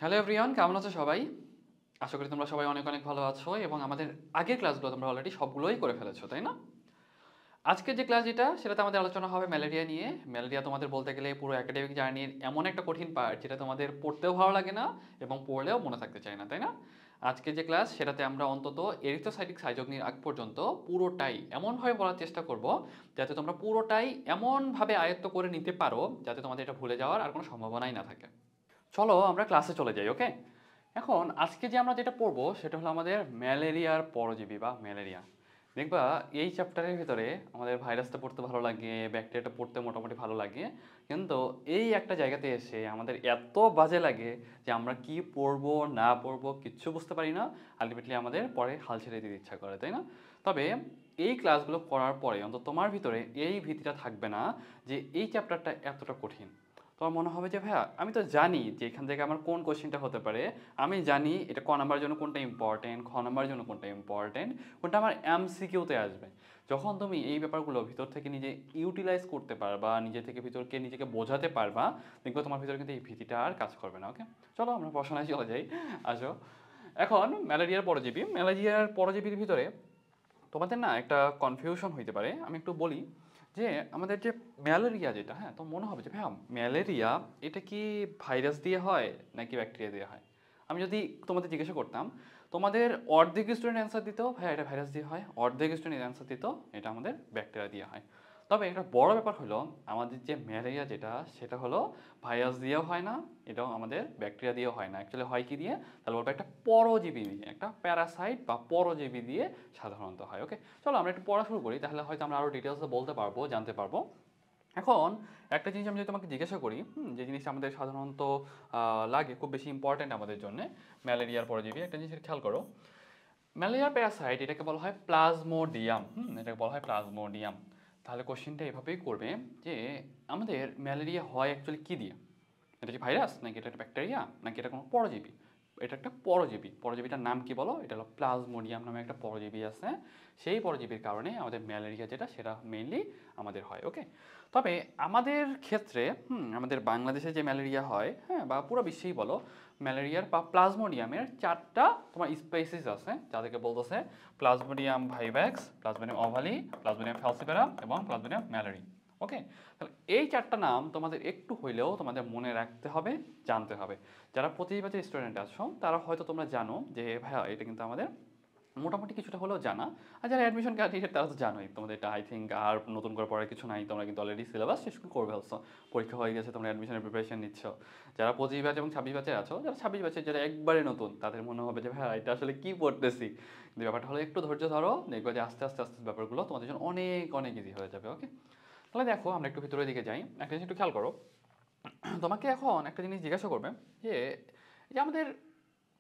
Hello everyone, কেমন আছো সবাই? আশা করি তোমরা সবাই অনেক অনেক ভালো আছো এবং আমাদের আগের ক্লাসগুলো তোমরা অলরেডি সবগুলোই করে ফেলেছো, তাই না? আজকে যে ক্লাস যেটা সেটাতে আমাদের আলোচনা হবে ম্যালেরিয়া নিয়ে। ম্যালেরিয়া তোমাদের বলতে গেলে পুরো একাডেমিক জার্নির এমন একটা কঠিন পার্ট যেটা তোমাদের পড়তেও ভালো লাগে না এবং পড়লেও মনে থাকতে চায় না, তাই না? আজকে যে ক্লাস সেটাতে আমরা অন্তত এরিথ্রোসাইটিক সাইজোগনির আগ পর্যন্ত পুরোটাই এমনভাবে বলার চেষ্টা করব যাতে তোমরা পুরোটাই এমনভাবে আয়ত্ত করে নিতে পারো যাতে তোমাদের এটা ভুলে যাওয়ার আর কোনো সম্ভাবনাই না থাকে। চলো আমরা ক্লাসে চলে যাই, ওকে? এখন আজকে যে আমরা যেটা পড়বো সেটা হলো আমাদের ম্যালেরিয়ার পরজীবী বা ম্যালেরিয়া। দেখবা এই চ্যাপ্টারের ভিতরে আমাদের ভাইরাসটা পড়তে ভালো লাগে, ব্যাকটেরিয়াটা পড়তে মোটামুটি ভালো লাগে, কিন্তু এই একটা জায়গাতে এসে আমাদের এত বাজে লাগে যে আমরা কি পড়বো না পড়বো কিচ্ছু বুঝতে পারি না। আলটিমেটলি আমাদের পরে হাল ছেড়ে দিতে ইচ্ছা করে, তাই না? তবে এই ক্লাসগুলো করার পরে অন্তত তোমার ভিতরে এই ভীতিটা থাকবে না যে এই চ্যাপ্টারটা এতটা কঠিন। তোমার মনে হবে যে ভাইয়া আমি তো জানি যে এখান থেকে আমার কোন কোশ্চেনটা হতে পারে, আমি জানি এটা ক নাম্বারের জন্য কোনটা ইম্পর্টেন্ট, খ নাম্বারের জন্য কোনটা ইম্পর্টেন্ট, কোনটা আমার এমসিকিউতে আসবে। যখন তুমি এই ব্যাপারগুলো ভিতর থেকে নিজে ইউটিলাইজ করতে পারবা, নিজে থেকে ভিতরকে নিজেকে বোঝাতে পারবা, দেখবে তোমার ভিতরে কিন্তু এই ভীতিটা আর কাজ করবে না, ওকে? চলো আমরা পড়াশোনায় চলে যাই। আসো, এখন ম্যালেরিয়ার পরজীবীর ভিতরে তোমাদের না একটা কনফিউশন হইতে পারে, আমি একটু বলি যে আমাদের যে ম্যালেরিয়া যেটা, হ্যাঁ, তো মনে হবে যে ভাইয়া ম্যালেরিয়া এটা কি ভাইরাস দিয়ে হয় নাকি ব্যাকটেরিয়া দিয়ে হয়? আমি যদি তোমাদের জিজ্ঞাসা করতাম, তোমাদের অর্ধেক স্টুডেন্ট অ্যান্সার দিত ভাইয়া এটা ভাইরাস দিয়ে হয়, অর্ধেক স্টুডেন্ট অ্যান্সার দিত এটা আমাদের ব্যাকটেরিয়া দিয়ে হয়। তবে একটা বড় ব্যাপার হলো আমাদের যে ম্যালেরিয়া যেটা সেটা হলো ভাইরাস দিয়েও হয় না, এটাও আমাদের ব্যাকটেরিয়া দিয়েও হয় না। অ্যাকচুয়ালি হয় কি দিয়ে? তাহলে বলবো একটা পরজীবী দিয়ে, একটা প্যারাসাইট বা পরজীবী দিয়ে সাধারণত হয়, ওকে? চলো আমরা একটু পড়া শুরু করি, তাহলে হয়তো আমরা আরও ডিটেলসে বলতে পারবো, জানতে পারবো। এখন একটা জিনিস আমি যদি তোমাকে জিজ্ঞাসা করি, যে জিনিসটা আমাদের সাধারণত লাগে, খুব বেশি ইম্পর্ট্যান্ট আমাদের জন্য, ম্যালেরিয়ার পরজীবী, একটা জিনিস খেয়াল করো। ম্যালেরিয়ার প্যারাসাইট এটাকে বলা হয় প্লাজমোডিয়াম, এটাকে বলা হয় প্লাজমোডিয়াম। তাহলে কোশ্চেনটা এভাবেই করবে যে আমাদের ম্যালেরিয়া হয় অ্যাকচুয়ালি কী দিয়ে? এটা কি ভাইরাস নাকি এটা একটা ব্যাকটেরিয়া নাকি এটা কোনো পরজীবী? এটা একটা পরজীবী। পরজীবীটার নাম কি বলো? এটা হলো প্লাজমোডিয়াম নামে একটা পরজীবী আছে। সেই পরজীবীর কারণে আমাদের ম্যালেরিয়া যেটা সেটা মেইনলি আমাদের হয়, ওকে? তবে আমাদের ক্ষেত্রে আমাদের বাংলাদেশে যে ম্যালেরিয়া হয়, হ্যাঁ, বা পুরো বিশ্বেই বলো, ম্যালেরিয়ার বা প্লাজমোডিয়ামের চারটা তোমার স্পেসিস আছে যাদেরকে বলতেছে Plasmodium vivax, Plasmodium ovale, Plasmodium falciparum এবং প্লাজমোডিয়াম ম্যালারি, ওকে? তাহলে এই চারটা নাম তোমাদের একটু হইলেও তোমাদের মনে রাখতে হবে, জানতে হবে। যারা প্রতিবাদী স্টুডেন্ট আছো তারা হয়তো তোমরা জানো যে ভাইয়া এটা কিন্তু আমাদের মোটামুটি কিছুটা হলেও জানা। আর যারা অ্যাডমিশন ক্যান্ডিডেট তারা তো জানোই, তোমাদের এটা আই থিঙ্ক আর নতুন করে পড়ার কিছু নাই, তোমরা কিন্তু অলরেডি সিলেবাস শেষ করে ফেলছো, পরীক্ষা হয়ে গেছে, তোমরা অ্যাডমিশনের প্রিপারেশন নিচ্ছ। যারা 25 ব্যাচ এবং 26 ব্যাচে আছো, যারা 26 ব্যাচে যারা একবারে নতুন, তাদের মনে হবে যে ভাই এটা আসলে কি পড়তেছি। কিন্তু ব্যাপারটা হলো একটু ধৈর্য ধরো, দেখবে যে আস্তে আস্তে আস্তে ব্যাপারগুলো তোমাদের জন্য অনেক অনেক ইজি হয়ে যাবে, ওকে? তাহলে দেখো আমরা একটু ভিতরের দিকে যাই, একটা জিনিস একটু খেয়াল করো। তোমাকে এখন একটা জিনিস জিজ্ঞাসা করবে যে যে আমাদের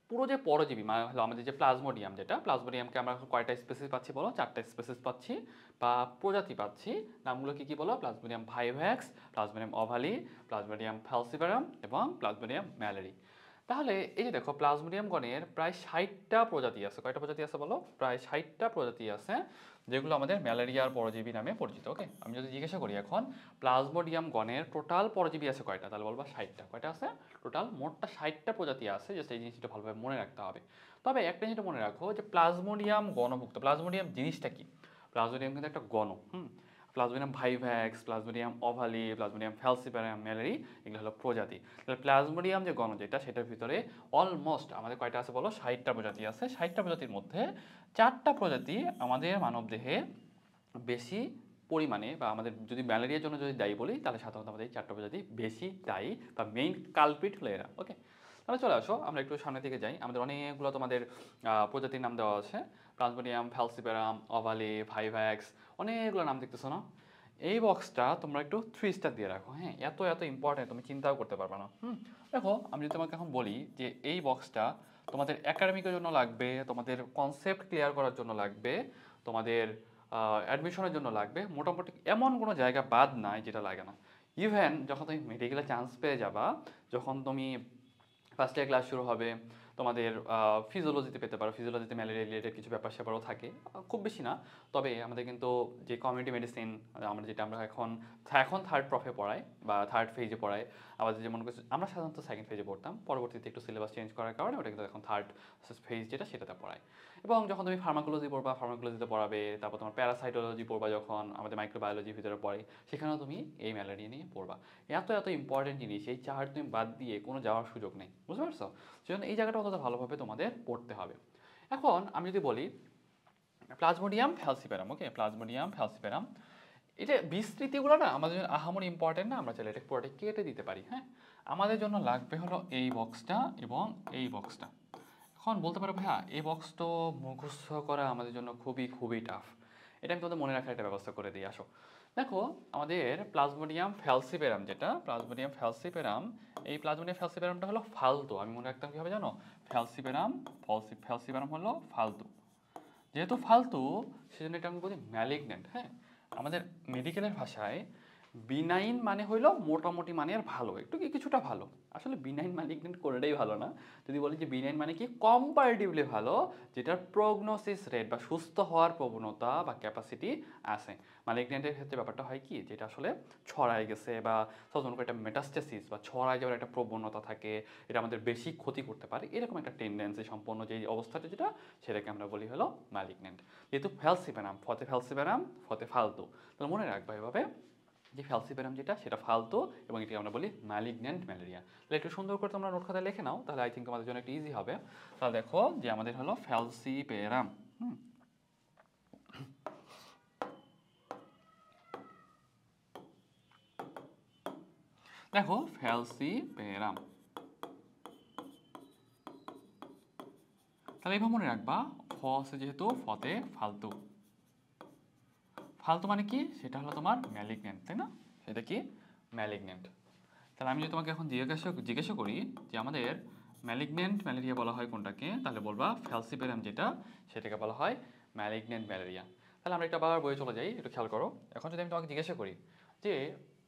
পুরো যে পরজীবী মানে হলো আমাদের যে প্লাজমোডিয়াম, যেটা প্লাজমোডিয়ামকে আমরা এখন কয়টা স্পেসিস পাচ্ছি বলো? চারটা স্পেসিস পাচ্ছি বা প্রজাতি পাচ্ছি। নামগুলো কি কি বলো? Plasmodium vivax, Plasmodium ovale, Plasmodium falciparum এবং প্লাজমোডিয়াম ম্যালারি। তাহলে এই যে দেখো প্লাজমোডিয়াম গণের প্রায় 60টা প্রজাতি আছে। কয়টা প্রজাতি আছে বলো? প্রায় 60টা প্রজাতি আছে, যেগুলো আমাদের ম্যালেরিয়ার পরজীবী নামে পরিচিত, ওকে? আমি যদি জিজ্ঞাসা করি এখন প্লাজমোডিয়াম গণের টোটাল পরজীবী আছে কয়টা, তাহলে বলবা 60টা। কয়টা আছে? টোটাল মোটটা 60টা প্রজাতি আছে, জাস্ট এই জিনিসটা ভালোভাবে মনে রাখতে হবে। তবে একটা জিনিস মনে রাখো যে প্লাজমোডিয়াম গণভুক্ত। প্লাজমোডিয়াম জিনিসটা কি? প্লাজমোডিয়াম কিন্তু একটা গণ, Plasmodium vivax, Plasmodium ovale, Plasmodium falciparum, malariae, এগুলো হলো প্রজাতি। তাহলে প্লাজমোডিয়াম যে গণ যেটা সেটার ভিতরে অলমোস্ট আমাদের কয়টা আছে বলো? 60টা প্রজাতি আছে। 60টা প্রজাতির মধ্যে 4টা প্রজাতি আমাদের মানবদেহে বেশি পরিমাণে, বা আমাদের যদি ম্যালেরিয়ার জন্য যদি দায়ী বলি তাহলে সাধারণত আমাদের এই 4টা প্রজাতি বেশি দায়ী বা মেইন কালপিট হলো এরা, ওকে? তাহলে চলে আসো আমরা একটু সামনের দিকে যাই। আমাদের অনেকগুলো তোমাদের প্রজাতির নাম দেওয়া আছে, প্লাজমোডিয়াম ফ্যালসিপারাম, ওভালি, ভাইভ্যাক্স, অনেকগুলো নাম দেখতেছো না? এই বক্সটা তোমরা একটু 3 স্টার দিয়ে রাখো, হ্যাঁ? এত এত ইম্পর্টেন্ট তুমি চিন্তাও করতে পারবে না। দেখো আমি যদি তোমাকে এখন বলি যে এই বক্সটা তোমাদের একাডেমিকের জন্য লাগবে, তোমাদের কনসেপ্ট ক্লিয়ার করার জন্য লাগবে, তোমাদের অ্যাডমিশনের জন্য লাগবে, মোটামুটি এমন কোনো জায়গা বাদ নাই যেটা লাগে না। ইভেন যখন তুমি মেডিকেলে চান্স পেয়ে যাবা, যখন তুমি ফার্স্ট ইয়ার ক্লাস শুরু হবে, তোমাদের ফিজিওলজিতে পেতে পারো। ফিজিওলজিতে ম্যালেরিয়া রিলেটেড কিছু ব্যাপার স্যাপারও থাকে, খুব বেশি না। তবে আমাদের কিন্তু যে কমিউনিটি মেডিসিন আমরা যেটা আমরা এখন এখন থার্ড প্রফে পড়াই বা থার্ড ফেজে পড়াই, আবার যে মনে করছি আমরা সাধারণত সেকেন্ড ফেজে পড়তাম, পরবর্তীতে একটু সিলেবাস চেঞ্জ করার কারণে ওটা কিন্তু এখন থার্ড ফেজ যেটা সেটাতে পড়ায়। এবং যখন তুমি ফার্মাকোলজি পড়বা, ফার্মাকোলজিতে পড়াবে, তারপর তোমার প্যারাসাইটোলজি পড়বা যখন আমাদের মাইক্রোবায়োলজির ভিতরে পড়ে, সেখানেও তুমি এই ম্যালেরিয়া নিয়ে পড়বা। এত এত ইম্পর্টেন্ট জিনিস, এই চার তুমি বাদ দিয়ে কোনো যাওয়ার সুযোগ নেই, বুঝতে পারছো? সেজন্য এই জায়গাটা অন্তত ভালোভাবে তোমাদের পড়তে হবে। এখন আমি যদি বলি প্লাজমোডিয়াম ফ্যালসিপারাম, ওকে, প্লাজমোডিয়াম ফ্যালসিপারাম, এটা বিস্তৃতিগুলো না আমাদের জন্য আহামরি ইম্পর্টেন্ট না, আমরা চাইলে এটা পুরোটা কেটে দিতে পারি। হ্যাঁ, আমাদের জন্য লাগবে হলো এই বক্সটা এবং এই বক্সটা। এখন বলতে পারো ভাইয়া এই বক্স তো মুখস্থ করা আমাদের জন্য খুবই খুবই টাফ, এটা আমি তোমাদের মনে রাখার একটা ব্যবস্থা করে দিই। আসো দেখো, আমাদের প্লাজমোডিয়াম ফ্যালসিপারাম যেটা, প্লাজমোডিয়াম ফ্যালসিপারাম, এই প্লাজমোডিয়াম ফ্যালসিপারামটা হলো ফালতু। আমি মনে রাখতাম কীভাবে জানো, ফ্যালসিপারাম, ফ্যালসিপারাম হলো ফালতু। যেহেতু ফালতু সেজন্য এটা আমি বলি ম্যালিগন্যান্ট। হ্যাঁ, আমাদের মেডিকেলের ভাষায় বিনাইন মানে হইলো মোটামুটি মানের ভালো, একটু কি কিছুটা ভালো। আসলে বিনাইন ম্যালিগন্যান্ট কোনোটাই ভালো না। যদি বলি যে বিনাইন মানে কি কম্পারেটিভলি ভালো, যেটার প্রগনোসিস রেট বা সুস্থ হওয়ার প্রবণতা বা ক্যাপাসিটি আছে। ম্যালিগন্যান্টের ক্ষেত্রে ব্যাপারটা হয় কি, যেটা আসলে ছড়ায় গেছে বা সাধারণত একটা মেটাস্টেসিস বা ছড়ায় যাওয়ার একটা প্রবণতা থাকে, এটা আমাদের বেশি ক্ষতি করতে পারে, এরকম একটা টেন্ডেন্সি সম্পন্ন যে অবস্থাটা যেটা, সেটাকে আমরা বলি হলো ম্যালিগন্যান্ট। যেহেতু ফ্যালসিপারাম, ফ্যালসিপারাম, ফালতু, তাহলে মনে রাখবা এভাবে যে ফ্যালসিপারাম যেটা সেটা ফালতু এবং এটাকে আমরা বলি ম্যালিগন্যান্ট ম্যালেরিয়া। তাহলে একটু সুন্দর করে তোমরা নোট খাতায় লিখে নাও, তাহলে আই থিঙ্ক তোমাদের জন্য একটু ইজি হবে। তাহলে দেখো যে আমাদের হলো ফ্যালসিপারাম, দেখো ফ্যালসিপারাম, তাহলে এইভাবে মনে রাখবা, ফ আছে যেহেতু, ফতে ফালতু, ফালতু মানে কি, সেটা হলো তোমার ম্যালিগন্যান্ট, তাই না? সেটা কি ম্যালিগন্যান্ট। তাহলে আমি যদি তোমাকে এখন জিজ্ঞাসা করি যে আমাদের ম্যালিগন্যান্ট ম্যালেরিয়া বলা হয় কোনটাকে, তাহলে বলবা ফ্যালসিপারাম যেটা, সেটাকে বলা হয় ম্যালিগন্যান্ট ম্যালেরিয়া। তাহলে আমরা একটা আবার বইয়ে চলে যাই, একটু খেয়াল করো। এখন যদি আমি তোমাকে জিজ্ঞাসা করি যে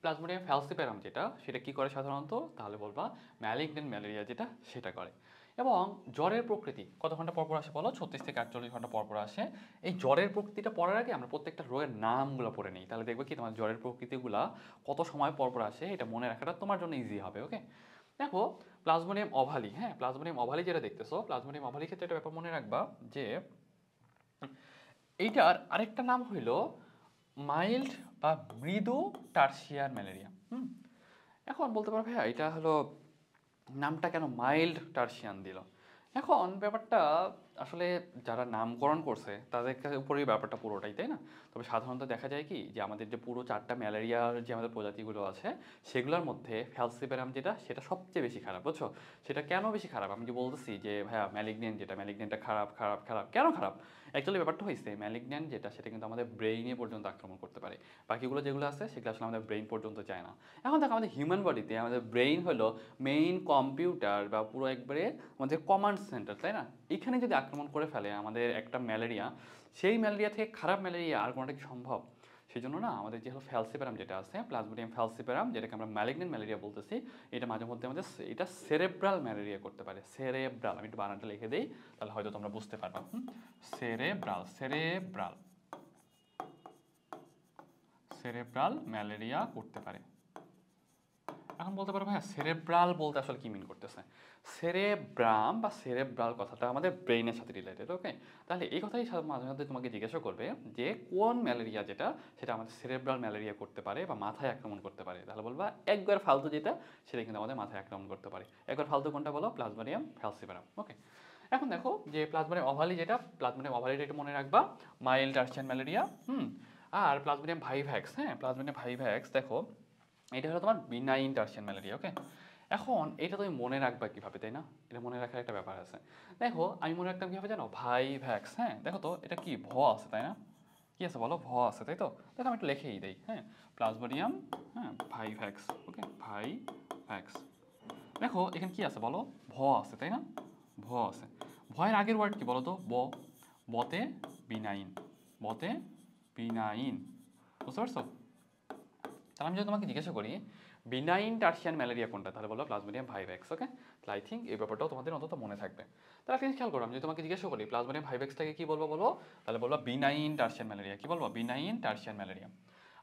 প্লাজমোডিয়াম ফ্যালসিপারাম যেটা, সেটা কি করে সাধারণত, তাহলে বলবা ম্যালিগন্যান্ট ম্যালেরিয়া যেটা সেটা করে। এবং জ্বরের প্রকৃতি কত ঘন্টা পরপর আসে বলো, 36 থেকে 48 ঘন্টা পরপর আসে। এই জ্বরের প্রকৃতিটা পড়ার আগে আমরা প্রত্যেকটা রোগের নামগুলো পড়ে নিই, তাহলে দেখবে কি তোমার জ্বরের প্রকৃতিগুলা কত সময় পরপর আসে এটা মনে রাখাটা তোমার জন্য ইজি হবে। ওকে, দেখো প্লাজমোডিয়াম অভালি, হ্যাঁ, প্লাজমোডিয়াম অভালি যেটা দেখতেছো, প্লাজমোডিয়াম অভালির ক্ষেত্রে একটা ব্যাপার মনে রাখবা যে এইটার আরেকটা নাম হইল মাইল্ড বা মৃদু টার্সিয়ার ম্যালেরিয়া। এখন বলতে পারো ভাইয়া এটা হলো নামটা কেন মাইল্ড টার্সিয়ান দিল? এখন ব্যাপারটা আসলে যারা নামকরণ করছে তাদের উপরেই ব্যাপারটা পুরোটাই, তাই না? তবে সাধারণত দেখা যায় কি যে আমাদের যে পুরো 4টা ম্যালেরিয়ার যে আমাদের প্রজাতিগুলো আছে সেগুলোর মধ্যে ফ্যালসিপারাম যেটা সেটা সবচেয়ে বেশি খারাপ, বুঝছো? সেটা কেন বেশি খারাপ আমি যে বলতেছি যে ভাইয়া ম্যালিগন্যান্ট যেটা, ম্যালিগন্যান্টটা খারাপ খারাপ খারাপ কেন খারাপ? অ্যাকচুয়ালি ব্যাপারটা হয়েছে ম্যালিগন্যান্ট যেটা সেটা কিন্তু আমাদের ব্রেইনে পর্যন্ত আক্রমণ করতে পারে, বাকিগুলো যেগুলো আছে সেগুলো আসলে আমাদের ব্রেইন পর্যন্ত যায় না। এখন দেখো আমাদের হিউম্যান বডিতে আমাদের ব্রেইন হলো মেইন কম্পিউটার বা পুরো একবারে আমাদের কমান্ড সেন্টার, তাই না? এখানে যদি আক্রমণ করে ফেলে আমাদের একটা ম্যালেরিয়া, সেই ম্যালেরিয়া থেকে খারাপ ম্যালেরিয়া আর কোনোটা কি সম্ভব? সেই জন্য না আমাদের যে হলো ফ্যালসিপারাম যেটা আছে, প্লাজমোডিয়াম ফ্যালসিপারাম, যেটাকে আমরা ম্যালিগন্যান্ট ম্যালেরিয়া বলতেছি, এটা মাঝে মধ্যে আমাদের এটা সেরেব্রাল ম্যালেরিয়া করতে পারে। সেরেব্রাল, আমি একটু বানানটা লিখে দিই তাহলে হয়তো তোমরা বুঝতে পারবা। সেরেব্রাল, সেরেব্রাল, সেরেব্রাল ম্যালেরিয়া করতে পারে। এখন বলতে পারো ভাইয়া সেরেব্রাল বলতে আসলে কি মিন করতেছে? সেরেব্রাম বা সেরেব্রাল কথাটা আমাদের ব্রেইনের সাথে রিলেটেড। ওকে, তাহলে এই কথাই মাঝে মধ্যে তোমাকে জিজ্ঞাসা করবে যে কোন ম্যালেরিয়া যেটা সেটা আমাদের সেরেব্রাল ম্যালেরিয়া করতে পারে বা মাথায় আক্রমণ করতে পারে, তাহলে বলবা একবার ফালতু যেটা সেটা কিন্তু আমাদের মাথায় আক্রমণ করতে পারে। একবার ফালতু কোনটা বলো? প্লাজমোডিয়াম ফ্যালসিপারাম। ওকে, এখন দেখো যে প্লাজমোডিয়াম অভালি যেটা, প্লাজমোডিয়াম অভালিটা একটু মনে রাখবা, মাইল্ড টার্সিয়ান ম্যালেরিয়া। আর প্লাজমোডিয়াম ভাইভ্যাক্স, হ্যাঁ, প্লাজমোডিয়াম ভাইভ্যাক্স দেখো এটা হলো তোমার বিনাইন টার্সিয়ান ম্যালেরিয়া। ওকে, এখন এটা তুমি মনে রাখবা কিভাবে, তাই না? এটা মনে রাখার একটা ব্যাপার আছে। দেখো আমি মনে রাখতাম কিভাবে জানো, ভাইভ্যাক্স। হ্যাঁ, দেখো তো এটা কি ভ আছে, তাই না? কি আছে বলো, ভ আছে, তাই তো? দেখো আমি একটু লিখেই দেই, হ্যাঁ, প্লাজমোডিয়াম, হ্যাঁ, ভাইভ্যাক্স। ওকে, ভাইভ্যাক্স, দেখো এখানে কি আছে বলো, ভ আছে, তাই না? ভ আছে। ভয়ের আগের ওয়ার্ড কি বলো তো? ব, বতে বিনাইন, বতে বিনাইন, বুঝতে পারছো? তাহলে আমি যদি তোমাকে জিজ্ঞাসা করি বিনাইন টার্সিয়ান ম্যালেরিয়া কোনটা, তাহলে বলো প্লাজমোডিয়াম ভাইভ্যাক্স। ওকে, তাহলে আই থিঙ্ক এই ব্যাপারটাও তোমাদের অন্তত মনে থাকবে। তাহলে একটা জিনিস খেয়াল করো, আমি যদি তোমাকে জিজ্ঞাসা করি প্লাজমোডিয়াম ভাইভ্যাক্সটাকে কি বলবো বলো, তাহলে বলবো বিনাইন টার্সিয়ান ম্যালেরিয়া। কি বলবো? Benign tertian malaria.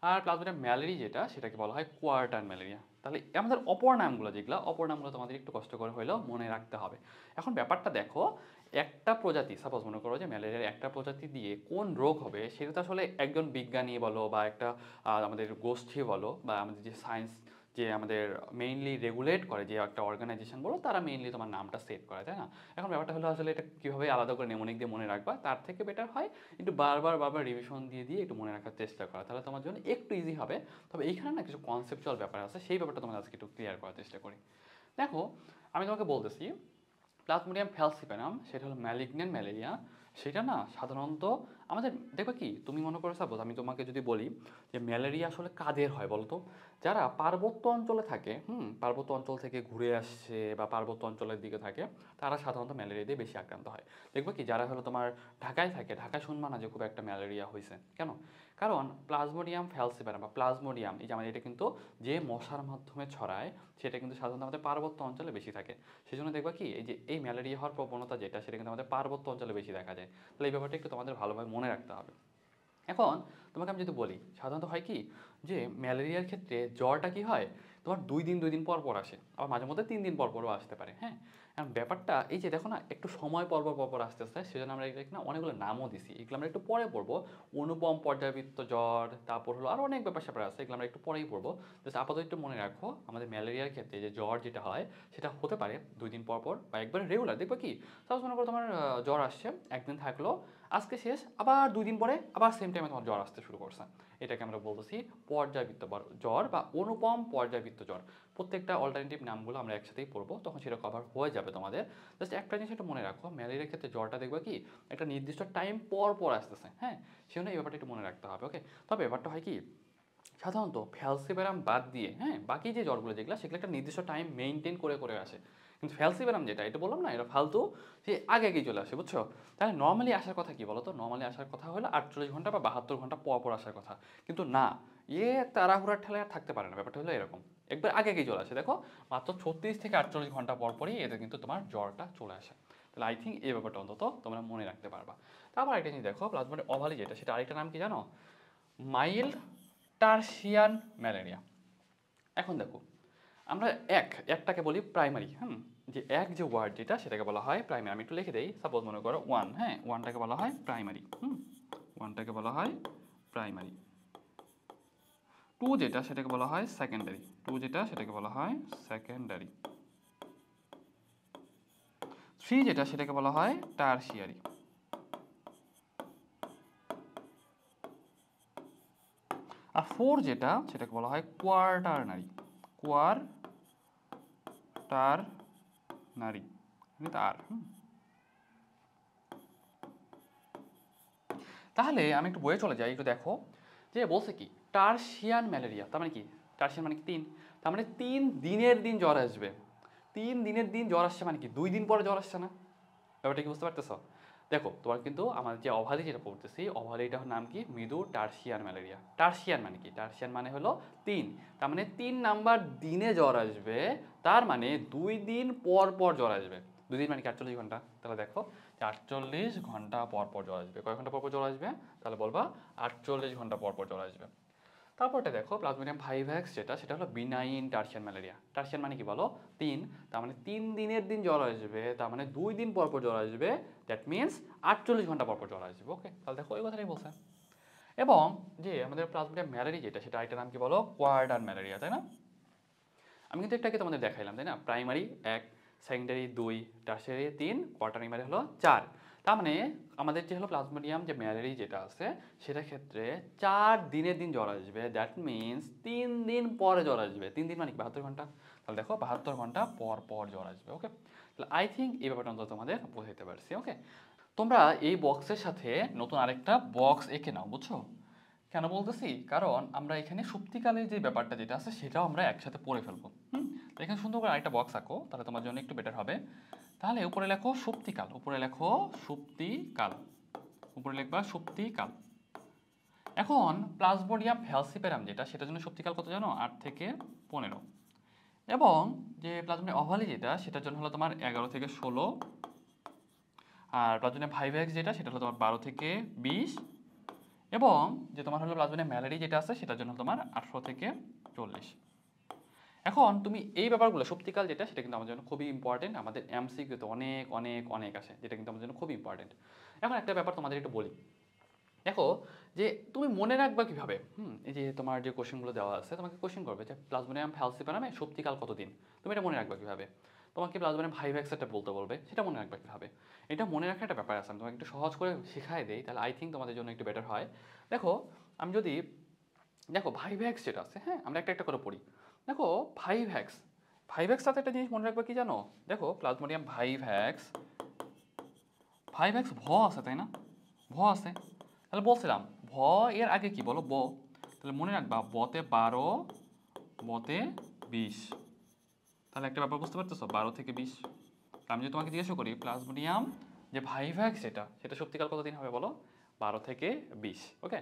আর প্লাজমোডিয়াম ম্যালেরি যেটা সেটাকে বলা হয় কোয়ার্টার ম্যালেরিয়া। তাহলে আমাদের অপর নামগুলো যেগুলো অপর নামগুলো তোমাদের একটু কষ্ট করে হলেও মনে রাখতে হবে। এখন ব্যাপারটা দেখো, একটা প্রজাতি, সাপোজ মনে করো যে ম্যালেরিয়ার একটা প্রজাতি দিয়ে কোন রোগ হবে সেটা তো আসলে একজন বিজ্ঞানী বলো বা একটা আমাদের গোষ্ঠী বলো বা আমাদের যে সায়েন্স যে আমাদের মেইনলি রেগুলেট করে যে একটা অর্গানাইজেশন বলো, তারা মেইনলি তোমার নামটা সেট করে, তাই না? এখন ব্যাপারটা হলো আসলে এটা কীভাবে আলাদা করে নেমোনিক দিয়ে মনে রাখবা, তার থেকে বেটার হয় একটু বারবার রিভিশন দিয়ে একটু মনে রাখার চেষ্টা করা, তাহলে তোমার জন্য একটু ইজি হবে। তবে এইখানে না কিছু কনসেপচুয়াল ব্যাপার আছে, সেই ব্যাপারটা তোমাদের আজকে একটু ক্লিয়ার করার চেষ্টা করি। দেখো, আমি তোমাকে বলতেছি প্লাজমোডিয়াম ফ্যালসিপারাম সেটা হলো ম্যালিগন্যান্ট ম্যালেরিয়া। সেটা না সাধারণত আমাদের দেখবে কি, তুমি মনে করো সাপোজ আমি তোমাকে যদি বলি যে ম্যালেরিয়া আসলে কাদের হয় বলো তো? যারা পার্বত্য অঞ্চলে থাকে, পার্বত্য অঞ্চল থেকে ঘুরে আসছে বা পার্বত্য অঞ্চলের দিকে থাকে, তারা সাধারণত ম্যালেরিয়া দিয়ে বেশি আক্রান্ত হয়। দেখবে কি যারা হলো তোমার ঢাকায় থাকে, ঢাকায় শুনবা না যে খুব একটা ম্যালেরিয়া হয়েছে, কেন? কারণ প্লাজমোডিয়াম ফ্যালসিপারাম বা প্লাজমোডিয়াম এই যে আমাদের এটা কিন্তু যে মশার মাধ্যমে ছড়ায়, সেটা কিন্তু সাধারণত আমাদের পার্বত্য অঞ্চলে বেশি থাকে। সেই জন্য দেখবা কি এই যে এই ম্যালেরিয়া হওয়ার প্রবণতা যেটা, সেটা কিন্তু আমাদের পার্বত্য অঞ্চলে বেশি দেখা যায়। তাহলে এই ব্যাপারটা একটু তোমাদের ভালোভাবে মনে রাখতে হবে। এখন তোমাকে আমি যদি বলি, সাধারণত হয় কি যে ম্যালেরিয়ার ক্ষেত্রে জ্বরটা কি হয়, তোমার 2 দিন পর পর আসে, আবার মাঝে মধ্যে 3 দিন পর পরও আসতে পারে। হ্যাঁ, এখন ব্যাপারটা এই যে দেখো না, একটু সময় পর পর আসতে সেজন্য আমরা এগুলো না অনেকগুলো নামও দিছি, এগুলো আমরা একটু পরে পড়বো। অনুপম পর্যায়বৃত্ত জ্বর, তারপর হলো আরও অনেক ব্যাপার স্যাপার আছে, এগুলো আমরা একটু পরেই পড়বো। জাস্ট আপাতত একটু মনে রাখো, আমাদের ম্যালেরিয়ার ক্ষেত্রে যে জ্বর যেটা হয় সেটা হতে পারে 2 দিন পর পর বা একবারে রেগুলার। দেখবে কি সাপোজ মনে করো তোমার জ্বর আসছে, একদিন থাকলো, আজকে শেষ, আবার 2 দিন পরে আবার সেম টাইমে তোমার জ্বর আসতে শুরু করছে। এটাকে আমরা বলতেছি পর্যায়বৃত্ত জ্বর বা অনুপম পর্যায়বৃত্ত জ্বর। প্রত্যেকটা অল্টারনেটিভ নামগুলো আমরা একসাথেই পড়বো, তখন সেটা কভার হয়ে যাবে তোমাদের। জাস্ট একটা জিনিস একটু মনে রাখো, ম্যালেরিয়ার ক্ষেত্রে জ্বরটা দেখবে কি একটা নির্দিষ্ট টাইম পর পর আসতেছে। হ্যাঁ, সেজন্য এই ব্যাপারটা একটু মনে রাখতে হবে। ওকে, তবে ব্যাপারটা হয় কি সাধারণত ফ্যালসিপারাম বাদ দিয়ে, হ্যাঁ, বাকি যে জ্বরগুলো যেগুলো সেগুলো একটা নির্দিষ্ট টাইম মেনটেন করে আসে। কিন্তু ফ্যালসিপারাম যেটা, এটা বললাম না, এটা ফালতু, সে আগেই চলে আসে, বুঝছো? তাহলে নর্মালি আসার কথা কি বলো তো? নর্মালি আসার কথা হলো 48 ঘন্টা বা 72 ঘন্টা পর পর আসার কথা। কিন্তু না, তাড়াহুড়ার ঠেলায় আর থাকতে পারে না, ব্যাপারটা হলো এরকম, একবার আগেই চলে আসে। দেখো, মাত্র 36 থেকে 48 ঘন্টা পর পরই এদের কিন্তু তোমার জ্বরটা চলে আসে। তাহলে আই থিঙ্ক এই ব্যাপারটা অন্তত তোমরা মনে রাখতে পারবা। তারপর একটা জিনিস দেখো, প্লাজমোডিয়াম ওভালি যেটা, সেটা আরেকটা নাম কি জানো? Mild tertian malaria. এখন দেখো, আমরা একটাকে বলি প্রাইমারি, যে যে ওয়ার্ড যেটা, সেটাকে বলা হয় প্রাইমারি। আমি একটু লিখে দেই, সাপোজ মনে করো 1, হ্যাঁ, 1টাকে বলা হয় প্রাইমারি, 1টাকে বলা হয় প্রাইমারি। 2 যেটা, সেটাকে বলা হয় সেকেন্ডারি, 2 যেটা সেটাকে বলা হয় সেকেন্ডারি। 3 যেটা, সেটাকে বলা হয় টার্সিয়ারি। আর 4 যেটা, সেটাকে বলা হয় কোয়ার্টারনারি, কোয়ার্টারনারি আর। তাহলে আমি একটু বইয়ে চলে যাই, একটু দেখো যে বলছে কি টার্সিয়ান ম্যালেরিয়া, তার মানে কি? টার্সিয়ান মানে কি 3, তার মানে 3 দিনের দিন জ্বর আসবে। 3 দিনের দিন জ্বর আসছে মানে কি 2 দিন পরে জ্বর আসছে না? ব্যাপারটা কি বুঝতে পারতেছ? দেখো, তোমার কিন্তু আমার যে অভালি যেটা পড়তেছি, অভালিটার নাম কি? মৃদু টার্সিয়ান ম্যালেরিয়া। টার্সিয়ান মানে কি? টার্সিয়ান মানে হলো 3, তার মানে 3 নাম্বার দিনে জ্বর আসবে, তার মানে 2 দিন পর পর জ্বর আসবে। 2 দিন মানে কি 48 ঘন্টা। তাহলে দেখো 48 ঘন্টা পর পর জ্বর আসবে। কয় ঘন্টা পর পর জ্বর আসবে? তাহলে বলবা 48 ঘন্টা পর পর জ্বর আসবে। তারপরটা দেখো, প্লাজমোডিয়াম ভাইভ্যাক্স যেটা, সেটা হলো বিনাইন টার্সিয়ান ম্যালেরিয়া। টার্সিয়ান মানে কি বলো? 3, তার মানে 3 দিনের দিন জ্বর আসবে, তার মানে 2 দিন পর পর জ্বর আসবে, দ্যাট মিনস 48 ঘন্টা পর পর জ্বর আসবে। ওকে, তাহলে দেখো এই কথাটাই বলছে। এবং যে আমাদের প্লাজমোডিয়াম ম্যালেরিয়া যেটা, সেটা আরেকটা নাম কি বলো? কোয়ার্টার ম্যালেরিয়া, তাই না? আমি কিন্তু একটাকে তোমাদের দেখাইলাম, তাই না? প্রাইমারি 1, সেকেন্ডারি 2, টার্সিয়ারি 3, কোয়াটারনারি হলো 4। তার মানে আমাদের যে হলো প্লাজমোডিয়াম যে ম্যালেরিয়া যেটা আছে, সেটার ক্ষেত্রে 4 দিনের দিন জ্বর আসবে, দ্যাট মিনস 3 দিন পরে জ্বর আসবে। 3 দিন মানে 72 ঘন্টা। তাহলে দেখো 72 ঘন্টা পর পর জ্বর আসবে। ওকে, তাহলে আই থিঙ্ক এই ব্যাপারটা অন্তত তোমাদের বোঝাইতে পারছি। ওকে, তোমরা এই বক্সের সাথে নতুন আরেকটা বক্স এঁকে নাও, বুঝছো? কেন বলতেছি? কারণ আমরা এখানে সুপ্তিকালের যে ব্যাপারটা যেটা আছে, সেটাও আমরা একসাথে পড়ে ফেলবো। তো এখানে সুন্দর করে আরেকটা বক্স আঁকো, তাহলে তোমার জন্য একটু বেটার হবে। তাহলে উপরে লেখো সুপ্তিকাল, উপরে লেখো সুপ্তিকাল, উপরে লিখবা সুপ্তিকাল। এখন প্লাজমোডিয়াম ফ্যালসিপারাম যেটা, সেটার জন্য সুপ্তিকাল কত জানো? 8 থেকে 15। এবং যে প্লাজমোডিয়াম ওভালি যেটা, সেটার জন্য হলো তোমার 11 থেকে 16। আর প্লাজমোডিয়াম ভাইভ্যাক্স যেটা, সেটা হলো তোমার 12 থেকে 20। এবং যে তোমার হলো প্লাজমোডিয়াম ম্যালেরিয়া যেটা আছে, সেটার জন্য তোমার 18 থেকে 40। এখন তুমি এই ব্যাপারগুলো শক্তিকাল যেটা সেটা কিন্তু আমাদের জন্য খুবই ইম্পর্টেন্ট, আমাদের এমসিকিউতে অনেক অনেক অনেক আসে, যেটা কিন্তু আমাদের জন্য খুবই ইম্পর্টেন্ট। এখন একটা ব্যাপার তোমাদের একটু বলি, দেখো যে তুমি মনে রাখবা কিভাবে, এই যে তোমার যে কোশ্চেনগুলো দেওয়া আছে তোমাকে কোশ্চেন করবে যে প্লাজমোনিয়াম ফ্যালসিপারামে শক্তিকাল কতদিন, তুমি এটা মনে রাখবা কিভাবে? তোমাকে প্লাজমোনিয়াম ভাইভ্যাক্সটা বলতে বলবে, সেটা মনে রাখবা কিভাবে? এটা মনে রাখার একটা ব্যাপার আছে, আমি তোমাকে একটু সহজ করে শেখায় দেই, তাহলে আই থিঙ্ক তোমাদের জন্য একটু বেটার হয়। দেখো আমি যদি, দেখো ভাইভ্যাক্স যেটা আছে, হ্যাঁ আমরা একটা একটা করে পড়ি। দেখো ভাইভ্যাক্স, ভাইভ্যাক্স সাথে একটা জিনিস মনে রাখবা কি জানো, দেখো প্লাজমোনিয়াম ভাইভ্যাক্স, ভাইভ্যাক্স ভ আছে তাই না, ভ আছে, তাহলে বলছিলাম ভ এর আগে কি বলো, ব, তাহলে মনে রাখবা বতে 12, বতে 20, তাহলে একটা ব্যাপার বুঝতে পারতেছো, 12 থেকে 20। আমি যদি তোমাকে জিজ্ঞাসা করি প্লাজমোনিয়াম যে ভাইভ্যাক্স সেটা শক্তিকাল কতদিন হবে বলো, 12 থেকে 20। ওকে,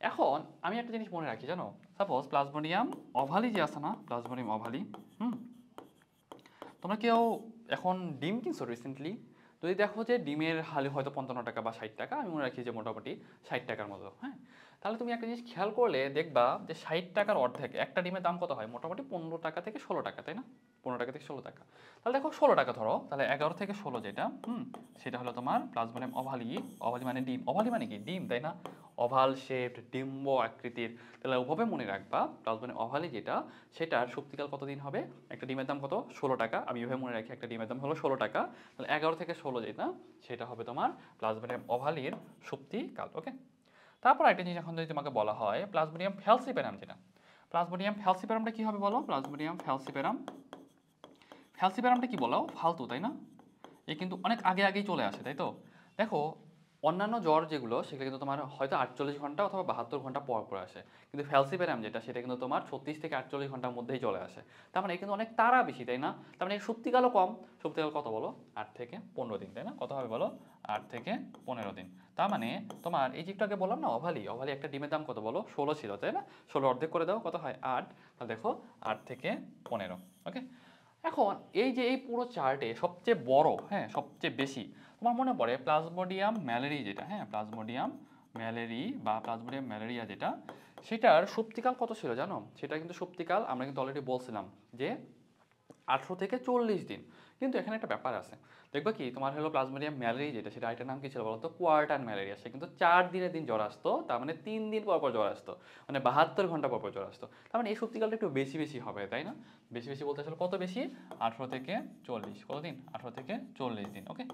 এখন আমি একটা জিনিস মনে রাখি জানো, সাপোজ প্লাজমোনিয়াম অভালি যে আছে না, প্লাজমোনিয়াম অভালি, তোমরা কেউ এখন ডিম কিনছো রিসেন্টলি, যদি দেখো যে ডিমের হালি হয়তো 55 টাকা বা 60 টাকা, আমি মনে রাখি যে মোটামুটি 60 টাকার মতো, হ্যাঁ, তাহলে তুমি একটা জিনিস খেয়াল করলে দেখবা যে 60 টাকার অর্ধেক একটা ডিমের দাম কত হয়, মোটামুটি 15 টাকা থেকে 16 টাকা, তাই না? 15 টাকা থেকে 16 টাকা, তাহলে দেখো 16 টাকা ধরো, তাহলে 11 থেকে 16 যেটা, সেটা হলো তোমার প্লাজমোনিয়াম অভালি, অভালি মানে ডিম, অভালি মানে কি ডিম, তাই না? ওভাল শেপড ডিম্ব আকৃতির, তাহলে ওভাবে মনে রাখবা প্লাজমোনিয়াম অভালি যেটা, সেটার শক্তিকাল কতদিন হবে, একটা ডিমের দাম কত, 16 টাকা, আমি এভাবে মনে রাখি একটা ডিমের দাম হলো 16 টাকা, তাহলে 11 থেকে 16 যেটা, সেটা হবে তোমার প্লাজমোনিয়াম অভালির শক্তিকাল। ওকে, তারপর একটা জিনিস এখন যদি তোমাকে বলা হয় প্লাজমোনিয়াম ফ্যালসিপেরাম যেটা, প্লাজমোনিয়াম ফ্যালসিপেরামটা কি হবে বলো, প্লাজমোনিয়াম ফ্যালসিপেরাম, ফ্যালসিপেরামটা কি বলো, ফালতু তাই না, এ কিন্তু অনেক আগে আগেই চলে আসে তাই তো। দেখো অন্যান্য জ্বর যেগুলো সেগুলো কিন্তু তোমার হয়তো 48 ঘন্টা অথবা 72 ঘন্টা পর পর আসে, কিন্তু ফ্যালসিপেরাম যেটা সেটা কিন্তু তোমার 36 থেকে 48 ঘন্টার মধ্যেই চলে আসে, তার মানে কিন্তু অনেক তাড়া বেশি তাই না, তার মানে শক্তিকালও কম, শক্তিকাল কত বলো, 8 থেকে 15 দিন, তাই না? কত হবে বলো, 8 থেকে 15 দিন। তার মানে তোমার এই যে একটু আগে বললাম না অভালি, অভালি একটা ডিমের দাম কত বলো, 16 ছিল তাই না, 16 অর্ধেক করে দাও কত হয় 8, তাহলে দেখো 8 থেকে 15। ওকে, এখন এই যে এই পুরো চার্টে সবচেয়ে বড়, হ্যাঁ সবচেয়ে বেশি তোমার মনে পড়ে প্লাজমোডিয়াম ম্যালেরি যেটা, হ্যাঁ প্লাজমোডিয়াম ম্যালেরি বা প্লাজমোডিয়াম ম্যালেরিয়া যেটা, সেটার সুপ্তিকাল কত ছিল জানো, সেটা কিন্তু সুপ্তিকাল আমরা কিন্তু অলরেডি বলছিলাম যে 18 থেকে 40 দিন, কিন্তু এখানে একটা ব্যাপার আছে, দেখবা কি তোমার হলো প্লাজমোডিয়াম ম্যালেরিয়া যেটা, সেটা আরেকটা নাম কি ছিল বলতো, কোয়ার্টার ম্যালেরিয়া, সে কিন্তু 4 দিনের দিন জ্বর আসতো, তার মানে 3 দিন পর পর জ্বর আসতো, মানে 72 ঘন্টা পর পর জ্বর আসতো, তার মানে এই শক্তিকালটা একটু বেশি বেশি হবে তাই না, বেশি বেশি বলতে আসলে কত বেশি, 18 থেকে 40, কতদিন 18 থেকে 40 দিন। ওকে,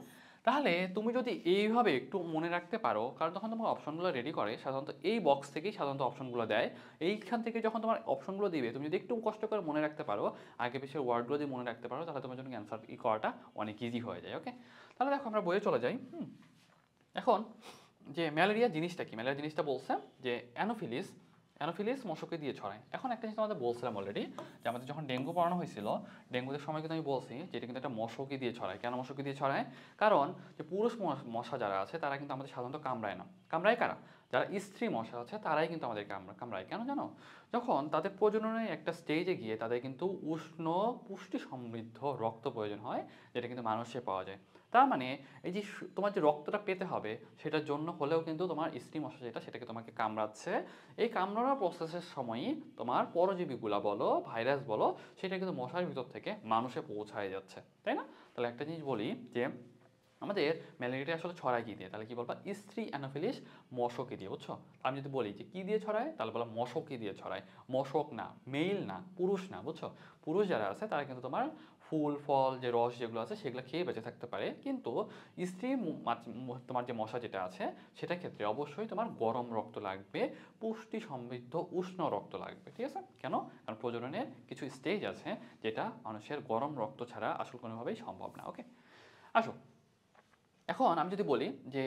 তাহলে তুমি যদি এইভাবে একটু মনে রাখতে পারো, কারণ তখন তোমার অপশনগুলো রেডি করে সাধারণত এই বক্স থেকেই সাধারণত অপশনগুলো দেয়, এইখান থেকে যখন তোমার অপশনগুলো দিবে তুমি যদি একটু কষ্ট করে মনে রাখতে পারো, আগে পিছিয়ে ওয়ার্ডগুলো যদি মনে রাখতে পারো, তাহলে তোমার জন্য অ্যান্সার করাটা অনেক ইজি হয়ে যায়। ওকে, তাহলে দেখো আমরা বইয়ে চলে যাই। এখন যে ম্যালেরিয়া জিনিসটা কি, ম্যালেরিয়া জিনিসটা বলছে যে অ্যানোফিলিস, অ্যানোফিলিস মশকে দিয়ে ছড়ায়। এখন একটা জিনিস আমাদের বলছিলাম অলরেডি যে আমাদের যখন ডেঙ্গু পড়ানো হয়েছিল, ডেঙ্গুদের সময় কিন্তু আমি বলছি যে এটা কিন্তু একটা মশকে দিয়ে ছড়ায়। কেন মশকে দিয়ে ছড়ায়, কারণ যে পুরুষ মশা যারা আছে তারা কিন্তু আমাদের সাধারণত কামড়ায় না, কামড়ায় কারা, যারা স্ত্রী মশা আছে তারাই কিন্তু আমাদের কামড়ায়। কেন জানো, যখন তাদের প্রজননের একটা স্টেজে গিয়ে তাদের কিন্তু উষ্ণ পুষ্টি সমৃদ্ধ রক্ত প্রয়োজন হয়, যেটা কিন্তু মানুষে পাওয়া যায়। তার মানে এই যে তোমার যে রক্তটা পেতে হবে সেটার জন্য হলেও কিন্তু তোমার স্ত্রী মশা যেটা সেটাকে তোমাকে কামড়াচ্ছে, এই কামড়ানোর প্রসেসের সময়ই তোমার পরজীবীগুলা বলো ভাইরাস বলো সেটা কিন্তু মশার ভিতর থেকে মানুষে পৌঁছায় যাচ্ছে, তাই না? তাহলে একটা জিনিস বলি যে আমাদের ম্যালেরিয়াটা আসলে ছড়ায় কী দিয়ে, তাহলে কি বলবা, স্ত্রী অ্যানোফিলিস মশকে দিয়ে, বুঝছো? আমি যদি বলি যে কী দিয়ে ছড়ায়, তাহলে বলা মশকই দিয়ে ছড়ায়, মশক না, মেল না, পুরুষ না, বুঝছো? পুরুষ যারা আছে তারা কিন্তু তোমার ফুল ফল যে রস যেগুলো আছে সেগুলো খেয়ে বেঁচে থাকতে পারে, কিন্তু স্ত্রী তোমার যে মশা যেটা আছে সেটার ক্ষেত্রে অবশ্যই তোমার গরম রক্ত লাগবে, পুষ্টি সমৃদ্ধ উষ্ণ রক্ত লাগবে, ঠিক আছে? কেন, কারণ প্রজননের কিছু স্টেজ আছে যেটা মানুষের গরম রক্ত ছাড়া আসলে কোনোভাবেই সম্ভব না। ওকে, আসো এখন আমি যদি বলি যে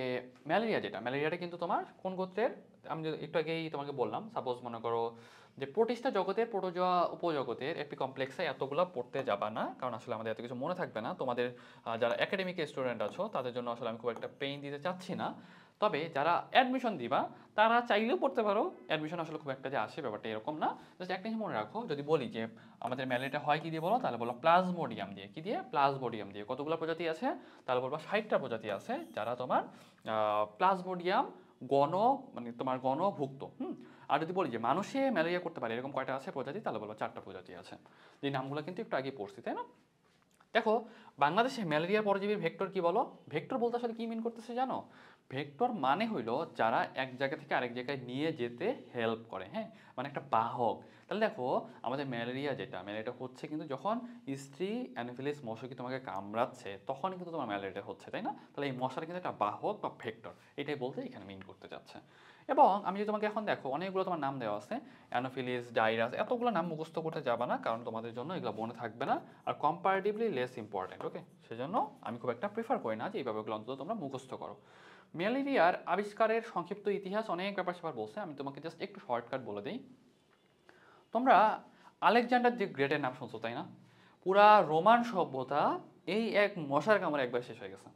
ম্যালেরিয়া যেটা, ম্যালেরিয়াটা কিন্তু তোমার কোন গোত্রের, আমি যদি একটু আগেই তোমাকে বললাম, সাপোজ মনে করো যে প্রোটিস্টা জগতের প্রোটোজোয়া উপজগতের এপি কমপ্লেক্সে এতগুলো পড়তে যাবা না, কারণ আসলে আমাদের এত কিছু মনে থাকবে না, তোমাদের যারা একাডেমিক স্টুডেন্ট আছো তাদের জন্য আসলে আমি খুব একটা পেইন দিতে চাচ্ছি না, তবে যারা অ্যাডমিশন দিবা তারা চাইলেও পড়তে পারো, অ্যাডমিশন আসলে খুব একটা যে আসে ব্যাপারটা এরকম না। জাস্ট একটা জিনিস মনে রাখো, যদি বলি যে আমাদের ম্যালেরিয়াটা হয় কি দিয়ে বলো, তাহলে বলো প্লাজমোডিয়াম দিয়ে, কি দিয়ে, প্লাজমোডিয়াম দিয়ে। কতগুলো প্রজাতি আছে, তাহলে বলবা 60টা প্রজাতি আছে যারা তোমার প্লাজমোডিয়াম গণ মানে তোমার গণভুক্ত। আর যদি বলি যে মানুষে ম্যালেরিয়া করতে পারে এরকম কয়টা আছে প্রজাতি, তাহলে বলবো 4টা প্রজাতি আছে, যে নামগুলো কিন্তু একটু আগে পড়ছি, তাই না? দেখো বাংলাদেশে ম্যালেরিয়ার পরজীবীর ভেক্টর কি বলো? ভেক্টর বলতে আসলে কি মিন করতেছে জানো? ভেক্টর মানে হইলো যারা এক জায়গা থেকে আরেক জায়গায় নিয়ে যেতে হেল্প করে, হ্যাঁ, মানে একটা বাহক। তাহলে দেখো আমাদের ম্যালেরিয়া যেটা, ম্যালেরিয়াটা হচ্ছে কিন্তু যখন স্ত্রী অ্যানোফিলিস মশকি তোমাকে কামড়াচ্ছে তখন কিন্তু তোমার ম্যালেরিয়া হচ্ছে, তাই না? তাহলে এই মশার কিন্তু একটা বাহক বা ভেক্টর, এটাই বলতে এখানে মিন করতে যাচ্ছে। এবং আমি যদি তোমাকে এখন দেখো অনেকগুলো তোমার নাম দেওয়া আছে, অ্যানোফিলিস, ডাইরাস, এতগুলো নাম মুখস্থ করতে যাবে না, কারণ তোমাদের জন্য এগুলো মনে থাকবে না আর কম্পারেটিভলি লেস ইম্পর্টেন্ট, ওকে? সেজন্য আমি খুব একটা প্রেফার করি না যে এই ব্যাপারগুলো অন্তত তোমরা মুখস্থ করো। ম্যালেরিয়ার আবিষ্কারের সংক্ষিপ্ত ইতিহাস অনেক ব্যাপার স্যাপার বলছে, আমি তোমাকে জাস্ট একটু শর্টকাট বলে দিই। তোমরা আলেকজান্ডার দি গ্রেটের নাম শুনছো, তাই না? পুরা রোমান সভ্যতা এই এক মশার কামড়ে একবার শেষ হয়ে গেছে,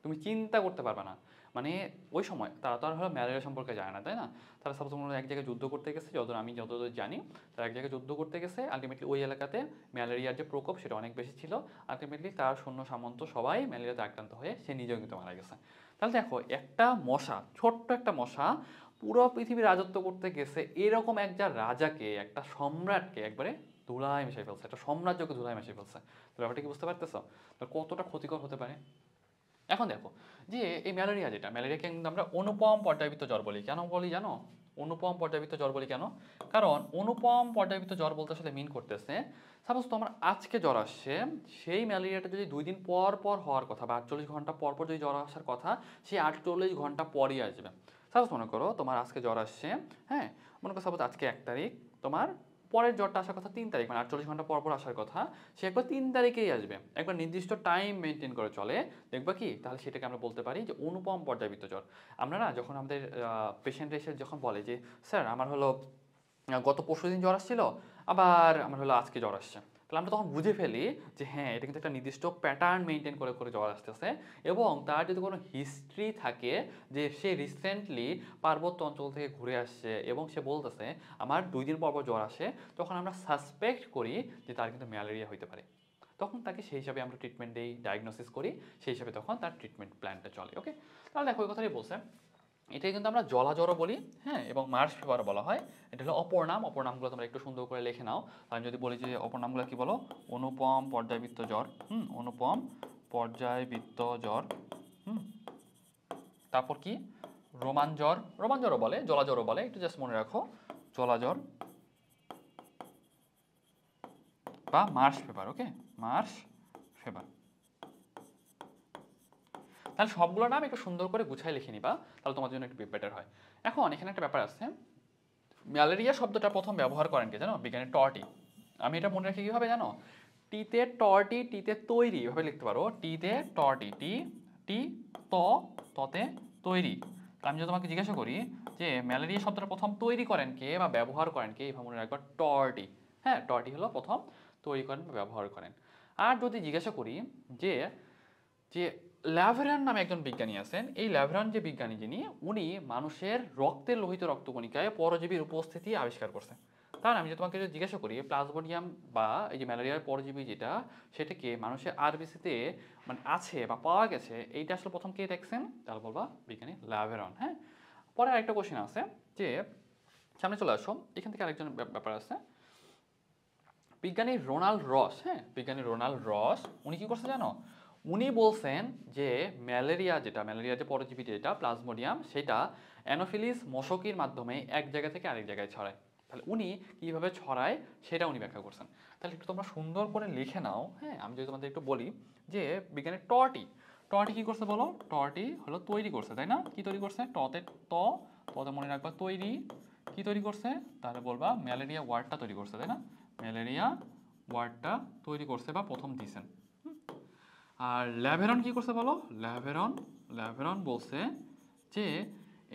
তুমি চিন্তা করতে পারবে না। মানে ওই সময় তারা তো আর হলো ম্যালেরিয়া সম্পর্কে জানে না, তাই না? তারা সাপোজ কোনো এক জায়গায় যুদ্ধ করতে গেছে, আমি যতদূর জানি তারা এক জায়গায় যুদ্ধ করতে গেছে, আলটিমেটলি ওই এলাকাতে ম্যালেরিয়ার যে প্রকোপ সেটা অনেক বেশি ছিল, আলটিমেটলি তার সৈন্য সামন্ত সবাই ম্যালেরিয়াতে আক্রান্ত হয়ে সে নিজেও কিন্তু মারা গেছে। তাহলে দেখো একটা মশা, ছোট্ট একটা মশা পুরো পৃথিবী রাজত্ব করতে গেছে, এরকম একটা রাজাকে, একটা সম্রাটকে একবারে ধুলায় মিশিয়ে ফেলছে, একটা সাম্রাজ্যকে ধুলায় মিশিয়ে ফেলছে। তো ব্যাপারটা কি বুঝতে পারতেছো? তো কতটা ক্ষতিকর হতে পারে। এখন দেখো যে এই ম্যালেরিয়া যেটা, ম্যালেরিয়াকে কিন্তু আমরা অনুপম পর্যায়বৃত্ত জ্বর বলি। কেন বলি জানো? অনুপম পর্যায়বৃত্ত জ্বর বলি কেন? কারণ অনুপম পর্যায়বৃত্ত জ্বর বলতে আসলে মিন করতেছে, সাপোজ তোমার আজকে জ্বর আসছে, সেই ম্যালেরিয়াটা যদি 2 দিন পর পর হওয়ার কথা বা 48 ঘন্টা পর পর যদি জ্বর আসার কথা, সেই 48 ঘন্টা পরই আসবে। সাপোজ মনে করো তোমার আজকে জ্বর আসছে, হ্যাঁ, মনে করো সাপোজ আজকে 1 তারিখ, তোমার পরের জ্বরটা আসার কথা 3 তারিখ, মানে 48 ঘন্টা পর পর আসার কথা, সে একবার 3 তারিখেই আসবে, একবার নির্দিষ্ট টাইম মেনটেন করে চলে, দেখবা কি তাহলে সেটাকে আমরা বলতে পারি যে অনুপম পর্যায়বৃত্ত জ্বর। আমরা না যখন আমাদের পেশেন্ট এসে যখন বলে যে স্যার আমার হলো গত পরশুদিন জ্বর আসছিল, আবার আমার হলো আজকে জ্বর আসছে, তাহলে আমরা তখন বুঝে ফেলি যে হ্যাঁ এটা কিন্তু একটা নির্দিষ্ট প্যাটার্ন মেনটেন করে করে জ্বর আসতেছে। এবং তার যদি কোনো হিস্ট্রি থাকে যে সে রিসেন্টলি পার্বত্য অঞ্চল থেকে ঘুরে আসছে এবং সে বলতেছে আমার 2 দিন পর পর জ্বর আসে, তখন আমরা সাসপেক্ট করি যে তার কিন্তু ম্যালেরিয়া হইতে পারে। তখন তাকে সেই হিসাবে আমরা ট্রিটমেন্ট দিই, ডায়াগনোসিস করি, সেই হিসাবে তখন তার ট্রিটমেন্ট প্ল্যানটা চলে, ওকে? তাহলে দেখো ওই কথাটাই বলছে, এটাই কিন্তু আমরা জলাজ্বরও বলি, হ্যাঁ, এবং মার্শ ফিভারও বলা হয়। এটা হলো অপর নাম, অপর নামগুলো তোমরা একটু সুন্দর করে লিখে নাও। আমি যদি বলি যে অপর নামগুলো কি বলো? অনুপম পর্যায়বৃত্ত জ্বর, অনুপম পর্যায়বৃত্ত জ্বর, তারপর কি? রোমান জ্বর, রোমান জ্বরও বলে, জলাজ্বরও বলে, একটু জাস্ট মনে রাখো, জলাজ্বর বা marsh fever, okay? Marsh fever. তাহলে সবগুলো নাম একটু সুন্দর করে গুছাই লিখে নিবা, তাহলে তোমার জন্য একটু বেটার হয়। এখন এখানে একটা ব্যাপার আছে, ম্যালেরিয়া শব্দটা প্রথম ব্যবহার করেন কে জানো? বিজ্ঞানী টর্টি। আমি এটা মনে রাখি কীভাবে জানো? টিতে টর্টি, টিতে তৈরি, এভাবে লিখতে পারো, টিতে টর্টি, টি টি ত, ততে তৈরি। আমি যদি তোমাকে জিজ্ঞাসা করি যে ম্যালেরিয়া শব্দটা প্রথম তৈরি করেন কে বা ব্যবহার করেন কে, এভাবে মনে রাখবা টর্টি। হ্যাঁ, টর্টি হলো প্রথম তৈরি করেন বা ব্যবহার করেন। আর যদি জিজ্ঞাসা করি যে যে ল্যাভেরান নামে একজন বিজ্ঞানী আছেন, এই ল্যাভেরান যে বিজ্ঞানী যিনি, উনি মানুষের রক্তের লোহিত রক্তকণিকায় পরজীবীর উপস্থিতি আবিষ্কার করছেন। তাহলে আমি যদি তোমাকে যদি জিজ্ঞাসা করি প্লাজমোডিয়াম বা এই যে ম্যালেরিয়ার পরজীবী যেটা, সেটাকে মানুষের আরবিসিতে মানে আছে বা পাওয়া গেছে, এইটা আসলে প্রথম কে দেখছেন? তাহলে বলবা বিজ্ঞানী ল্যাভেরন। হ্যাঁ, পরে আরেকটা কোশ্চেন আছে যে সামনে চলে আসো, এখান থেকে আরেকজন ব্যাপার আছে, বিজ্ঞানী রোনাল্ড রস। হ্যাঁ, বিজ্ঞানী রোনাল্ড রস উনি কি করছে জানো? উনি বলছেন যে ম্যালেরিয়া যেটা, ম্যালেরিয়া যে পরজীবী যেটা প্লাজমোডিয়াম, সেটা অ্যানোফিলিস মশকির মাধ্যমে এক জায়গা থেকে আরেক জায়গায় ছড়ায়। তাহলে উনি কীভাবে ছড়ায় সেটা উনি ব্যাখ্যা করছেন। তাহলে একটু তোমরা সুন্দর করে লিখে নাও। হ্যাঁ, আমি যদি তোমাদের একটু বলি যে বিজ্ঞানী টর্টি, টর্টি কী করছে বলো? টর্টি হলো তৈরি করছে, তাই না? কি তৈরি করছে? টতে ত, ততে মনে রাখবা তৈরি, কি তৈরি করছে? তাহলে বলবা ম্যালেরিয়া ওয়ার্ডটা তৈরি করছে, তাই না? ম্যালেরিয়া ওয়ার্ডটা তৈরি করছে বা প্রথম দিছেন। আর ল্যাভেরন কি করছে বলো? ল্যাভেরন, ল্যাভেরন বলছে যে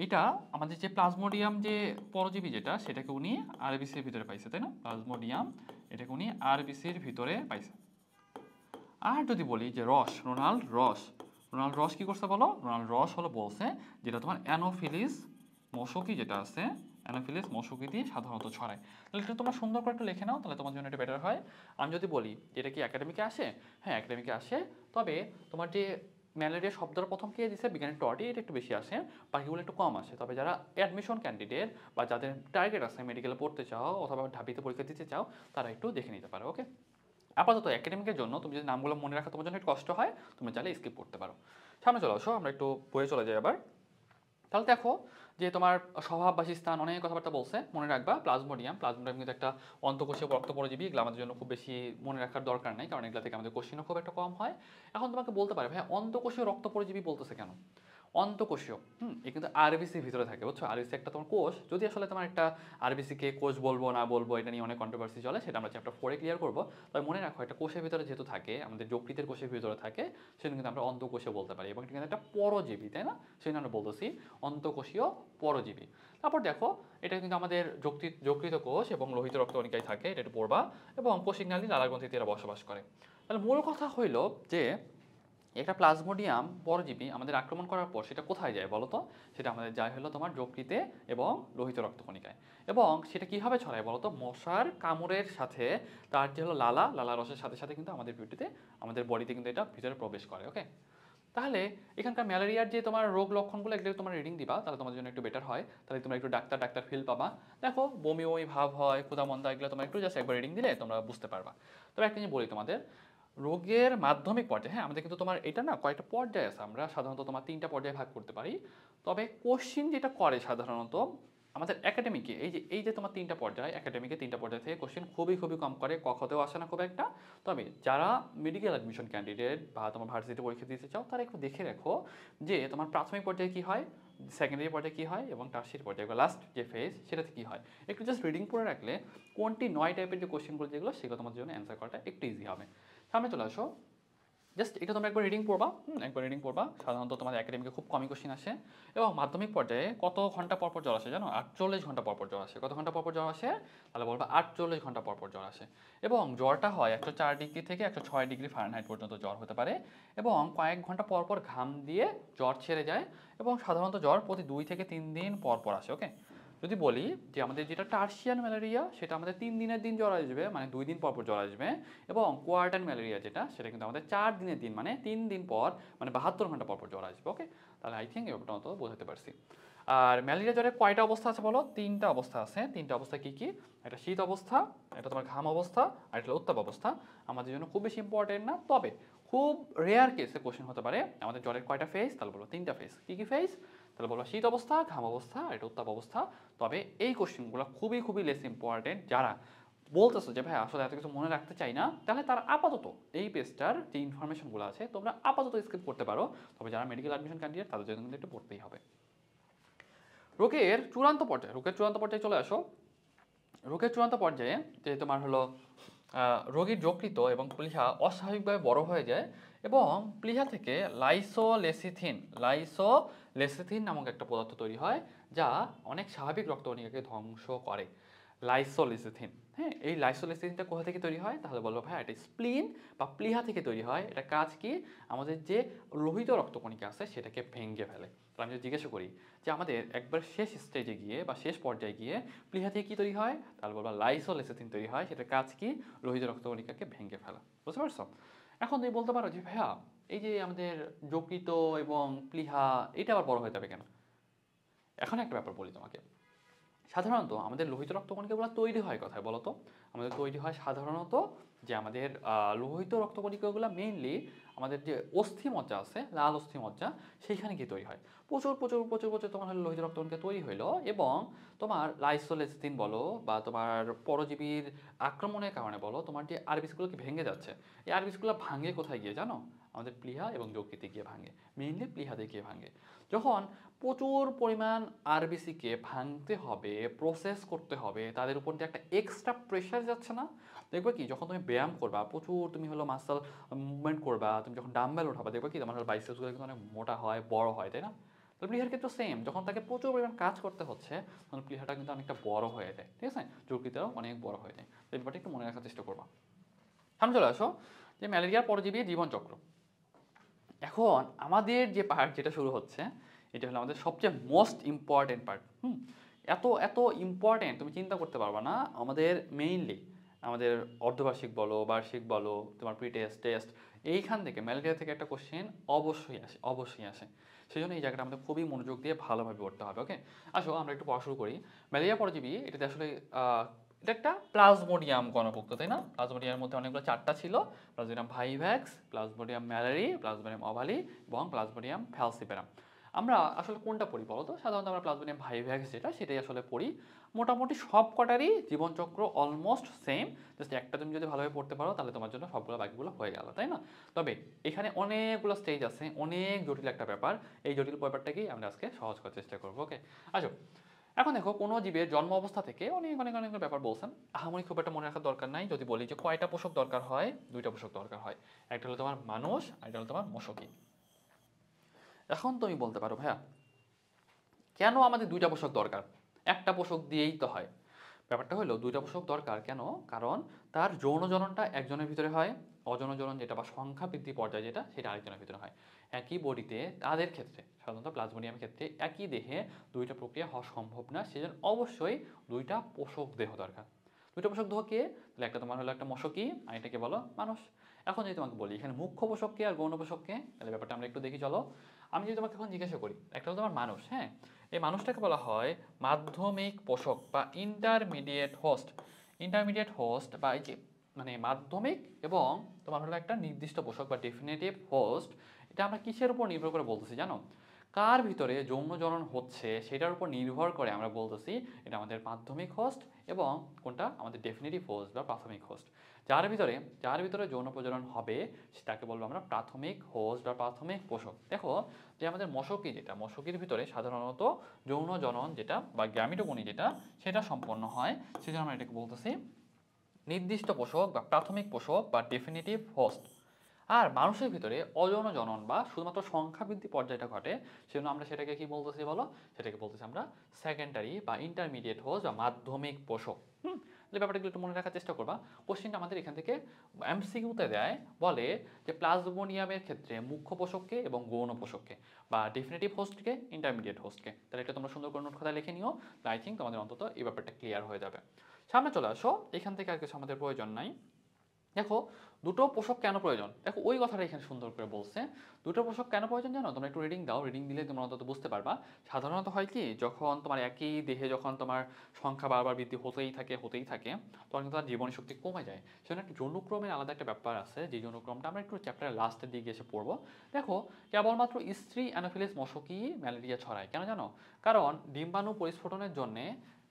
এটা আমাদের যে প্লাজমোডিয়াম যে পরজীবী যেটা, সেটাকে উনি আরবিসির ভিতরে পাইছে, তাই না? প্লাজমোডিয়াম, এটাকে উনি আরবিসির ভিতরে পাইছে। আর যদি বলি যে রস, রোনাল্ড রস, রোনাল্ড রস কি করছে বলো? রোনাল্ড রস হলো বলছে যেটা তোমার অ্যানোফিলিস মশকি যেটা আছে, অ্যানোফিলিস মশকি দিয়ে সাধারণত ছড়ায়। তাহলে এটা তোমরা সুন্দর করে একটু লিখে নাও, তাহলে তোমার জন্য এটা বেটার হয়। আমি যদি বলি এটা কি একাডেমিকে আসে? হ্যাঁ, একাডেমিকে আসে, তবে তোমার যে ম্যালেরিয়া শব্দটা প্রথম কে দিছে বিজ্ঞানের টটি, এটা একটু বেশি আসে, বাকিগুলো একটু কম আসে। তবে যারা অ্যাডমিশন ক্যান্ডিডেট বা যাদের টার্গেট আছে মেডিকেলে পড়তে চাও অথবা ঢাবিতে পরীক্ষা দিতে চাও, তারা একটু দেখে নিতে পারো। ওকে, আপাতত একাডেমিকের জন্য তুমি যদি নামগুলো মনে রাখা তোমার জন্য একটু কষ্ট হয়, তুমি চাইলে স্কিপ করতে পারো। সামনে চলে আসো, আমরা একটু বইয়ে চলে যাই আবার। তাহলে দেখো যে তোমার স্বভাব বাসস্থান অনেক কথাবার্তা বলছে, মনে রাখবা প্লাজমোডিয়াম। প্লাজমোডিয়াম কিন্তু একটা অন্তঃকোষীয় রক্ত পরজীবী, এগুলো আমাদের জন্য খুব বেশি মনে রাখার দরকার নেই, কারণ এগুলো থেকে আমাদের কোশ্চেনও খুব একটা কম হয়। এখন তোমাকে বলতে পারে ভাই অন্তঃকোষীয় রক্ত পরজীবী বলতেছে কেন? অন্তঃকোষীয়, এ কিন্তু আরবিসির ভিতরে থাকে, বুঝছো? আরবিসি একটা তোমার কোষ, যদি আসলে তোমার একটা আরবিসিকে কোষ বলবো না বলবো এটা নিয়ে অনেক কন্ট্রোভার্সি চলে, সেটা আমরা চ্যাপ্টার 4-এ ক্লিয়ার করবো। তবে মনে রাখো একটা কোষের ভিতরে যেহেতু থাকে, আমাদের যকৃতের কোষের ভিতরে থাকে, সেজন্য কিন্তু আমরা অন্তঃকোষীয় বলতে পারি, এবং এটা কিন্তু একটা পরজীবী, তাই না? সেই জন্য আমরা বলতেছি অন্তঃকোষীয় পরজীবী। তারপর দেখো এটা কিন্তু আমাদের যকৃত কোষ এবং লোহিত রক্তকণিকায় থাকে, এটা একটু পড়বা, এবং কোষিক নালী লালাগ্রন্থিতে এরা বসবাস করে। তাহলে মূল কথা হইল যে একটা প্লাজমোডিয়াম পরজীবী আমাদের আক্রমণ করার পর সেটা কোথায় যায় বলো তো? সেটা আমাদের যায় হলো তোমার যকৃতে এবং লোহিত রক্তকণিকায়। এবং সেটা কীভাবে ছড়ায় বলো তো? মশার কামড়ের সাথে তার যে হলো লালা রসের সাথে সাথে কিন্তু আমাদের বিউটিতে, আমাদের বডিতে কিন্তু এটা ভিতরে প্রবেশ করে। ওকে, তাহলে এখানকার ম্যালেরিয়ার যে তোমার রোগ লক্ষণগুলো এগুলো তোমার রিডিং দিবা, তাহলে তোমার জন্য একটু বেটার হয়, তাহলে তোমরা একটু ডাক্তার ফিল পাবা। দেখো বমি ওই ভাব হয়, ক্ষুধামন্দা, এগুলো তোমরা একটু জাস্ট একবার রিডিং দিলে তোমরা বুঝতে পারবা। তবে একটা জিনিস বলি তোমাদের, রোগের মাধ্যমিক পর্যায়ে, হ্যাঁ আমাদের কিন্তু তোমার এটা না কয়েকটা পর্যায়ে আছে, আমরা সাধারণত তোমার 3টা পর্যায়ে ভাগ করতে পারি। তবে কোশ্চিন যেটা করে সাধারণত আমাদের একাডেমিকে, এই যে তোমার 3টা পর্যায়, একাডেমিকে 3টা পর্যায় থেকে কোশ্চিন খুবই কম করে, কখতেও আসে না খুব একটা। তবে যারা মেডিকেল অ্যাডমিশন ক্যান্ডিডেট বা তোমার ভার্সিটি পরীক্ষা দিতে চাও, তারা একটু দেখে রাখো যে তোমার প্রাথমিক পর্যায়ে কী হয়, সেকেন্ডারি পর্যায়ে কী হয়, এবং টার্সিয়ারি পর্যায়ে লাস্ট যে ফেজ সেটাতে কী হয়। একটু জাস্ট রিডিং পড়ে রাখলে কোনটি 9 টাইপের যে কোশ্চেনগুলো যেগুলো, সেগুলো তোমার জন্য অ্যান্সার করাটা একটু ইজি হবে। সামনে চলে আসো, জাস্ট এটা তোমরা একবার রিডিং পড়বা, একবার রিডিং পড়বা। সাধারণত তোমাদের একাডেমিকে খুব কমই কোশ্চেন আসে। এবং মাধ্যমিক পর্যায়ে কত ঘন্টা পরপর জ্বর আসে জানো? 48 ঘন্টা পরপর জ্বর আসে। কত ঘন্টা পরপর জ্বর আসে? তাহলে বলবা 48 ঘন্টা পরপর জ্বর আসে। এবং জ্বরটা হয় 104 ডিগ্রি থেকে 106 ডিগ্রি ফারেনহাইট পর্যন্ত জ্বর হতে পারে। এবং কয়েক ঘন্টা পরপর ঘাম দিয়ে জ্বর ছেড়ে যায়। এবং সাধারণত জ্বর প্রতি 2 থেকে 3 দিন পরপর আসে। ওকে, যদি বলি যে আমাদের যেটা টার্সিয়ান ম্যালেরিয়া, সেটা আমাদের 3 দিনের দিন জ্বর আসবে, মানে 2 দিন পর জ্বর আসবে। এবং কোয়ার্টার ম্যালেরিয়া যেটা, সেটা কিন্তু আমাদের 4 দিনের দিন, মানে 3 দিন পর, মানে 72 ঘন্টা পর জ্বর আসবে। ওকে, তাহলে আই থিঙ্ক এবার মতো বোঝাতে পারছি। আর ম্যালেরিয়া জ্বরে কয়টা অবস্থা আছে বলো? 3টা অবস্থা আছে। 3টা অবস্থা কী কী? একটা শীত অবস্থা, একটা তোমার ঘাম অবস্থা, আর একটা উত্তাপ অবস্থা। আমাদের জন্য খুব বেশি ইম্পর্টেন্ট না, তবে খুব রেয়ার কেসে কোশ্চেন হতে পারে আমাদের জ্বরের কয়টা ফেজ, তাহলে বলো 3টা ফেজ। কী কী ফেজ? তাহলে বলো শীত অবস্থা, ঘাম অবস্থা, আর এটা উত্তাপ অবস্থা। তবে এই কোশ্চেনগুলো খুবই লেস ইম্পর্টেন্ট। যারা বলতেছো যে ভাই আসলে এত কিছু মনে রাখতে চাই না, তাহলে তারা আপাতত এই পেজটার যে ইনফরমেশনগুলো আছে তোমরা আপাতত স্কিপ করতে পারো। তবে যারা মেডিকেল অ্যাডমিশন ক্যান্ডিডেট তাদের জন্য কিন্তু একটু পড়তেই হবে। রোগের চূড়ান্ত পর্যায়ে চলে আসো। রোগের চূড়ান্ত পর্যায়ে যে তোমার হলো রোগীর যকৃত এবং প্লীহা অস্বাভাবিকভাবে বড় হয়ে যায়, এবং প্লীহা থেকে লাইসোলেসিথিন নামক একটা পদার্থ তৈরি হয়, যা অনেক স্বাভাবিক রক্তকণিকাকে ধ্বংস করে। লাইসোলেসিথিন, হ্যাঁ, এই লাইসোলেসিথিনটা কোথা থেকে তৈরি হয়? তাহলে বলবো ভাই এটা স্প্লিন বা প্লীহা থেকে তৈরি হয়। এটা কাজ কি? আমাদের যে লোহিত রক্তকণিকা আছে সেটাকে ভেঙে ফেলে। তাহলে আমি যদি জিজ্ঞাসা করি যে আমাদের একবার শেষ স্টেজে গিয়ে বা শেষ পর্যায়ে গিয়ে প্লীহা থেকে কী তৈরি হয়, তাহলে বলবো লাইসোলেসিথিন তৈরি হয়। সেটার কাজ কি? লোহিত রক্তকণিকাকে ভেঙে ফেলা। বুঝতে পারছো? এখন তুমি বলতে পারো যে ভাইয়া এই যে আমাদের যকৃত এবং প্লীহা এটা আবার বড় হয়ে যাবে কেন? এখন একটা ব্যাপার বলি তোমাকে। সাধারণত আমাদের লোহিত রক্তকণিকাগুলো তৈরি হয় কোথায় বলো তো? আমাদের তৈরি হয় সাধারণত যে আমাদের লোহিত রক্তকণিকাগুলো মেইনলি আমাদের যে অস্থিমজ্জা আছে, লাল অস্থিমজ্জা, সেইখানে গিয়ে তৈরি হয়। প্রচুর তোমার হলো লোহিত রক্তকণিকা তৈরি হইলো, এবং তোমার লাইসোলেসিথিন বলো বা তোমার পরজীবীর আক্রমণের কারণে বলো, তোমার যে আরবিসিগুলোকে ভেঙে যাচ্ছে, এই আরবিসিগুলো ভাঙে কোথায় গিয়ে জানো? আমাদের প্লীহা এবং যকৃতে গিয়ে ভাঙে, মেইনলি প্লীহাতে গিয়ে ভাঙে। যখন প্রচুর পরিমাণ আরবিসিকে ভাঙতে হবে, প্রসেস করতে হবে, তাদের উপর দিয়ে একটা এক্সট্রা প্রেশার যাচ্ছে না? দেখবে কি যখন তুমি ব্যায়াম করবা, প্রচুর তুমি হলো মাসল মুভমেন্ট করবা, তুমি যখন ডাম্বেল উঠাবা, দেখবে কি তোমার হলো বাইসেপসগুলো কিন্তু অনেক মোটা হয়, বড় হয়, তাই না? তো প্লীহার ক্ষেত্রে সেম, যখন তাকে প্রচুর পরিমাণ কাজ করতে হচ্ছে, তখন প্লীহাটা কিন্তু অনেকটা বড় হয়ে যায়, ঠিক আছে? যকৃতেও অনেক বড় হয়ে যায়। তো এই ব্যাপারটা একটু মনে রাখার চেষ্টা করবা। সামনে চলে আসো যে ম্যালেরিয়ার পরজীবী জীবনচক্র। এখন আমাদের যে পার্ট যেটা শুরু হচ্ছে, এটা হলো আমাদের সবচেয়ে মোস্ট ইম্পর্টেন্ট পার্ট। এত ইম্পর্টেন্ট তুমি চিন্তা করতে পারবা না। আমাদের মেইনলি আমাদের অর্ধবার্ষিক বলো, বার্ষিক বলো, তোমার প্রি টেস্ট, টেস্ট, এইখান থেকে ম্যালেরিয়া থেকে একটা কোশ্চেন অবশ্যই আসে। সেই জন্য এই জায়গাটা আমাদের খুবই মনোযোগ দিয়ে ভালোভাবে পড়তে হবে। ওকে, আসো আমরা একটু পড়া শুরু করি। ম্যালেরিয়া পরজীবী এটাতে আসলে এটা একটা প্লাজমোডিয়াম গণপক্ষ, তাই না? প্লাজমোডিয়ামের মধ্যে অনেকগুলো 4টা ছিল: Plasmodium vivax, Plasmodium malariae, Plasmodium ovale এবং প্লাজমোডিয়াম ফ্যালসিপারাম। আমরা আসলে কোনটা পড়ি বলো তো? সাধারণত আমরা প্লাজমোডিয়াম ভাইভ্যাক্স যেটা, সেটাই আসলে পড়ি। মোটামুটি সব কটারই জীবনচক্র অলমোস্ট সেম, জাস্ট একটা তুমি যদি ভালোভাবে পড়তে পারো তাহলে তোমার জন্য সবগুলো বাকিগুলো হয়ে গেল, তাই না? তবে এখানে অনেকগুলো স্টেজ আছে, অনেক জটিল একটা ব্যাপার। এই জটিল ব্যাপারটাকেই আমরা আজকে সহজ করার চেষ্টা করবো। ওকে, আসো। এখন দেখো, কোনো জীবের জন্ম অবস্থা থেকে অনেক অনেক অনেক ব্যাপার বলছেন, আহামরি খুব একটা মনে রাখার দরকার নাই। যদি বলি যে কয়টা পোষক দরকার হয়, 2টা পোষক দরকার হয়। একটা হলো তোমার মানুষ, আর একটা হলো তোমার মশকি। এখন তুমি বলতে পারো, ভাইয়া কেন আমাদের 2টা পোষক দরকার? একটা পোষক দিয়েই তো হয়। ব্যাপারটা হলো 2টা পোষক দরকার কেন? কারণ তার যৌন জননটা একজনের ভিতরে হয়, অযৌন জনন যেটা বা সংখ্যা বৃদ্ধি পর্যায়ে যেটা, সেটা আরেকজনের ভিতরে হয়। একই বডিতে তাদের ক্ষেত্রে, সাধারণত প্লাজমোডিয়ামের ক্ষেত্রে একই দেহে 2টা প্রক্রিয়া হওয়া সম্ভব না। সেজন্য অবশ্যই 2টা পোষক দেহ দরকার। 2টা পোষক দেহ কে? তাহলে একটা তোমার হলো একটা মশকি, আর এটাকে বলো মানুষ। এখন যদি তোমাকে বলি এখানে মুখ্য পোষককে আর গৌণ পোষককে, তাহলে ব্যাপারটা আমরা একটু দেখি চলো। আমি যদি তোমাকে এখন জিজ্ঞাসা করি, একটা হলো তোমার মানুষ, হ্যাঁ, এই মানুষটাকে বলা হয় মাধ্যমিক পোষক বা ইন্টারমিডিয়েট হোস্ট। ইন্টারমিডিয়েট হোস্ট বা এই যে মানে মাধ্যমিক এবং তোমার হলো একটা নির্দিষ্ট পোষক বা ডেফিনেটিভ হোস্ট। এটা আমরা কিসের উপর নির্ভর করে বলতেছি জানো? কার ভিতরে যৌন জনন হচ্ছে সেটার উপর নির্ভর করে আমরা বলতেছি এটা আমাদের মাধ্যমিক হোস্ট এবং কোনটা আমাদের ডেফিনেটিভ হোস্ট বা প্রাথমিক হোস্ট। যার ভিতরে যৌন প্রজনন হবে সেটাকে বলবো আমরা প্রাথমিক হোস্ট বা প্রাথমিক পোষক। দেখো যে আমাদের মশকি, যেটা মশকির ভিতরে সাধারণত যৌন জনন যেটা বা গ্যামিটোগনি যেটা, সেটা সম্পন্ন হয়। সেজন্য আমরা এটাকে বলতেছি নির্দিষ্ট পোষক বা প্রাথমিক পোষক বা ডেফিনিটিভ হোস্ট। আর মানুষের ভিতরে অযৌন জনন বা শুধুমাত্র সংখ্যা বৃদ্ধি পর্যায়টা ঘটে, সেজন্য আমরা সেটাকে কি বলতেছি বলো? সেটাকে বলতেছি আমরা সেকেন্ডারি বা ইন্টারমিডিয়েট হোস্ট বা মাধ্যমিক পোষক। যে ব্যাপারটাগুলো একটু মনে রাখার চেষ্টা করবা। কোশ্চেনটা আমাদের এখান থেকে এমসিকিউতে দেয়, বলে যে প্লাজমোনিয়ামের ক্ষেত্রে মুখ্য পোষককে এবং গৌণ পোষককে বা ডেফিনেটিভ হোস্টকে, ইন্টারমিডিয়েট হোস্টকে। তাহলে এটা তোমরা সুন্দর করে নোট খাতায় লিখে নিও। আই থিঙ্ক তোমাদের অন্তত এই ব্যাপারটা ক্লিয়ার হয়ে যাবে। সামনে চলে আসো, এখান থেকে আর কিছু আমাদের প্রয়োজন নাই। দেখো 2টো পোষক কেন প্রয়োজন? দেখো ওই কথাটা এখানে সুন্দর করে বলছে। 2টো পোষক কেন প্রয়োজন জানো? তোমরা একটু রিডিং দাও, রিডিং দিলে তোমরা অন্তত বুঝতে পারবা। সাধারণত হয় কি, যখন তোমার একই দেহে যখন তোমার সংখ্যা বারবার বৃদ্ধি হতেই থাকে তখন কিন্তু তার জীবনী শক্তি কমে যায়। সেজন্য একটা যৌনক্রমের আলাদা একটা ব্যাপার আছে, যে যৌনক্রমটা আমরা একটু চ্যাপ্টারের লাস্টের দিকে এসে পড়বো। দেখো কেবলমাত্র স্ত্রী অ্যানোফিলিস মশকই ম্যালেরিয়া ছড়ায়, কেন জানো? কারণ ডিম্বাণু পরিস্ফুটনের জন্যে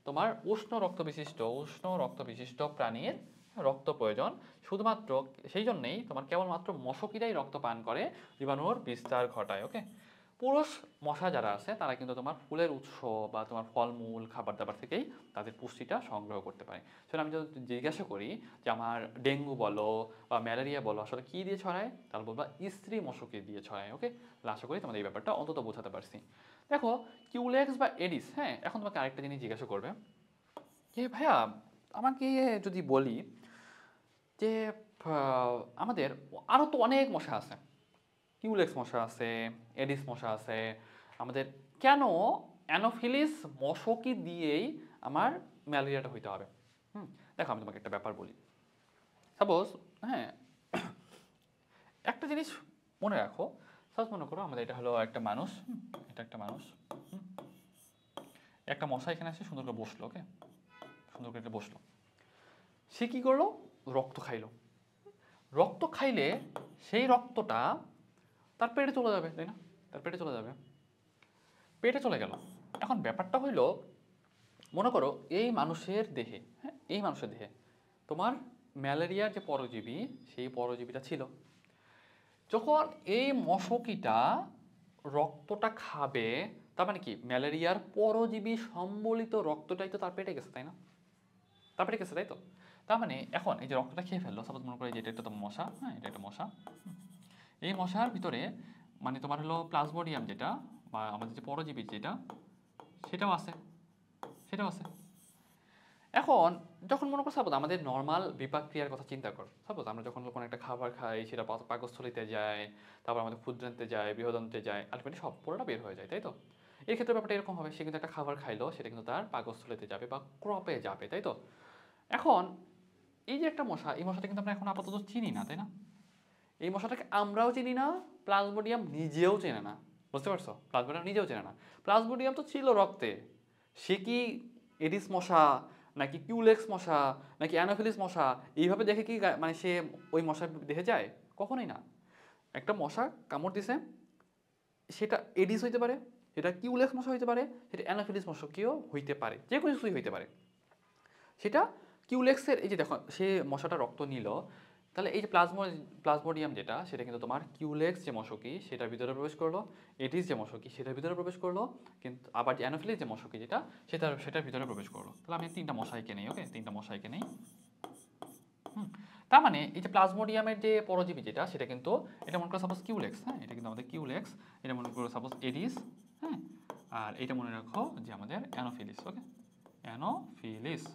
তোমার উষ্ণ রক্ত বিশিষ্ট প্রাণীর রক্ত প্রয়োজন। শুধুমাত্র সেই জন্যেই তোমার কেবলমাত্র মশকিরাই রক্ত পান করে, জীবাণুর বিস্তার ঘটায়। ওকে, পুরুষ মশা যারা আছে তারা কিন্তু তোমার ফুলের উৎস বা তোমার ফলমূল খাবার দাবার থেকেই তাদের পুষ্টিটা সংগ্রহ করতে পারে। সেটা আমি যদি জিজ্ঞাসা করি যে আমার ডেঙ্গু বলো বা ম্যালেরিয়া বলো আসলে কী দিয়ে ছড়ায়, তাহলে বলবা স্ত্রী মশকি দিয়ে ছড়ায়। ওকে, আশা করি তোমাদের এই ব্যাপারটা অন্তত বোঝাতে পারছি। দেখো কিউলেক্স বা এডিস, হ্যাঁ, এখন তোমাকে আরেকটা জিনিস জিজ্ঞাসা করবে যে ভাইয়া আমাকে যদি বলি যে আমাদের আরও তো অনেক মশা আছে, কিউলেক্স মশা আছে, এডিস মশা আছে আমাদের, কেন অ্যানোফিলিস মশকি দিয়েই আমার ম্যালেরিয়াটা হইতে হবে? দেখো আমি তোমাকে একটা ব্যাপার বলি। সাপোজ, হ্যাঁ, একটা জিনিস মনে রাখো। সাপোজ মনে করো আমাদের এটা হলো একটা মানুষ, এটা একটা মানুষ, একটা মশা এখানে এসে সুন্দর করে বসলো। ওকে, সুন্দর করে বসলো। সে কি করলো? রক্ত খাইলো। রক্ত খাইলে সেই রক্তটা তার পেটে চলে যাবে, তাই না? তার পেটে চলে যাবে, পেটে চলে গেল। এখন ব্যাপারটা হইল, মনে করো এই মানুষের দেহে, হ্যাঁ, এই মানুষের দেহে তোমার ম্যালেরিয়ার যে পরজীবী, সেই পরজীবীটা ছিল। যখন এই মশকিটা রক্তটা খাবে, তার মানে কি ম্যালেরিয়ার পরজীবী সম্বলিত রক্তটাই তো তার পেটে গেছে, তাই না? তার পেটে গেছে, তাই তো? তার মানে এখন এই যে রক্তটা খেয়ে ফেললো, সাপোজ মনে করে যে এটা একটা তো মশা, হ্যাঁ, এটা একটা মশা। এই মশার ভিতরে মানে তোমার হলো প্লাজমোডিয়াম যেটা বা আমাদের যে পরজীবী যেটা, সেটাও আছে, সেটাও আছে। এখন যখন মনে করো সাপোজ আমাদের নর্মাল বিপাক ক্রিয়ার কথা চিন্তা করো, সাপোজ আমরা যখন কোনো একটা খাবার খাই সেটা পাকস্থলিতে যায়, তারপর আমাদের ক্ষুদ্রান্তে যায়, বৃহদন্তে যায়, আলটিমেটলি সব পুরোটা বের হয়ে যায়, তাই তো? এই ক্ষেত্রে ব্যাপারটা এরকম হবে, সে কিন্তু একটা খাবার খাইলো, সেটা কিন্তু তার পাকস্থলিতে যাবে বা ক্রপে যাবে, তাই তো? এখন এই যে একটা মশা, এই মশাটা কিন্তু আমরা এখন আপাতত চিনি না, তাই না? এই মশাটাকে আমরাও চিনি না, প্লাজমোডিয়াম নিজেও চেনে না। বুঝতে পারছো? প্লাজমোডিয়াম নিজেও চেনে না। প্লাজমোডিয়াম তো ছিল রক্তে, সে কি এডিস মশা নাকি কিউলেক্স মশা নাকি অ্যানোফিলিস মশা এইভাবে দেখে কি মানে সে ওই মশা দেখে যায়? কখনোই না। একটা মশা কামড় দিছে, সেটা এডিস হইতে পারে, সেটা কিউলেক্স মশা হইতে পারে, সেটা অ্যানোফিলিস মশাকেও হইতে পারে, যে কোনো কিছুই হইতে পারে। সেটা কিউলেক্সের, এই যে দেখো সে মশাটা রক্ত নিল, তাহলে এই যে প্লাজমোডিয়াম যেটা, সেটা কিন্তু তোমার কিউলেক্স যে মশকি সেটার ভিতরে প্রবেশ করলো, এডিস যে মশকি সেটার ভিতরে প্রবেশ করলো, কিন্তু আবার যে অ্যানোফিলিস যে মশকি যেটা সেটার ভিতরে প্রবেশ করলো। তাহলে আমি তিনটা মশাইকে নেই, ওকে, তিনটা মশাইকে নেই। তার মানে এই যে প্লাজমোডিয়ামের যে পরজীবী যেটা, সেটা কিন্তু এটা মনে করো সাপোজ কিউলেক্স, হ্যাঁ, এটা কিন্তু আমাদের কিউলেক্স, এটা মনে করো সাপোজ এডিস, হ্যাঁ, আর এটা মনে রাখো যে আমাদের অ্যানোফিলিস, ওকে, অ্যানোফিলিস।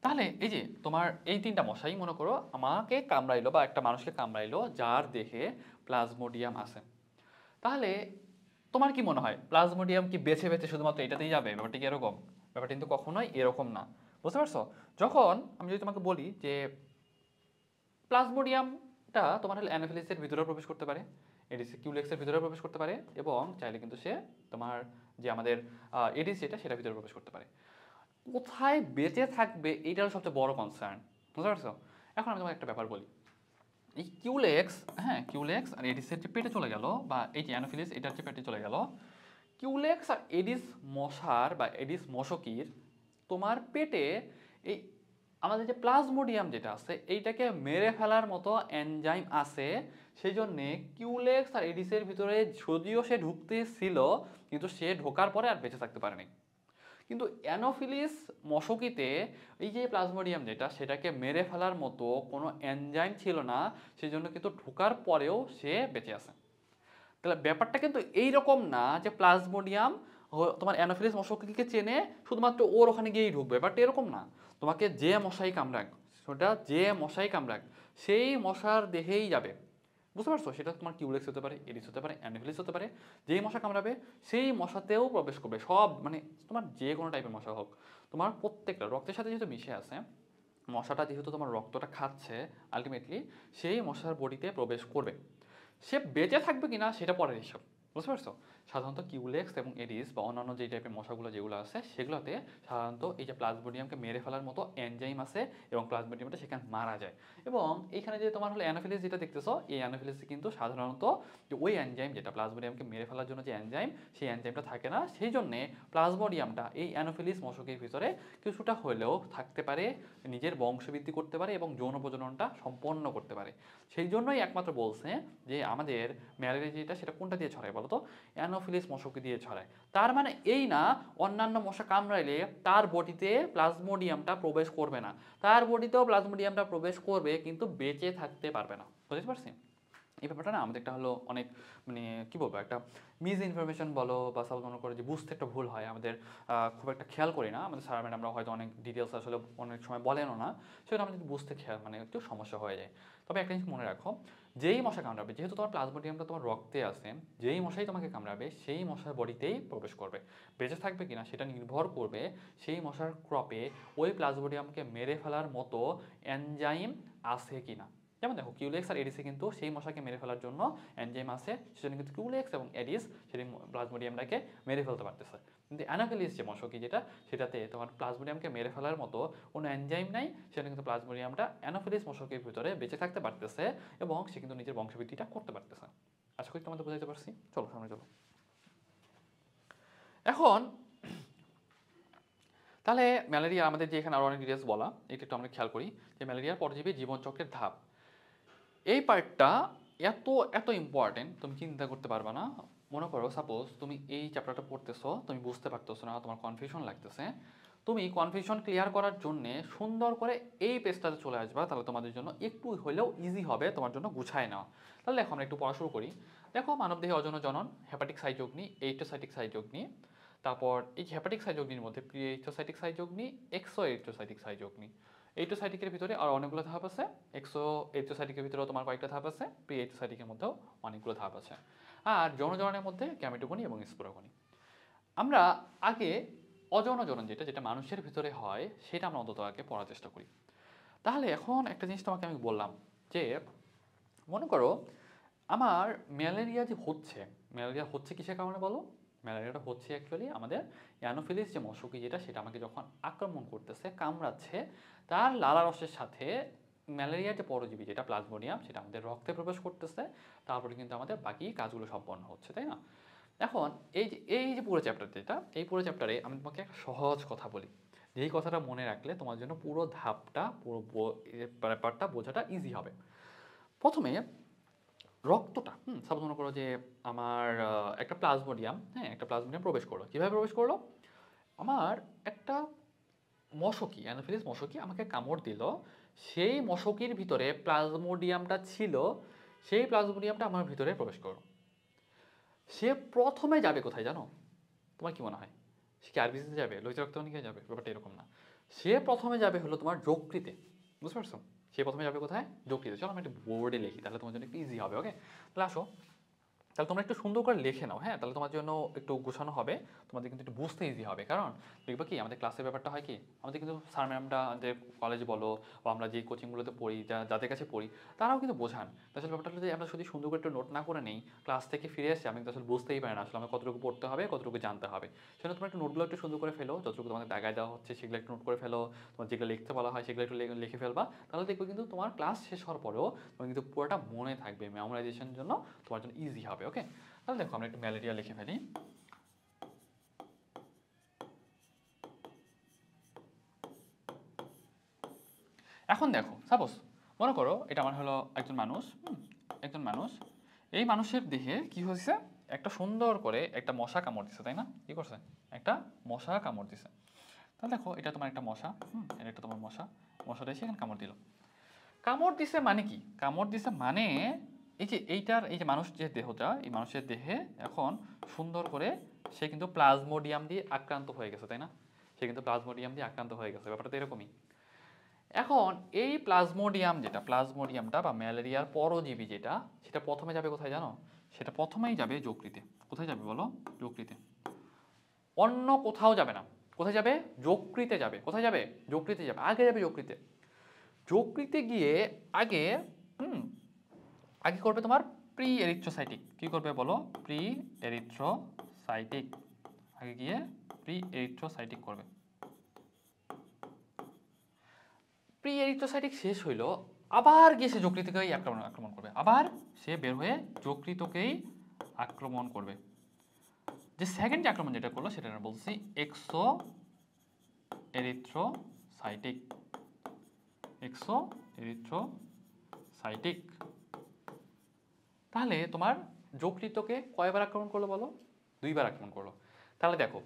তাহলে এই যে তোমার এই তিনটা মশাই মনে করো আমাকে কামড়াইলো বা একটা মানুষকে কামড়াইলো যার দেহে প্লাজমোডিয়াম আছে। তাহলে তোমার কি মনে হয় প্লাজমোডিয়াম কি বেছে বেছে শুধুমাত্র এটাতেই যাবে? ব্যাপারটা কি এরকম? ব্যাপারটা কিন্তু কখনোই এরকম না। বুঝতে পারছো? যখন আমি যদি তোমাকে বলি যে প্লাজমোডিয়ামটা তোমার হলো অ্যানোফিলিসের ভিতরেও প্রবেশ করতে পারে, এডিস কিউলেক্সের ভিতরেও প্রবেশ করতে পারে, এবং চাইলে কিন্তু সে তোমার যে আমাদের এডিস যেটা সেটার ভিতরে প্রবেশ করতে পারে। কোথায় বেঁচে থাকবে এইটার সবচেয়ে বড় কনসার্ন। বুঝতে পারছো? এখন আমি তোমাকে একটা ব্যাপার বলি। এই কিউলেক্স, হ্যাঁ, কিউলেক্স আর এডিসের যে পেটে চলে গেল, বা এই যে অ্যানোফিলিস এটার যে পেটে চলে গেল, কিউলেক্স আর এডিস মশার বা এডিস মশকির তোমার পেটে এই আমাদের যে প্লাজমোডিয়াম যেটা আছে এইটাকে মেরে ফেলার মতো এনজাইম আছে। সেই জন্যে কিউলেক্স আর এডিসের ভিতরে যদিও সে ঢুকতে ছিল, কিন্তু সে ঢোকার পরে আর বেঁচে থাকতে পারেনি। কিন্তু অ্যানোফিলিস মশকিতে এই যে প্লাজমোডিয়াম যেটা সেটাকে মেরে ফেলার মতো কোনো এনজাইম ছিল না, সেই জন্য কিন্তু ঢোকার পরেও সে বেঁচে আছে। তাহলে ব্যাপারটা কিন্তু এইরকম না যে প্লাজমোডিয়াম তোমার অ্যানোফিলিস মশকিকে চেনে, শুধুমাত্র ওর ওখানে গিয়েই ঢুকবে, ব্যাপারটা এরকম না। তোমাকে যে মশাই কামড়াক, সেটা যে মশাই কামড়াক সেই মশার দেহেই যাবে। বুঝতে পারছো? সেটা তোমার কিউলেক্স হতে পারে, এডিস হতে পারে, অ্যানোফিলিস হতে পারে, যেই মশা কামড়াবে সেই মশাতেও প্রবেশ করবে। সব মানে তোমার যে কোনো টাইপের মশা হোক, তোমার প্রত্যেকটা রক্তের সাথে যেহেতু মিশে আছে, মশাটা যেহেতু তোমার রক্তটা খাচ্ছে, আলটিমেটলি সেই মশার বডিতে প্রবেশ করবে। সে বেঁচে থাকবে কিনা সেটা পরের হিসাব। বুঝতে পারছো? সাধারণত কিউলেক্স এবং এডিস বা অন্যান্য যে টাইপের মশাগুলো যেগুলো আছে সেগুলোতে সাধারণত এই যে প্লাজমোডিয়ামকে মেরে ফেলার মতো এনজাইম আছে, এবং প্লাজমোডিয়ামটা সেখানে মারা যায়। এবং এইখানে যে তোমার হলো অ্যানোফিলিস যেটা দেখতেছো, এই অ্যানোফিলিসে কিন্তু সাধারণত যে ওই এনজাইম যেটা প্লাজমোডিয়ামকে মেরে ফেলার জন্য যে এনজাইম, সেই এনজাইমটা থাকে না। সেই জন্যে প্লাজমোডিয়ামটা এই অ্যানোফিলিস মশকের ভিতরে কিছুটা হলেও থাকতে পারে, নিজের বংশবৃদ্ধি করতে পারে এবং যৌন প্রজননটা সম্পন্ন করতে পারে। সেই জন্যই একমাত্র বলছে যে আমাদের ম্যালেরিয়া যেটা সেটা কোনটা দিয়ে ছড়ায় বলতো? অ্যানোফিলিস মশকি দিয়ে ছড়ায়। তার মানে এই না অন্যান্য মশা কামড়াইলে তার বডিতে প্লাজমোডিয়ামটা প্রবেশ করবে না, তার বডিতেও প্লাজমোডিয়ামটা প্রবেশ করবে, কিন্তু বেঁচে থাকতে পারবে না। বুঝতে পারছি? এই ব্যাপারটা না আমাদের একটা হলো অনেক মানে কী বলবো, একটা মিস ইনফরমেশন বলো বা সাপোজ মনে করো যে বুঝতে একটা ভুল হয় আমাদের, খুব একটা খেয়াল করি না আমাদের স্যার ম্যাডামরা হয়তো অনেক ডিটেলস আসলে অনেক সময় বলেনও না, সেটা আমাদের বুঝতে খেয়াল মানে একটু সমস্যা হয়ে যায়। তবে একটা জিনিস মনে রাখো, যেই মশা কামড়াবে, যেহেতু তোমার প্লাজমোডিয়ামটা তোমার রক্তে আছে, যেই মশাই তোমাকে কামড়াবে সেই মশার বডিতেই প্রবেশ করবে। বেঁচে থাকবে কিনা সেটা নির্ভর করবে সেই মশার ক্রপে ওই প্লাজমোডিয়ামকে মেরে ফেলার মতো এনজাইম আছে কিনা। যেমন দেখো কিউলেক্স আর এডিসে কিন্তু সেই মশাকে মেরে ফেলার জন্য এনজাইম আছে, সেজন্য কিন্তু কিউলেক্স এবং এডিস সেই প্লাজমোডিয়ামটাকে মেরে ফেলতে পারতেছে। কিন্তু অ্যানাফিলিস যে মশকি যেটা, সেটাতে তোমার প্লাজমোডিয়ামকে মেরে ফেলার মতো কোনো এনজাইম নাই, সেটা কিন্তু প্লাজমোডিয়ামটা অ্যানাফিলিস মশকির ভিতরে বেঁচে থাকতে পারতেছে এবং সে কিন্তু নিজের বংশবৃদ্ধিটা করতে পারতেছে। আশা করি তোমাদের বোঝাতে পারছি। চলো সামনে চলো। এখন তাহলে ম্যালেরিয়া আমাদের যে এখানে আরও অনেক ডিটেলস বলা, এটা একটু আমরা খেয়াল করি যে ম্যালেরিয়ার পরজীবী জীবনচক্রের ধাপ, এই পার্টটা এত এত ইম্পর্টেন্ট তুমি চিন্তা করতে পারবা না। মনে করো সাপোজ তুমি এই চ্যাপ্টারটা পড়তেছো, তুমি বুঝতে পারতেছো না, তোমার কনফিউশন লাগতেছে, তুমি কনফিউশন ক্লিয়ার করার জন্যে সুন্দর করে এই পেজটাতে চলে আসবা, তাহলে তোমাদের জন্য একটু হলেও ইজি হবে তোমার জন্য গুছায় নেওয়া। তাহলে দেখো আমরা একটু পড়া শুরু করি। দেখো মানবদেহে অযৌন জনন, হেপাটিক সাইটোগ্নি, এইটোসাইটিক সাইটোগ্নি, তারপর এই হেপাটিক সাইটোগ্নির মধ্যে প্রি এইটোসাইটিক সাইটোগ্নি, এক্সো এইটোসাইটিক সাইটোগ্নি। এইটোসাইটিকের ভিতরে আর অনেকগুলো ধাপ আছে, এক্সো এইটোসাইটিকের ভিতরেও তোমার কয়েকটা ধাপ আছে, প্রি এইটোসাইটিকের মধ্যেও অনেকগুলো ধাপ আছে। আর যৌনজননের মধ্যে গ্যামেটোগনি এবং স্পোরোগনি। আমরা আগে অযৌন জনন যেটা যেটা মানুষের ভিতরে হয় সেটা আমরা অন্তত আগে পড়ার চেষ্টা করি। তাহলে এখন একটা জিনিস তোমাকে আমি বললাম যে মনে করো আমার ম্যালেরিয়া হচ্ছে কিসের কারণে বলো? ম্যালেরিয়াটা হচ্ছে অ্যাকচুয়ালি আমাদের অ্যানোফিলিস যে মশকি যেটা, সেটা আমাকে যখন আক্রমণ করতেছে, কামড়াচ্ছে, তার লালারসের সাথে ম্যালেরিয়ার যে পরজীবী যেটা প্লাজমোডিয়াম, সেটা আমাদের রক্তে প্রবেশ করতেছে, তারপরে কিন্তু আমাদের বাকি কাজগুলো সম্পন্ন হচ্ছে, তাই না? এখন এই যে পুরো চ্যাপ্টার যেটা, এই পুরো চ্যাপ্টারে আমি তোমাকে একটা সহজ কথা বলি, যেই কথাটা মনে রাখলে তোমার জন্য পুরো ধাপটা, ব্যাপারটা বোঝাটা ইজি হবে। প্রথমে রক্তটা, সাপোজ মনে করো যে আমার একটা প্লাজমোডিয়াম, হ্যাঁ, একটা প্লাজমোডিয়াম প্রবেশ করলো। কিভাবে প্রবেশ করলো? আমার একটা মশকি, অ্যানোফিলিস মশকি আমাকে কামড় দিল, সেই মশকির ভিতরে প্লাজমোডিয়ামটা ছিল, সেই প্লাজমোডিয়ামটা আমার ভিতরে প্রবেশ করলো। সে প্রথমে যাবে কোথায় জানো? তোমার কি মনে হয়? সে কি আরবিসিতে যাবে, লোহিত রক্তকণিকায় যাবে? ব্যাপারটা এরকম না। সে প্রথমে যাবে হলো তোমার যকৃতে। বুঝতে পারছো? সে প্রথমে যাবে কোথায়? যকৃতে। চলো আমি একটা বোর্ডে লিখি, তাহলে তোমার জন্য একটু ইজি হবে। ওকে, তাহলে আসো, তাহলে তোমরা একটু সুন্দর করে লিখে নাও, হ্যাঁ, তাহলে তোমার জন্য একটু গোছানো হবে, তোমাদের কিন্তু একটু বুঝতে ইজি হবে। কারণ দেখবে কি, আমাদের ক্লাসের ব্যাপারটা হয় কি, আমাদের কিন্তু স্যার ম্যামরা, যে কলেজ বলো বা আমরা যে কোচিংগুলোতে পড়ি, যাদের কাছে পড়ি, তারাও কিন্তু বোঝান। আসলে ব্যাপারটা হলো যে আমরা যদি সুন্দর করে একটু নোট না করে নেই, ক্লাস থেকে ফিরে এসে আমি কিন্তু আসলে বুঝতেই পারি না আসলে আমার কতটুকু পড়তে হবে, কতটুকু জানতে হবে। সেজন্য তোমরা একটু নোটগুলো একটু সুন্দর করে ফেলো, যতটুকু তোমাদের দাগায় দেওয়া হচ্ছে সেগুলো একটু নোট করে ফেলো, তোমার যেগুলো লিখতে বলা হয় সেগুলো একটু লিখে ফেলবা, তাহলে দেখবে কিন্তু তোমার ক্লাস শেষ হওয়ার পরেও তোমার কিন্তু পুরোটা মনে থাকবে, মেমোরাইজেশনের জন্য তোমার জন্য ইজি হবে। ওকে, তাহলে দেখো আমরা একটু ম্যালেরিয়া লিখে ফেলি। এখন দেখো, সাপোজ মনে করো এটা আমার হলো একজন মানুষ, একজন মানুষ, এই মানুষের দেহে কি হয়েছে, একটা সুন্দর করে একটা মশা কামড় দিছে, তাই না? কি করছে? একটা মশা কামড় দিছে। তাহলে দেখো এটা তোমার একটা মশা, এটা একটা তোমার মশা, মশাটা এসে এখানে কামড় দিল। কামড় দিছে মানে কি? কামড় দিছে মানে এই যে এইটার, এই যে মানুষ যে দেহটা, এই মানুষের দেহে এখন সুন্দর করে সে কিন্তু প্লাজমোডিয়াম দিয়ে আক্রান্ত হয়ে গেছে, তাই না? সে কিন্তু প্লাজমোডিয়াম দিয়ে আক্রান্ত হয়ে গেছে, ব্যাপারটা তো এরকমই। এখন এই প্লাজমোডিয়াম যেটা, প্লাজমোডিয়ামটা বা ম্যালেরিয়ার পরজীবী যেটা, সেটা প্রথমে যাবে কোথায় জানো? সেটা প্রথমেই যাবে যকৃতে। কোথায় যাবে বলো? যকৃতে। অন্য কোথাও যাবে না। কোথায় যাবে? যকৃতে যাবে। কোথায় যাবে? যকৃতে যাবে, আগে যাবে যকৃতে। যকৃতে গিয়ে আগে হুম আগে করবে তোমার প্রি এরিথ্রোসাইটিক। কি করবে বলো? Pre erythrocytic. আগে গিয়ে প্রি এরিথ্রোসাইটিক করবে। প্রি এরিথ্রোসাইটিক শেষ হইলো, আবার গিয়ে সে যকৃতকেই আক্রমণ করবে। আবার সে বের হয়ে যকৃতকেই আক্রমণ করবে। যে সেকেন্ড যে আক্রমণ যেটা করলো সেটা আমরা বলছি এক্সো এরিথ্রোসাইটিক। Exo erythrocytic. তাহলে তোমার যকৃতকে কয়বার আক্রমণ করলো বলো? 2বার আক্রমণ করলো। তাহলে দেখো,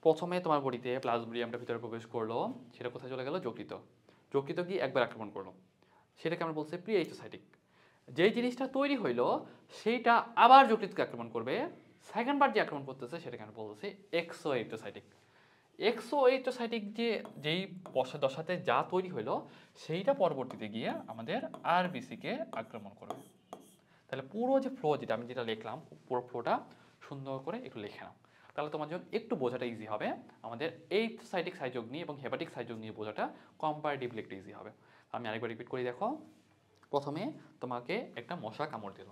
প্রথমে তোমার বডিতে প্লাজমোডিয়ামটা ভিতরে প্রবেশ করলো, সেটা কোথায় চলে গেল? যকৃত। যকৃত কি একবার আক্রমণ করলো, সেটাকে আমরা বলছি প্রি এইচোসাইটিক। যেই জিনিসটা তৈরি হইলো সেইটা আবার যকৃতকে আক্রমণ করবে, সেকেন্ড বার যে আক্রমণ করতেছে সেটাকে আমরা বলছি এক্সো এইচোসাইটিক। এক্সো এইচোসাইটিক যেই দশাতে যা তৈরি হইলো, সেইটা পরবর্তীতে গিয়ে আমাদের আরবিসিকে আক্রমণ করবে। তাহলে পুরো যে ফ্লো যেটা আমি যেটা লিখলাম, পুরো ফ্লোটা সুন্দর করে একটু লিখে নাও, তাহলে তোমার জন্য একটু বোঝাটা ইজি হবে। আমাদের এইথসাইটিক সাইযোগনি এবং হেপাটিক সাইযোগনি বোঝাটা কম্পারেটিভলি একটু ইজি হবে। আমি আরেকবার রিপিট করি, দেখো। প্রথমে তোমাকে একটা মশা কামড় দিল,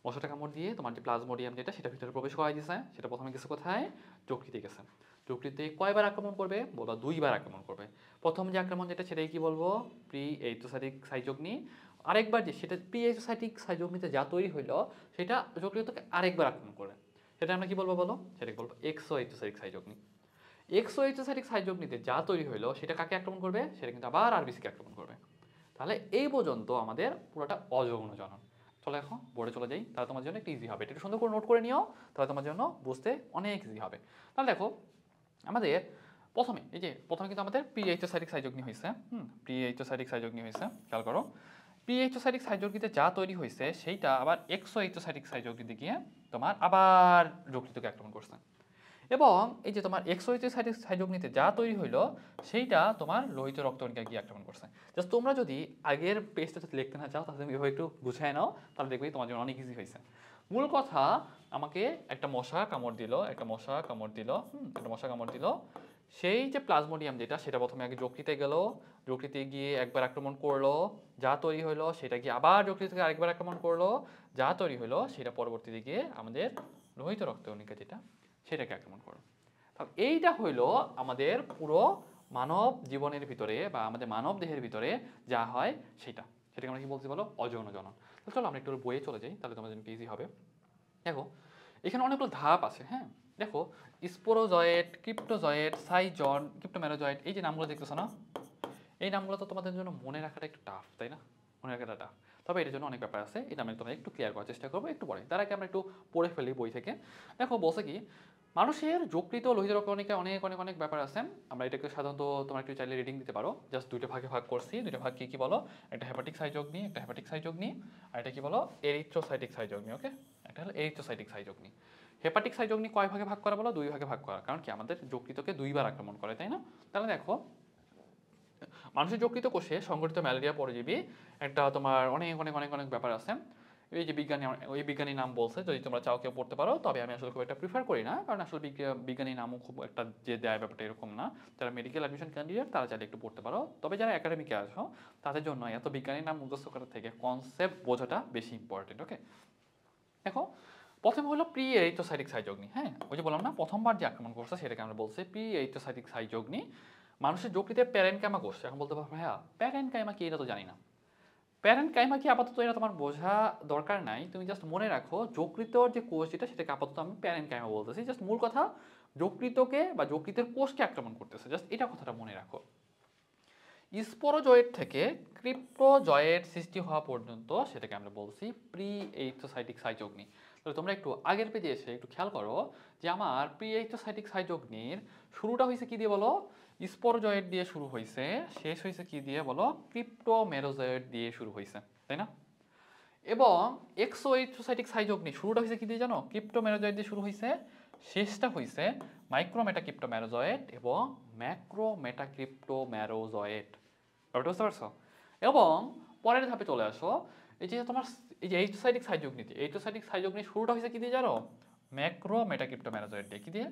মশাটা কামড় দিয়ে তোমার যে প্লাজমোডিয়াম যেটা, সেটা ভিতরে প্রবেশ করাই দিয়েছে। সেটা প্রথমে গেছে কোথায়? যকৃতে গেছে। যকৃতে কয়বার আক্রমণ করবে বলবা? 2বার আক্রমণ করবে। প্রথম যে আক্রমণ যেটা, সেটাই কি বলবো? প্রি এইথোসাইটিক সাইযোগনি। আরেকবার যে সেটা প্রি এইথোসাইটিক সাইযোগনিতে যা তৈরি হইলো, সেটা যকৃতকে আরেকবার আক্রমণ করে, সেটা আমরা কি বলবো বলো? সেটাকে বলবো এক্সো এইথোসাইটিক সাইযোগনি। এক্সো এইথোসাইটিক সাইযোগনিতে যা তৈরি হইলো সেটা কাকে আক্রমণ করবে? সেটা কিন্তু আবার আরবিসিকে আক্রমণ করবে। তাহলে এই পর্যন্ত আমাদের পুরোটা অযৌন জনন। চলো এখন বোর্ডে চলে যাই, তাহলে তোমার জন্য একটু ইজি হবে। একটু সুন্দর করে নোট করে নিও, তাহলে তোমার জন্য বুঝতে অনেক ইজি হবে। তাহলে দেখো, আমাদের প্রথমে এই যে প্রথমে কিন্তু আমাদের প্রি এইথোসাইটিক সাইযোগনি হয়েছে, প্রি এইথোসাইটিক সাইযোগনি হয়েছে, খেয়াল করো। প্রি এইথোসাইটিক সাইযোগনিতে যা তৈরি হয়েছে সেইটা আবার এক্সো এইথোসাইটিক সাইযোগনিতে গিয়ে তোমার আবার যকৃতকে আক্রমণ করছে। এবং এই যে তোমার এক্সো এইথোসাইটিক সাইযোগনিতে যা তৈরি হইলো সেইটা তোমার লোহিত রক্তকণিকায় গিয়ে আক্রমণ করছে। জাস্ট তোমরা যদি আগের পেজটা যদি লিখতে না চাও, তাহলে তুমি এভাবে একটু গুছিয়ে নাও, তাহলে দেখবে তোমার জন্য অনেক ইজি হয়েছে। মূল কথা, আমাকে একটা মশা কামড় দিল, একটা মশা কামড় দিল, একটা মশা কামড় দিল, সেই যে প্লাজমোডিয়াম যেটা সেটা প্রথমে আগে যকৃতে গেল, যকৃতে গিয়ে একবার আক্রমণ করলো, যা তৈরি হলো সেটা গিয়ে আবার যকৃত থেকে আরেকবার আক্রমণ করলো, যা তৈরি হলো সেটা পরবর্তীতে গিয়ে আমাদের লোহিত রক্তকণিকা যেটা সেটাকে আক্রমণ করলো। তাহলে এইটা হইলো আমাদের পুরো মানব জীবনের ভিতরে বা আমাদের মানব দেহের ভিতরে যা হয় সেটাকে আমরা কি বলছি বলো, অযৌন জনন। তো চলো আমরা একটু বইয়ে চলে যাই, তাহলে তোমাদের জন্য ইজি হবে। দেখো এখানে অনেকগুলো ধাপ আছে, হ্যাঁ দেখো স্পোরোজয়েট, ক্রিপ্টোজয়েট, সাইজন, ক্রিপ্টোমেরোজয়েট, এই যে নামগুলো দেখতেছো না, এই নামগুলো তো তোমাদের জন্য মনে রাখাটা একটু টাফ, তাই না? মনে রাখাটা টাফ, তবে এটার জন্য অনেক ব্যাপার আছে, এটা আমি তোমাদের একটু ক্লিয়ার করার চেষ্টা করবো একটু পরে। তার আগে আমরা একটু পড়ে ফেলি বই থেকে। দেখো বলছে কি, মানুষের যকৃত লোহিত রক্তকণিকায় অনেক অনেক অনেক ব্যাপার আছে। আমরা এটাকে সাধারণত তোমরা একটু চাইলে রিডিং দিতে পারো, জাস্ট দুইটা ভাগে ভাগ করছি। দুইটা ভাগ কি কি বলো, একটা হেপাটিক সাইজগ্নি, একটা হেপাটিক সাইজগ্নি, আর এটা কি বলো, এরিথ্রোসাইটিক সাইজগ্নি। ওকে, একটা হলো এরিথ্রোসাইটিক সাইজগ্নি। হেপাটিক সাইজগ্নি কয় ভাগে ভাগ করা বলো, দুই ভাগে ভাগ করা, কারণ কি আমাদের যকৃতকে দুইবার আক্রমণ করে, তাই না? তাহলে দেখো মানুষের যকৃত কোষে সংঘটিত ম্যালেরিয়া পরজীবী একটা তোমার অনেক অনেক অনেক অনেক ব্যাপার আছে। এই যে বিজ্ঞানী, ওই বিজ্ঞানীর নাম বলছে, যদি তোমরা চাও কেউ পড়তে পারো, তবে আমি আসলে খুব একটা প্রিফার করি না, কারণ আসলে বিজ্ঞানীর নামও খুব একটা যে দেয় ব্যাপারটা এরকম না। যারা মেডিকেল অ্যাডমিশন ক্যান্ডিডেট তারা চাইলে একটু পড়তে পারো, তবে যারা একাডেমিকে আসো তাদের জন্য এত বিজ্ঞানীর নাম মুখস্থ করার থেকে কনসেপ্ট বোঝাটা বেশি ইম্পর্টেন্ট। ওকে, দেখো প্রথমে হলো প্রি এরিথ্রোসাইটিক সাইজগ্নি। হ্যাঁ, ওই যে বললাম না প্রথমবার যে আক্রমণ করছে সেটাকে আমরা বলছি প্রি এরিথ্রোসাইটিক সাইজগ্নি। মানুষের যকৃতে প্যারেনকাইমা কোষ। এখন বলতে পারো ভাইয়া প্যারেনকাইমা কি, এটা তো জানি না। প্যারেনকাইমা কি আপাতত এটা তোমার বোঝা দরকার নাই, তুমি জাস্ট মনে রাখো যকৃতর যে কোষ যেটা সেটাকে আপাতত আমি প্যারেনকাইমা বলতেছি। জাস্ট মূল কথা যকৃতকে বা যকৃতের কোষকে আক্রমণ করতেছে, জাস্ট এটা কথাটা মনে রাখো। স্পোরোজয়েট থেকে ক্রিপ্টোজয়েট সৃষ্টি হওয়া পর্যন্ত সেটাকে আমরা বলছি প্রি এইথোসাইটিক সাইজগ্নি। তাহলে তোমরা একটু আগের পেজে এসে একটু খেয়াল করো যে আমার প্রি এইথোসাইটিক সাইজগ্নির শুরুটা হয়েছে কি দিয়ে বলো, স্পোরোজয়েট দিয়ে শুরু হয়েছে, শেষ হয়েছে কি দিয়ে বলো, ক্রিপ্টোমেরোজয়েট দিয়ে শুরু হয়েছে, তাই না? এবং এক্সোএইথোসাইটিক সাইজগ্নি শুরুটা হয়েছে কি দিয়ে জানো, ক্রিপ্টোমেরোজয়েট দিয়ে শুরু হয়েছে, শেষটা হয়েছে মাইক্রোমেটাক্রিপ্টোমেরোজয়েট এবং ম্যাক্রোমেটাক্রিপ্টোমেরোজয়েট। ব্যাপারটা বুঝতে পারছো? এবং পরের ধাপে চলে আসো, এই যে তোমার এই যে এইথোসাইটিক সাইজগ্নিতে, এইথোসাইটিক সাইজগ্নি শুরুটা হয়েছে কি দিয়ে জানো, ম্যাক্রোমেটাক্রিপ্টোমেরোজয়েট দিয়ে। কি দিয়ে?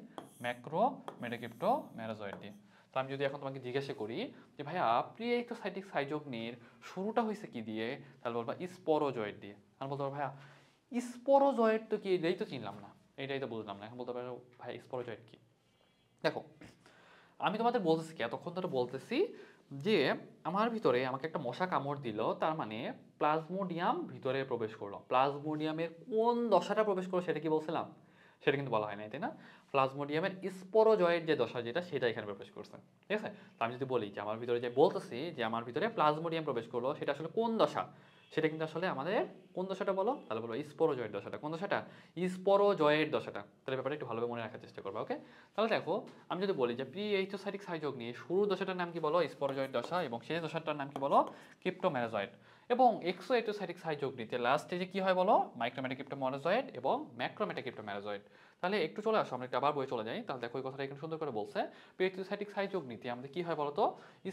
ম্যাক্রোমেটাক্রিপ্টোমেরোজয়েট দিয়ে। তো আমি যদি এখন তোমাকে জিজ্ঞাসা করি যে ভাইয়া প্রি এইথোসাইটিক সাইজগ্নির শুরুটা হয়েছে কি দিয়ে, তাহলে বলবা স্পোরোজয়েট দিয়ে। আমি বলতে পারবো ভাইয়া স্পোরোজয়েট তো কি, এটাই তো চিনলাম না, এটাই তো বুঝলাম না। এখন বলতে পারো ভাই স্পোরোজয়েট কি। দেখো আমি তোমাদের বলতেছি কি, এতক্ষণ ধরে বলতেছি যে আমার ভিতরে আমাকে একটা মশা কামড় দিল, তার মানে প্লাজমোডিয়াম ভিতরে প্রবেশ করলো। প্লাজমোডিয়ামের কোন দশাটা প্রবেশ করলো সেটা কি বলছিলাম, সেটা কিন্তু বলা হয় নাই, তাই না? প্লাজমোডিয়ামের স্পোরোজয়েট যে দশা যেটা সেটা এখানে প্রবেশ করছে, ঠিক আছে? তো আমি যদি বলি যে আমার ভিতরে যে বলতেছি যে আমার ভিতরে প্লাজমোডিয়াম প্রবেশ করলো, সেটা আসলে কোন দশা, সেটা কিন্তু আসলে আমাদের কোন দশাটা বলো, তাহলে বলো স্পোরোজয়েট দশাটা। কোন দশাটা? স্পোরোজয়েট দশাটা। তাহলে ব্যাপারটা একটু ভালোভাবে মনে রাখার চেষ্টা করবো। ওকে, তাহলে দেখো আমি যদি বলি যে প্রি এইথোসাইটিক সাইজগ্নি শুরুর দশাটার নাম কি বলো, স্পোরোজয়েট দশা, এবং শেষ দশাটার নাম কি বলো, ক্রিপ্টোমেরোজয়েট। এবং এক্সোএইথোসাইটিক সাইজগ্নিতে লাস্ট স্টেজে কি হয় বলো, মাইক্রোমেটাক্রিপ্টোমেরোজয়েট এবং ম্যাক্রোমেটাক্রিপ্টোমেরোজয়েট। তাহলে একটু চলে আসো, আমরা একটু আবার বই চলে যাই, তাহলে দেখো এই কথাটা এখানে সুন্দর করে বলছে। প্রি এইথোসাইটিক সাইজগ্নিতে আমাদের কি হয় বলতো,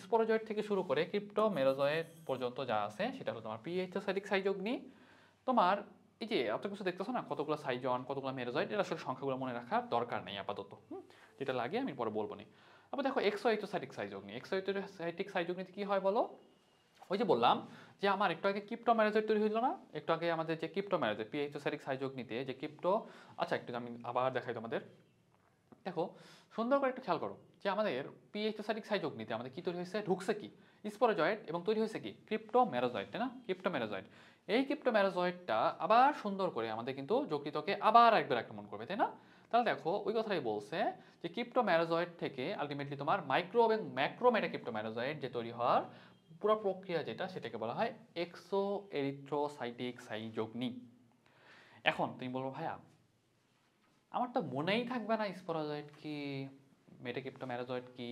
স্পোরোজয়েট থেকে শুরু করে ক্রিপ্টোমেরোজয়েট পর্যন্ত যা আছে সেটা হলো তোমার প্রি এইথোসাইটিক সাইজগ্নি। তোমার এই যে এত কিছু দেখতেছো না, কতগুলো সাইজন, কতগুলো মেরোজয়েট, এটা আসলে সংখ্যাগুলো মনে রাখার দরকার নেই আপাতত। যেটা লাগে আমি পরে বলবো নি। আবার দেখো এক্সোএইথোসাইটিক সাইজগ্নি, এক্সোএইথোসাইটিক সাইজগ্নিতে কি হয় বলো, ওই যে বললাম যে আমার একটু আগে ক্রিপ্টোমেরোজয়েট তৈরি হইলো না, একটু আগে আমাদের যে ক্রিপ্টোমেরোজয়েট প্রি এইথোসাইটিক সাইজগ্নিতে যে ক্রিপ্টো, আচ্ছা একটু আমি আবার দেখাই তোমাদের। দেখো সুন্দর করে একটু খেয়াল করো যে আমাদের পি এইথোসাইটিক সাইজগ্নিতে আমাদের কি তৈরি হয়েছে, ঢুকছে কি স্পোরোজয়েট, এবং তৈরি হয়েছে কি ক্রিপ্টোমেরোজয়েট, তাই না? ক্রিপ্টোমেরোজয়েট। এই ক্রিপ্টোমেরোজয়েটটা আবার সুন্দর করে আমাদের কিন্তু যকৃতকে আবার একবার আক্রমণ করবে, তাই না? তাহলে দেখো ওই কথাটাই বলছে যে ক্রিপ্টোমেরোজয়েট থেকে আলটিমেটলি তোমার মাইক্রো এবং ম্যাক্রোমেটাক্রিপ্টোমেরোজয়েট যে তৈরি হওয়ার পুরো প্রক্রিয়া যেটা, সেটাকে বলা হয় এক্সো এরিথ্রোসাইটিক সাইজগ্নি। এখন তুমি বলবো ভাইয়া আমার তো মনেই থাকবে না স্পোরোজয়েট কি, মেটাক্রিপ্টোমেরোজয়েট কি,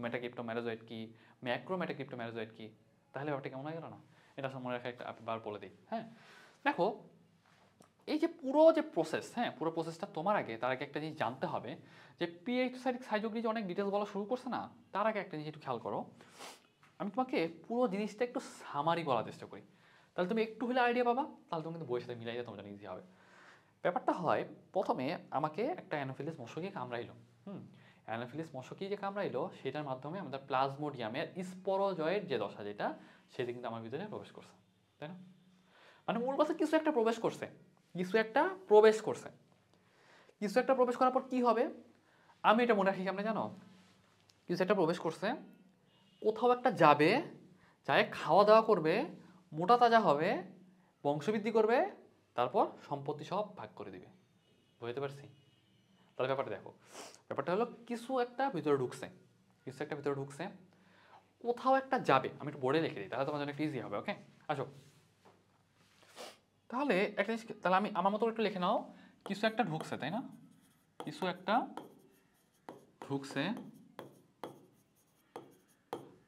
মেটাক্রিপ্টোমেরোজয়েট কি, ম্যাক্রোমেটাক্রিপ্টোমেরোজয়েট কি। তাহলে ব্যাপারটা কেমন হয়ে গেল না? এটা আসলে মনে রাখা একটা বার বলে দিই। হ্যাঁ, দেখো এই যে পুরো যে প্রসেস, হ্যাঁ পুরো প্রসেসটা তোমার আগে, তার আগে একটা জিনিস জানতে হবে যে পি এইথোসাইটিক সাইজগ্নি যে অনেক ডিটেলস বলা শুরু করছে না, তার আগে একটা জিনিস একটু খেয়াল করো। আমি তোমাকে পুরো জিনিসটা একটু সামারি বলার চেষ্টা করি, তাহলে তুমি একটু হলে আইডিয়া পাবা, তাহলে তুমি কিন্তু বইয়ের সাথে মিলাই তোমার জন্য ইজি হবে। ব্যাপারটা হয় প্রথমে আমাকে একটা অ্যানোফিলিস মশকে কামড়াইলো। অ্যানাফিলিস মশকি যে কামড়াইলো সেটার মাধ্যমে আমাদের প্লাজমোডিয়ামের স্পোরোজয়েড যে দশা যেটা সেটা কিন্তু আমার ভিতরে প্রবেশ করছে, তাই না? মানে মূল কথা কিছু একটা প্রবেশ করছে, কিছু একটা প্রবেশ করছে, কিছু একটা প্রবেশ করার পর কি হবে আমি এটা মনে রাখি কেমনে জানো? কিছু একটা প্রবেশ করছে, কোথাও একটা যাবে, যায় খাওয়া দাওয়া করবে, মোটা তাজা হবে, বংশবৃদ্ধি করবে, তারপর সম্পত্তি সব ভাগ করে দিবে। বুঝতে পারছি? তাহলে ব্যাপারটা দেখো, ব্যাপারটা হলো কিছু একটা ভিতরে ঢুকছে, কিছু একটা ভিতরে ঢুকছে, কোথাও একটা যাবে। আমি একটু বোর্ডে লিখে দিই, তাহলে তোমার জন্য একটু ইজি হবে। ওকে, আসো তাহলে একটা জিনিস, তাহলে আমি আমার মতো একটু লিখে নাও। কিছু একটা ঢুকছে, তাই না? কিছু একটা ঢুকছে,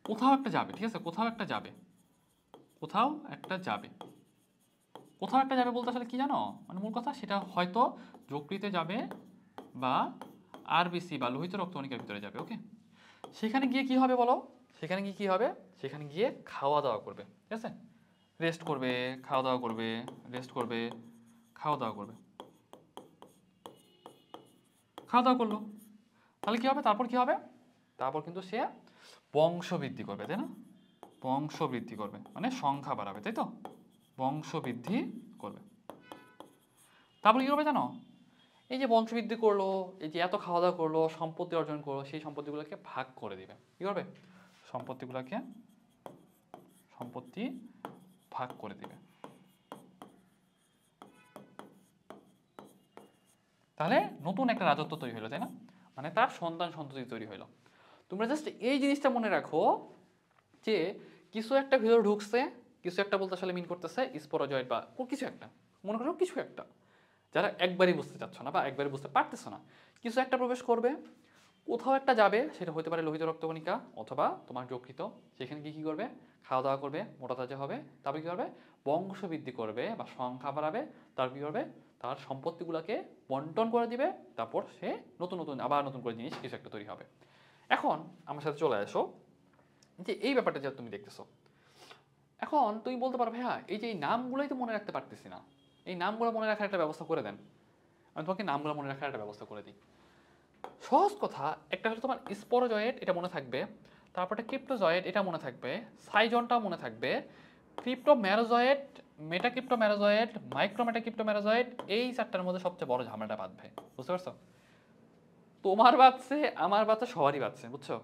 কোথাও একটা যাবে, ঠিক আছে? কোথাও একটা যাবে, কোথাও একটা যাবে, কোথাও একটা যাবে বলতে আসলে কি জানো, মানে মূল কথা সেটা হয়তো যকৃতে যাবে বা আরবিসি বা লোহিত রক্তকণিকার ভিতরে যাবে। ওকে, সেখানে গিয়ে কি হবে বলো? সেখানে গিয়ে কি হবে? সেখানে গিয়ে খাওয়া দাওয়া করবে, ঠিক আছে? রেস্ট করবে, খাওয়া দাওয়া করবে, রেস্ট করবে, খাওয়া দাওয়া করবে, খাওয়া দাওয়া করলো, তাহলে কি হবে? তারপর কি হবে? তারপর কিন্তু সে বংশবৃদ্ধি করবে, তাই না? বংশবৃদ্ধি করবে মানে সংখ্যা বাড়াবে, তাই তো? বংশবৃদ্ধি করবে। তারপর কি করবে জানো? এই যে বংশবৃদ্ধি করলো, এই যে এত খাওয়া দাওয়া করলো, সম্পত্তি অর্জন করলো, সেই সম্পত্তিগুলোকে ভাগ করে দিবে। কি করবে? সম্পত্তিগুলোকে, সম্পত্তি ভাগ করে দিবে। তাহলে নতুন একটা রাজত্ব তৈরি হলো, তাই না? মানে তার সন্তান সন্ততি তৈরি হলো। তোমরা জাস্ট এই জিনিসটা মনে রাখো যে কিছু একটা ভিতরে ঢুকছে, কিছু একটা বলতে আসলে মিন করতেছে স্পোরোজয়েড বা কিছু একটা, মনে করো কিছু একটা, যারা একবারই বুঝতে চাচ্ছ না বা একবারই বুঝতে পারতেছো না, কিছু একটা প্রবেশ করবে, কোথাও একটা যাবে, সেটা হতে পারে লোহিত রক্তকণিকা অথবা তোমার যকৃত। সেখানে গিয়ে কী করবে? খাওয়া দাওয়া করবে, মোটা তাজা হবে, তারপর কী করবে? বংশবৃদ্ধি করবে বা সংখ্যা বাড়াবে, তারপর কী করবে? তার সম্পত্তিগুলোকে বন্টন করে দিবে, তারপর সে নতুন নতুন আবার নতুন করে জিনিস কিছু একটা তৈরি হবে। এখন আমার সাথে চলে আসো যে এই ব্যাপারটা যা তুমি দেখতেছো, এখন তুমি বলতে পারো ভাইয়া এই যে এই নামগুলোই তো মনে রাখতে পারতেছি না, এই নামগুলো মনে রাখার একটা ব্যবস্থা করে দেন। আমি তোমাকে নামগুলো মনে রাখার একটা ব্যবস্থা করে দিই। সহজ কথা, একটা হলো তোমার স্পোরোজয়েড, এটা মনে থাকবে, তারপরটা ক্রিপ্টোজয়েড, এটা মনে থাকবে, সাইজনটাও মনে থাকবে, ক্রিপ্টোম্যারোজয়েড, মেটাক্রিপ্টোম্যারোজয়েড, মাইক্রোমেটাক্রিপ্টোম্যারোজয়েড, এই চারটার মধ্যে সবচেয়ে বড় ঝামেলাটা বাঁধবে। বুঝতে পারছো? তোমার বাচ্চে, আমার বাচ্চা, সবারই বাচ্চে, বুঝছো?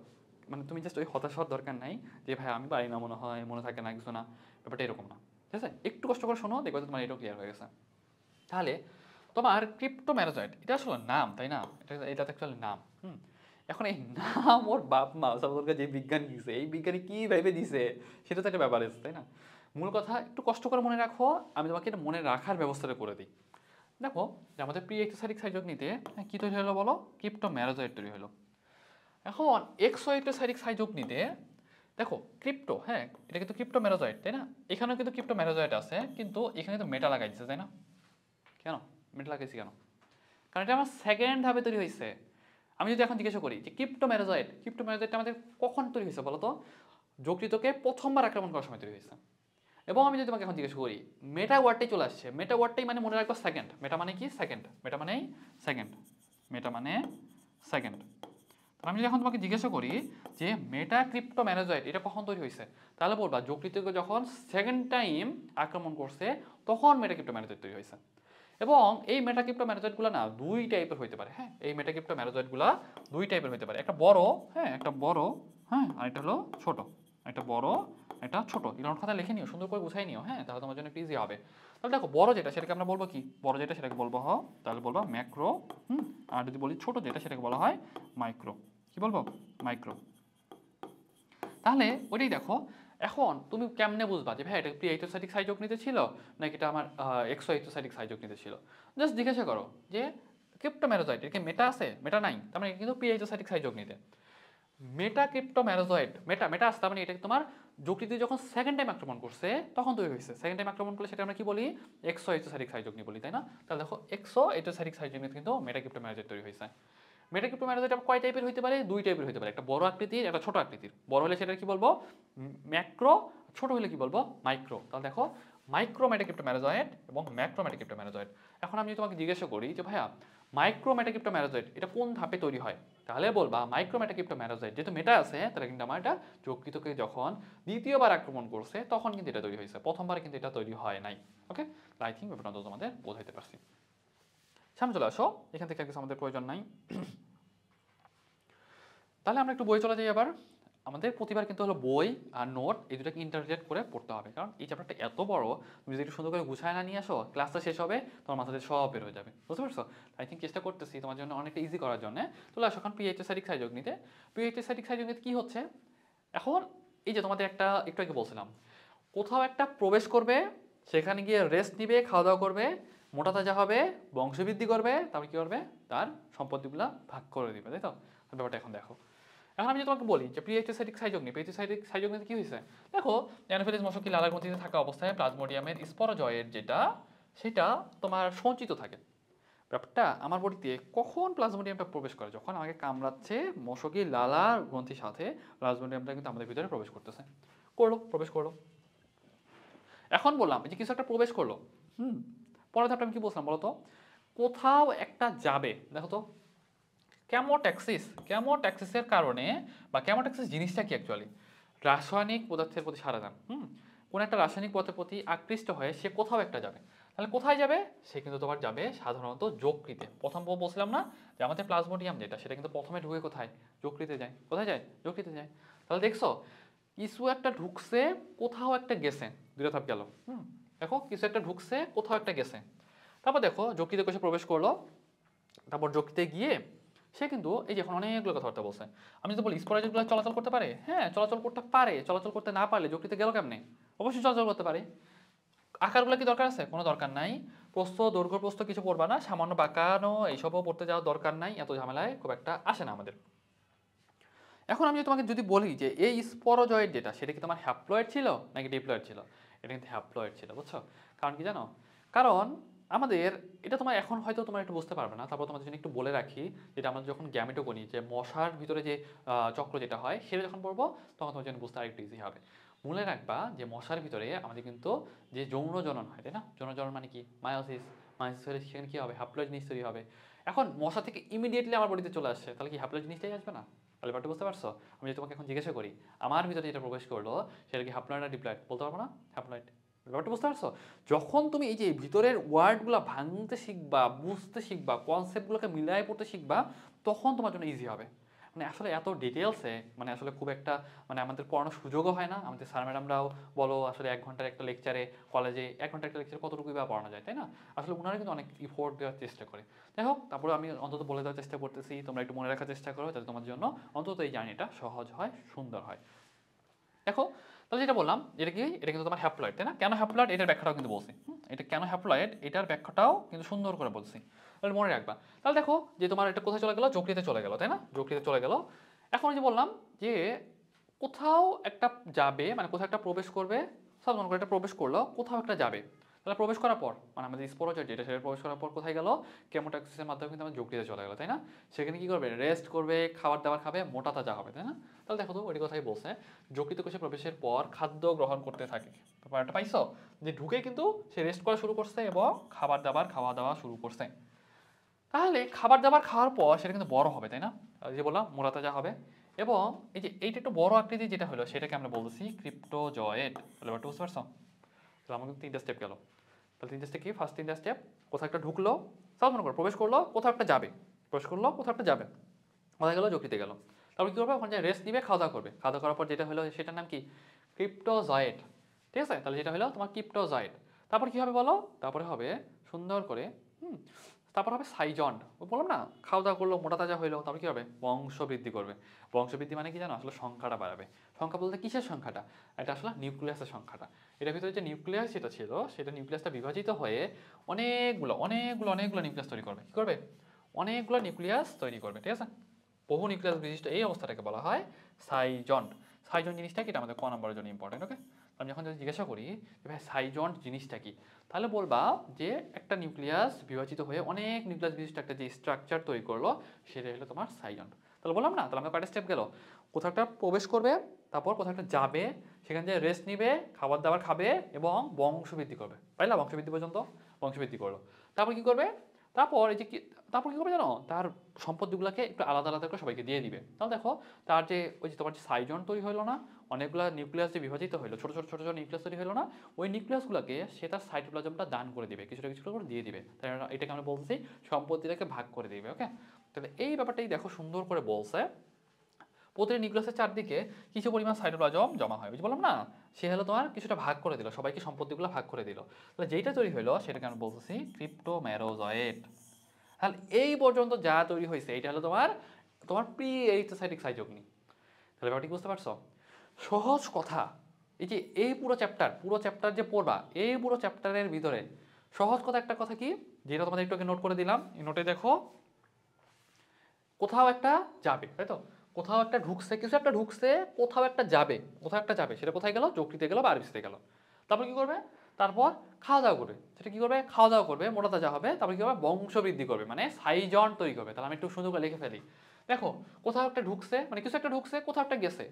মানে তুমি জাস্ট ওই হতাশ হওয়ার দরকার নাই যে ভাই আমি পারি না, মনে হয় মনে থাকে না কিছু না, ব্যাপারটা এরকম না। ঠিক আছে, একটু কষ্ট করে শোনো, দেখবে তোমার এটাও ক্লিয়ার হয়ে গেছে। তাহলে তোমার ক্রিপ্টোম্যারোজয়েড এটা আসলে নাম, তাই না? এটা তো অ্যাকচুয়ালি নাম। এখন এই নাম ওর বাপ মা ওদেরকে যে বিজ্ঞান দিছে, এই বিজ্ঞানী কি ভেবে দিছে সেটা তো একটা ব্যাপার আছে, তাই না? মূল কথা একটু কষ্ট করে মনে রাখো, আমি তোমাকে এটা মনে রাখার ব্যবস্থাটা করে দিই। দেখো যে আমাদের প্রি এক্টোসাইডিক সাইজোগনিতে কি তৈরি হলো বলো? ক্রিপ্টোম্যারোজয়েড তৈরি হলো। এখন এক্সো এক্টোসাইডিক সাইজোগনিতে দেখো ক্রিপ্টো, হ্যাঁ এটা কিন্তু ক্রিপ্টোম্যারোজয়েড, তাই না? এখানেও কিন্তু ক্রিপ্টোম্যারোজয়েড আছে, কিন্তু এখানে তো মেটা লাগাই দিচ্ছে, তাই না? কেন মেটা লাগাইছি কেন? কারণ এটা আমার সেকেন্ড ধাপে তৈরি হয়েছে। আমি যদি এখন জিজ্ঞাসা করি যে ক্রিপ্টোম্যারোজয়েডটা আমাদের কখন তৈরি হয়েছে বলো তো? যকৃতকে প্রথমবার আক্রমণ করার সময় তৈরি হয়েছে। এবং আমি যদি তোমাকে এখন জিজ্ঞাসা করি, মেটা ওয়ার্ডটাই চলে আসছে, মেটা ওয়ার্ডটাই মানে মনে রাখবো সেকেন্ড। মেটা মানে কি? সেকেন্ড। মেটা মানেই সেকেন্ড, মেটা মানে সেকেন্ড। তাহলে আমি যদি এখন তোমাকে জিজ্ঞাসা করি যে মেটা ক্রিপ্টোম্যারোজয়েড এটা কখন তৈরি হয়েছে, তাহলে বলবা যকৃতকে যখন সেকেন্ড টাইম আক্রমণ করছে তখন মেটা ক্রিপ্টোম্যারোজয়েড তৈরি হয়েছে। এবং এই মেটাক্রিপ্টোম্যারোজয়েডগুলো না দুই টাইপের হতে পারে। হ্যাঁ, এই মেটাক্রিপ্টোম্যারোজয়েডগুলো দুই টাইপের হতে পারে, একটা বড়, হ্যাঁ একটা বড়, হ্যাঁ আর একটা হলো ছোট। একটা বড়, একটা ছোট। এগুলোর কথা লিখে নিও, সুন্দর করে গুছাই নিও, হ্যাঁ তাহলে তোমার জন্য একটু ইজি হবে। তাহলে দেখো বড় যেটা সেটাকে আমরা বলবো কি? বড় যেটা সেটাকে বলবো তাহলে বলবো ম্যাক্রো। আর যদি বলি ছোট যেটা সেটাকে বলা হয় মাইক্রো। কি বলবো? মাইক্রো। তাহলে ওইটাই দেখো। এখন তুমি কেমনে বুঝবা যে ভাই এটা প্রি এইটোসাইটিক সাইজোগনিতে ছিল নাকি এটা আমার এক্সো এইটোসাইটিক সাইজোগনিতে ছিল? জাস্ট জিজ্ঞাসা করো যে ক্রিপ্টোম্যারোজয়েড এর কি মেটা আছে? মেটা নাই, তার মানে কিন্তু প্রি এইটোসাইটিক সাইজোগনিতে। মেটা ক্রিপ্টোম্যারোজয়েড, মেটা মেটা আছে, তার মানে এটা তোমার যকৃতে যখন সেকেন্ড টাইম আক্রমণ করছে তখন তৈরি হয়েছে। সেকেন্ড টাইম আক্রমণ করলে সেটা আমরা কি বলি? এক্সো এইটোসাইটিক সাইজোগনি বলি, তাই না? তাহলে দেখো এক্সো এইটোসাইটিক সাইজোগনিতে কিন্তু মেটা ক্রিপ্টোম্যারোজয়েড তৈরি হয়েছে। মেটাক্রিপ্টোম্যারোজয়েড কয় টাইপের হতে পারে? দুই টাইপের হতে পারে, একটা বড় আকৃতির, একটা ছোট আকৃতির। বড় হলে সেটা কি বলবো? ম্যাক্রো, ছোট হলে কি বলবো? মাইক্রো। তাহলে দেখো মাইক্রোমেটাক্রিপ্টোম্যারোজয়েড এবং ম্যাক্রোমেটাক্রিপ্টোম্যারোজয়েড। এখন আমি তোমাকে জিজ্ঞাসা করি যে ভাইয়া মাইক্রোমেটাক্রিপ্টোম্যারোজয়েড এটা কোন ধাপে তৈরি হয়, তাহলে বলবা মাইক্রোমেটাক্রিপ্টোম্যারোজয়েড যেহেতু মেটা আছে তাহলে কিন্তু আমার এটা যকৃতকে যখন দ্বিতীয়বার আক্রমণ করছে তখন কিন্তু এটা তৈরি হয়েছে, প্রথমবারে কিন্তু এটা তৈরি হয় নাই। ওকে, আই থিঙ্ক ব্যাপারটা তোমাদের বোঝাইতে পারছি। সামনে চলে আসো, এখান থেকে কিছু আমাদের প্রয়োজন নাই। তাহলে আমরা একটু বই চলে যাই আবার। আমাদের প্রতিবার কিন্তু হলো বই আর নোট এই দুটাকে ইন্টারপ্রেট করে পড়তে হবে, কারণ এই চ্যাপ্টারটা এত বড়, তুমি যদি একটু সুন্দর করে গুছায় না নিয়ে আসো ক্লাসটা শেষ হবে তোমার মাথাতে সব বের হয়ে যাবে, বুঝতে পারছো? আই থিঙ্ক চেষ্টা করতেছি তোমার জন্য অনেকটা ইজি করার জন্য। চলে আসো এখন পিএইচএসআইডিক সাইজগ্নিতে। পিএইচএসআইডিক সাইজগ্নিতে কি হচ্ছে এখন, এই যে তোমাদের একটা একটু আগে বলছিলাম কোথাও একটা প্রবেশ করবে, সেখানে গিয়ে রেস্ট নিবে, খাওয়া দাওয়া করবে, মোটা তাজা হবে, বংশবৃদ্ধি করবে, তারপর কি করবে তার সম্পত্তিগুলো ভাগ করে দিবে, তাই তো? ব্যাপারটা এখন দেখো। এখন আমি যদি তোমাকে বলি যে পিএইচএসআইডিক সাইজগ্নি, পিএইচএসআইডিক সাইজগ্নিতে কি হয়েছে দেখো, অ্যানোফিলিস মশকি লালার গ্রন্থিতে থাকা অবস্থায় প্লাজমোডিয়ামের স্পোরোজয়েড যেটা সেটা তোমার সঞ্চিত থাকে। ব্যাপারটা আমার বডিতে কখন প্লাজমোডিয়ামটা প্রবেশ করে, যখন আমাকে কামড়াচ্ছে মশকি লালার গ্রন্থির সাথে প্লাজমোডিয়ামটা কিন্তু আমাদের ভিতরে প্রবেশ করতেছে, প্রবেশ করলো। এখন বললাম যে কিছু একটা প্রবেশ করলো, পরের ধাপটা আমি কি বলছিলাম বলতো, কোথাও একটা যাবে। দেখো তো কেমোট্যাক্সিসের কারণে, বা কেমোট্যাক্সিস জিনিসটা কি অ্যাকচুয়ালি, রাসায়নিক পদার্থের প্রতি সারা যান। কোন একটা রাসায়নিক পদার্থের প্রতি আকৃষ্ট হয়ে সে কোথাও একটা যাবে, তাহলে কোথায় যাবে, সে কিন্তু তোমার যাবে সাধারণত যকৃতে। প্রথম বলছিলাম না যে আমাদের প্লাজমোডিয়াম যেটা সেটা কিন্তু প্রথমে ঢুকে কোথায়, যকৃতে যায়। কোথায় যায়, যকৃতে যায়। তাহলে দেখছো কিছু একটা ঢুকছে কোথাও একটা গেছে, দুটো ধাপ গেল। দেখো কিছু একটা ঢুকছে কোথাও একটা গেছে, তারপর দেখো যকৃতে কোষে প্রবেশ করলো, তারপর যকৃতে গিয়ে সে কিন্তু এই যে এখন অনেকগুলো কথাবার্তা বলছে। আমি যদি বলি স্পোরাজয়েডগুলো চলাচল করতে পারে, হ্যাঁ চলাচল করতে পারে, চলাচল করতে না পারলে যকৃতে গেল কেমনে, অবশ্যই চলাচল করতে পারে। আকারগুলো কি দরকার আছে, কোনো দরকার নাই। প্রস্থ দৈর্ঘ্য প্রস্থ কিছু পড়বা না, সামান্য বাঁকানো এইসবও পড়তে যাওয়ার দরকার নাই, এত ঝামেলায় খুব একটা আসে না আমাদের। এখন আমি তোমাকে যদি বলি যে এই স্পোরোজয়েড যেটা সেটা কি তোমার হ্যাপ্লয়েড ছিল নাকি ডিপ্লয়েড ছিল, এটা কিন্তু হ্যাপ্লয়েড ছিল, বুঝছো? কারণ কি জানো, কারণ আমাদের এটা তোমার এখন হয়তো তোমার একটু বুঝতে পারবে না, তারপর তোমাদের জন্য একটু বলে রাখি, যেটা আমরা যখন গ্যামেটোগনি যে মশার ভিতরে যে চক্র যেটা হয় সেটা যখন পড়বো তখন তোমার জন্য বুঝতে আরেকটু ইজি হবে। মনে রাখবা যে মশার ভিতরে আমাদের কিন্তু যে যৌন জনন হয়, তাই না? যৌন জনন মানে কি, মায়োসিস। মায়োসিস হলে সেখানে কি হবে, হ্যাপ্লয়েড জিনিস তৈরি হবে। এখন মশা থেকে ইমিডিয়েটলি আমার বডিতে চলে আসছে, তাহলে কি হ্যাপ্লয়েড জিনিসটাই আসবে না? তাহলে ব্যাপারটা বুঝতে পারছো? আমি যদি তোমাকে এখন জিজ্ঞাসা করি আমার ভিতরে যেটা প্রবেশ করলো সেটা কি হ্যাপ্লয়েড না ডিপ্লয়েড, বলতে পারবো না? হ্যাপ্লয়েড। ব্যাপারটা বুঝতে পারছো? যখন তুমি এই যে ভিতরের ওয়ার্ডগুলো ভাঙতে শিখবা, বুঝতে শিখবা, কনসেপ্টগুলোকে মিলাই পড়তে শিখবা, তখন তোমার জন্য ইজি হবে। মানে আসলে এত ডিটেলসে মানে আসলে খুব একটা মানে আমাদের পড়ানোর সুযোগও হয় না। আমাদের স্যার ম্যাডামরাও বলো আসলে 1 ঘন্টার একটা লেকচারে, কলেজে 1 ঘন্টার একটা লেকচারে কতটুকুই বা পড়ানো যায়, তাই না? আসলে ওনারা কিন্তু অনেক ইফোর্ট দেওয়ার চেষ্টা করে। যাই হোক, তারপরে আমি অন্তত বলে দেওয়ার চেষ্টা করতেছি, তোমরা একটু মনে রাখার চেষ্টা করো যাতে তোমার জন্য অন্তত এই জার্নিটা সহজ হয়, সুন্দর হয়। দেখো তাহলে যেটা বললাম এটা কি, এটা কিন্তু তোমার হ্যাপ্লয়েড, তাই না? কেন হ্যাপ্লয়েড এটার ব্যাখ্যাটাও কিন্তু বলছি। এটা কেন হ্যাপ্লয়েড এটার ব্যাখ্যাটাও কিন্তু সুন্দর করে বলছি, তাহলে মনে রাখবা। তাহলে দেখো যে তোমার এটা কোথায় চলে গেল, যকৃতে চলে গেল, তাই না? যকৃতে চলে গেল। এখন যে বললাম যে কোথাও একটা যাবে, মানে কোথাও একটা প্রবেশ করবে, সাধারণ করে একটা প্রবেশ করলো, কোথাও একটা যাবে। তাহলে প্রবেশ করার পর মানে আমাদের স্পোরোজয়েড যেটা সেটা প্রবেশ করার পর কোথায় গেল, কেমোট্যাক্সিসের মাধ্যমে কিন্তু আমার যকৃতে চলে গেল, তাই না? সেখানে কি করবে, রেস্ট করবে, খাবার দাবার খাবে, মোটা তাজা হবে, তাই না? তাহলে দেখো তো ওই কথাই বলছে, যকৃত কোষে প্রবেশের পর খাদ্য গ্রহণ করতে থাকে। ব্যাপারটা পাইছো যে ঢুকে কিন্তু সে রেস্ট করা শুরু করছে এবং খাবার দাবার খাওয়া দাওয়া শুরু করছে। তাহলে খাবার দাবার খাওয়ার পর সেটা কিন্তু বড় হবে, তাই না? যে বললাম মোটা তাজা হবে। এবং এই যে এইটা একটু বড় আকৃতি যেটা হলো সেটাকে আমরা বলতেছি ক্রিপ্টোজয়েড। তাহলে ব্যাপারটা বুঝতে পারছো? তাহলে আমার কিন্তু 3টা স্টেপ গেল। তাহলে 3টা স্টেপ কি, ফার্স্ট 3টা স্টেপ, কোথাও একটা ঢুকলো, সব মনে করো প্রবেশ করলো, কোথাও একটা যাবে, প্রবেশ করলো, কোথাও একটা যাবে, কোথায় গেলো, যকৃতে গেল। তারপর কি করবে, ওখানে যে রেস্ট নিবে, খাওয়া দাওয়া করবে, খাওয়া দাওয়া করার পর যেটা হলো সেটার নাম কি, ক্রিপ্টোজয়েড। ঠিক আছে, তাহলে যেটা হলো তোমার ক্রিপ্টোজয়েড। তারপর কি হবে বলো, তারপরে হবে সুন্দর করে তারপর হবে সাইজন্ড। বললাম না, খাওয়া দাওয়া করলো, মোটা তাজা হইলো, তারপর কি হবে, বংশ বৃদ্ধি করবে। বংশ বৃদ্ধি মানে কি জানো, আসলে সংখ্যাটা বাড়াবে। সংখ্যা বলতে কিসের সংখ্যাটা, এটা আসলে নিউক্লিয়াসের সংখ্যাটা। এটার ভিতরে যে নিউক্লিয়াস যেটা ছিল সেটা নিউক্লিয়াসটা বিভাজিত হয়ে অনেকগুলো অনেকগুলো অনেকগুলো নিউক্লিয়াস তৈরি করবে। কি করবে, অনেকগুলো নিউক্লিয়াস তৈরি করবে, ঠিক আছে? বহু নিউক্লিয়াস বিশিষ্ট এই অবস্থাটাকে বলা হয় সাইজন্ড। সাইজন্ড জিনিসটা কি, এটা আমাদের ক নম্বরের জন্য ইম্পর্টেন্ট। ওকে, আমি যখন যদি জিজ্ঞাসা করি যে ভাই সাইজন্ড জিনিসটা কি, তাহলে বলবা যে একটা নিউক্লিয়াস বিভাজিত হয়ে অনেক নিউক্লিয়াস বিশিষ্ট একটা যে স্ট্রাকচার তৈরি করলো সেটা হলো তোমার সাইজন্ড। তাহলে বললাম না, তাহলে আমাদের কয়টা স্টেপ গেল, কোথাও একটা প্রবেশ করবে, তারপর কোথাও একটা যাবে, সেখান থেকে রেস্ট নিবে, খাবার দাবার খাবে এবং বংশবৃদ্ধি করবে। পাইলা বংশবৃদ্ধি পর্যন্ত? বংশবৃদ্ধি করলো। তারপর কি করবে? তারপর এই যে কি, তারপর কি করবে জানো? তার সম্পদগুলোকে একটু আলাদা আলাদা করে সবাইকে দিয়ে দিবে। তাহলে দেখো তার যে ওই যে তোমার যে সাইজন তৈরি হলো না, অনেকগুলো নিউক্লিয়াস যে বিভাজিত হলো, ছোট ছোট ছোট ছোট নিউক্লিয়াস তৈরি হলো না, ওই নিউক্লিয়াসগুলোকে সে তার সাইটোপ্লাজমটা দান করে দিবে, কিছুটা কিছুটা করে দিয়ে দিবে। তাই এটাকে আমরা বলতেছি সম্পত্তিটাকে ভাগ করে দিবে। ওকে, তাহলে এই ব্যাপারটাই দেখো সুন্দর করে বলছে। প্রতিটি নিউক্লিয়াসের চারদিকে কিছু পরিমাণ সাইটোপ্লাজম জমা হয়, বুঝতে বললাম না? সে হলো তোমার কিছুটা ভাগ করে দিল, সবাইকে সম্পত্তিগুলো ভাগ করে দিল। তাহলে যেইটা তৈরি হলো সেটাকে আমি বলতেছি ক্রিপ্টোমেরোজয়েট। তাহলে এই পর্যন্ত যা তৈরি হয়েছে এটা হলো তোমার তোমার প্রি এইচোসাইটিক সাইটোগ্নি। তাহলে ব্যাপারটি বুঝতে পারছো? সহজ কথা, এই যে এই পুরো চ্যাপ্টার যে পড়বা, এই পুরো চ্যাপ্টারের ভিতরে সহজ কথা একটা কথা কি, যেটা তোমাদের একটু নোট করে দিলাম, এই নোটে দেখো কোথাও একটা যাবে, তাই তো? কোথাও একটা ঢুকছে, কিছু একটা ঢুকছে, কোথাও একটা যাবে, কোথাও একটা যাবে, সেটা কোথায় গেল? যকৃতে গেল বা আরবিসিতে গেল। তারপর কি করবে? তারপর খাওয়া দাওয়া করবে। সেটা কি করবে? খাওয়া দাওয়া করবে, মোটা তাজা হবে। তারপর কি করবে? বংশ বৃদ্ধি করবে, মানে সাইজন তৈরি করবে। তাহলে আমি একটু সুন্দর করে লিখে ফেলি। দেখো কোথাও একটা ঢুকছে, মানে কিছু একটা ঢুকছে, কোথাও একটা গেছে।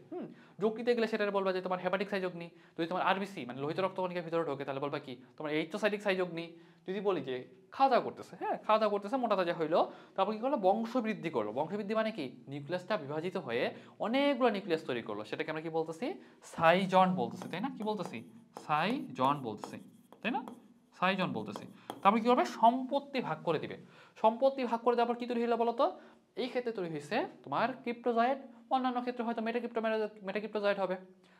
যকৃতে গেলে সেটা বলবা যে তোমার হেপাটিক সাইজগ্নি। যদি তোমার আরবিসি মানে লোহিত রক্তকণিকার ভিতরে ঢোকে তাহলে বলবা কি? তোমার এইচোসাইটিক সাইজগ্নি। যদি বলি যে খাওয়া দাওয়া করতেছে, হ্যাঁ খাওয়া দাওয়া করতেছে, মোটা তাজা হইলো, তারপর কি করলো? বংশবৃদ্ধি করলো। বংশবৃদ্ধি মানে কি? নিউক্লিয়াসটা বিভাজিত হয়ে অনেকগুলো নিউক্লিয়াস তৈরি করলো, সেটাকে আমরা কি বলতেছি? সাইজন বলতেছি, তাই না? কি বলতেছি? সাইজন বলতেছি, তাই না? সাইজন বলতেছি। তারপর কি করবে? সম্পত্তি ভাগ করে দিবে। সম্পত্তি ভাগ করে দেওয়ার পর কি তৈরি হলো বলতো? এই ক্ষেত্রে তৈরি হয়েছে তোমার ক্রিপ্টোজয়েড। অন্যান্য ক্ষেত্রে হয়তো মেটাক্রিপ্টোজয়েড হবে।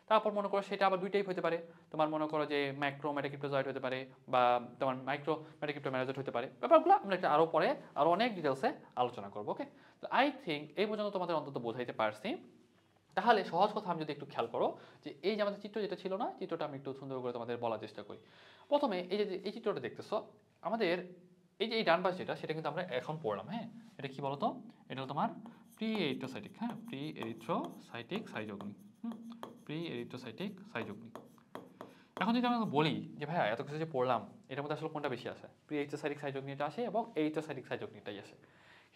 তারপর মনে করো সেটা আবার দুই টাইপ হতে পারে। তোমার মনে করো যে মাইক্রো মেটাক্রিপ্টোজয়েড হতে পারে বা তোমার মাইক্রো মেটাক্রিপ্টোমেরাজয়েড হতে পারে। ব্যাপারগুলো আমরা একটা আরও পরে আরও অনেক ডিটেলসে আলোচনা করবো। ওকে, তো আই থিঙ্ক এই পর্যন্ত তোমাদের অন্তত বোঝাইতে পারছি। তাহলে সহজ কথা আমি যদি একটু খেয়াল করো যে এই যে আমাদের চিত্র যেটা ছিল না, চিত্রটা আমি একটু সুন্দর করে তোমাদের বলার চেষ্টা করি। প্রথমে এই যে এই চিত্রটা দেখতেছো, আমাদের এই যে এই ডান পাশ যেটা, সেটা কিন্তু আমরা এখন পড়লাম। হ্যাঁ, এটা কি বলতো? এটা হলো তোমার প্রি এরিথ্রোসাইটিক, হ্যাঁ pre erythrocytic schizogony. Pre erythrocytic schizogony. এখন যদি আমি বলি যে ভাইয়া এত কিছু যে পড়লাম, এটার মধ্যে আসলে কোনটা বেশি আসে? প্রি এইচোসাইটিক সাইজগ্নিটা আসে এবং এইচোসাইটিক সাইজগ্নিটাই আসে।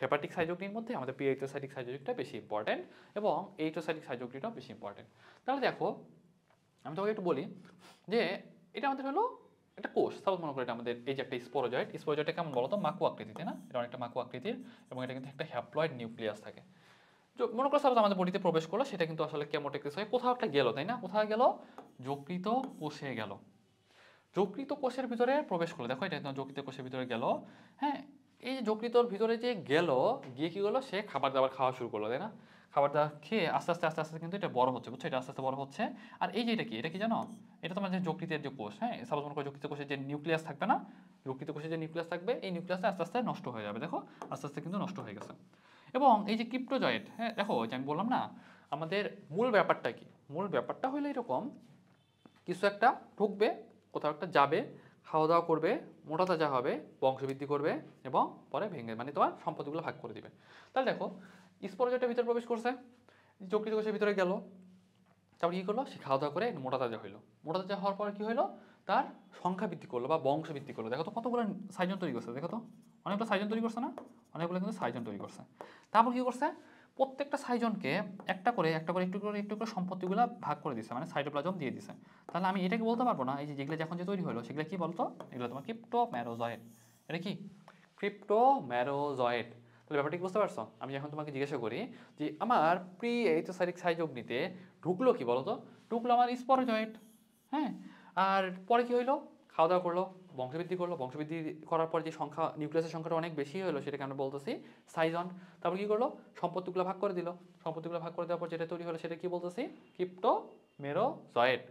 হেপাটিক সাইজগ্নির মধ্যে আমাদের প্রি এইচোসাইটিক সাইজগ্নিটা বেশি ইম্পর্টেন্ট এবং এইচোসাইটিক সাইজগ্নিটাও বেশি ইম্পর্টেন্ট। তাহলে দেখো আমি তোমাকে একটু বলি যে এটা আমাদের হলো একটা কোষ। সাপোজ মনে করো এটা আমাদের এই যে একটা স্পোরোজয়েড। স্পোরোজয়েডটা কেমন বলো তো? মাকু আকৃতিতে না? এটা অনেকটা মাকু আকৃতির এবং এটা কিন্তু একটা হ্যাপ্লয়েড নিউক্লিয়াস থাকে। মনে করো সাপোজ আমাদের বডিতে প্রবেশ করলো, সেটা কিন্তু আসলে কেমোটেক্সিস হয়ে কোথাও একটা গেল, তাই না? কোথায় গেল? যকৃত কোষে গেল। যকৃত কোষের ভিতরে প্রবেশ করলো, দেখো এটা যকৃত কোষের ভিতরে গেল। হ্যাঁ, এই যে যকৃতর ভিতরে যে গেল, গিয়ে কি করলো? সে খাবার দাবার খাওয়া শুরু করলো, তাই না? খাবার দাবার খেয়ে আস্তে আস্তে আস্তে আস্তে কিন্তু এটা বড় হচ্ছে, বুঝছো? এটা আস্তে আস্তে বড় হচ্ছে। আর এই যে এটা কি জানো? এটা তোমার যে যকৃতের যে কোষ, হ্যাঁ সাপোজ মনে করো যকৃত কোষের যে নিউক্লিয়াস থাকবে না, যকৃত কোষের যে নিউক্লিয়াস থাকবে, এই নিউক্লিয়াসটা আস্তে আস্তে নষ্ট হয়ে যাবে। দেখো আস্তে আস্তে কিন্তু নষ্ট হয়ে গেছে। এবং এই যে ক্রিপ্টোজয়েড, হ্যাঁ দেখো যে আমি বললাম না, আমাদের মূল ব্যাপারটা কি? মূল ব্যাপারটা হলো এরকম, কিছু একটা ঢুকবে, কোথাও একটা যাবে, খাওয়া দাওয়া করবে, মোটা তাজা হবে, বংশবৃদ্ধি করবে এবং পরে ভেঙে মানে তোমার সম্পত্তিগুলো ভাগ করে দিবে। তাহলে দেখো স্পোরোজয়েডের ভিতরে প্রবেশ করছে, যকৃত কোষের ভিতরে গেল, তারপর কী করলো? সে খাওয়া দাওয়া করে মোটা তাজা হইলো। মোটা তাজা হওয়ার পরে কী হলো? তার সংখ্যা বৃদ্ধি করলো বা বংশ বৃদ্ধি করলো। দেখো তো কতগুলো সাইজন তৈরি করছে, দেখো তো অনেকগুলো সাইজন তৈরি করছে না? অনেকগুলো কিন্তু সাইজন তৈরি করছে। তারপর কী করছে? প্রত্যেকটা সাইজনকে একটা করে একটু করে সম্পত্তিগুলো ভাগ করে দিছে, মানে সাইটোপ্লাজম দিয়ে দিছে। তাহলে আমি এটাকে বলতে পারবো না এই যে যেগুলো যখন যে তৈরি হলো সেগুলো কি বলতো? এগুলো তোমার ক্রিপ্টোমেরোজয়েড। এটা কি? ক্রিপ্টোমেরোজয়েড। তাহলে ব্যাপারটা কি বুঝতে পারছো? আমি এখন তোমাকে জিজ্ঞাসা করি যে আমার প্রি এইচোসাইটিক সাইজগ্নিতে ঢুকলো কি বলতো? ঢুকলো আমার স্পোরোজয়েড। হ্যাঁ, আর পরে কি হইলো? খাওয়া দাওয়া করলো, বংশবৃদ্ধি করলো, বংশবৃদ্ধি করার পর যে সংখ্যা নিউক্লিয়াসের সংখ্যাটা অনেক বেশি হলো, সেটাকে আমরা বলতেছি সাইজন। তারপর কি করলো? সম্পত্তিগুলো ভাগ করে দিল। সম্পত্তিগুলো ভাগ করে দেওয়ার পর যেটা তৈরি হলো সেটা কি বলতেছি? ক্রিপ্টোমেরোজয়েড।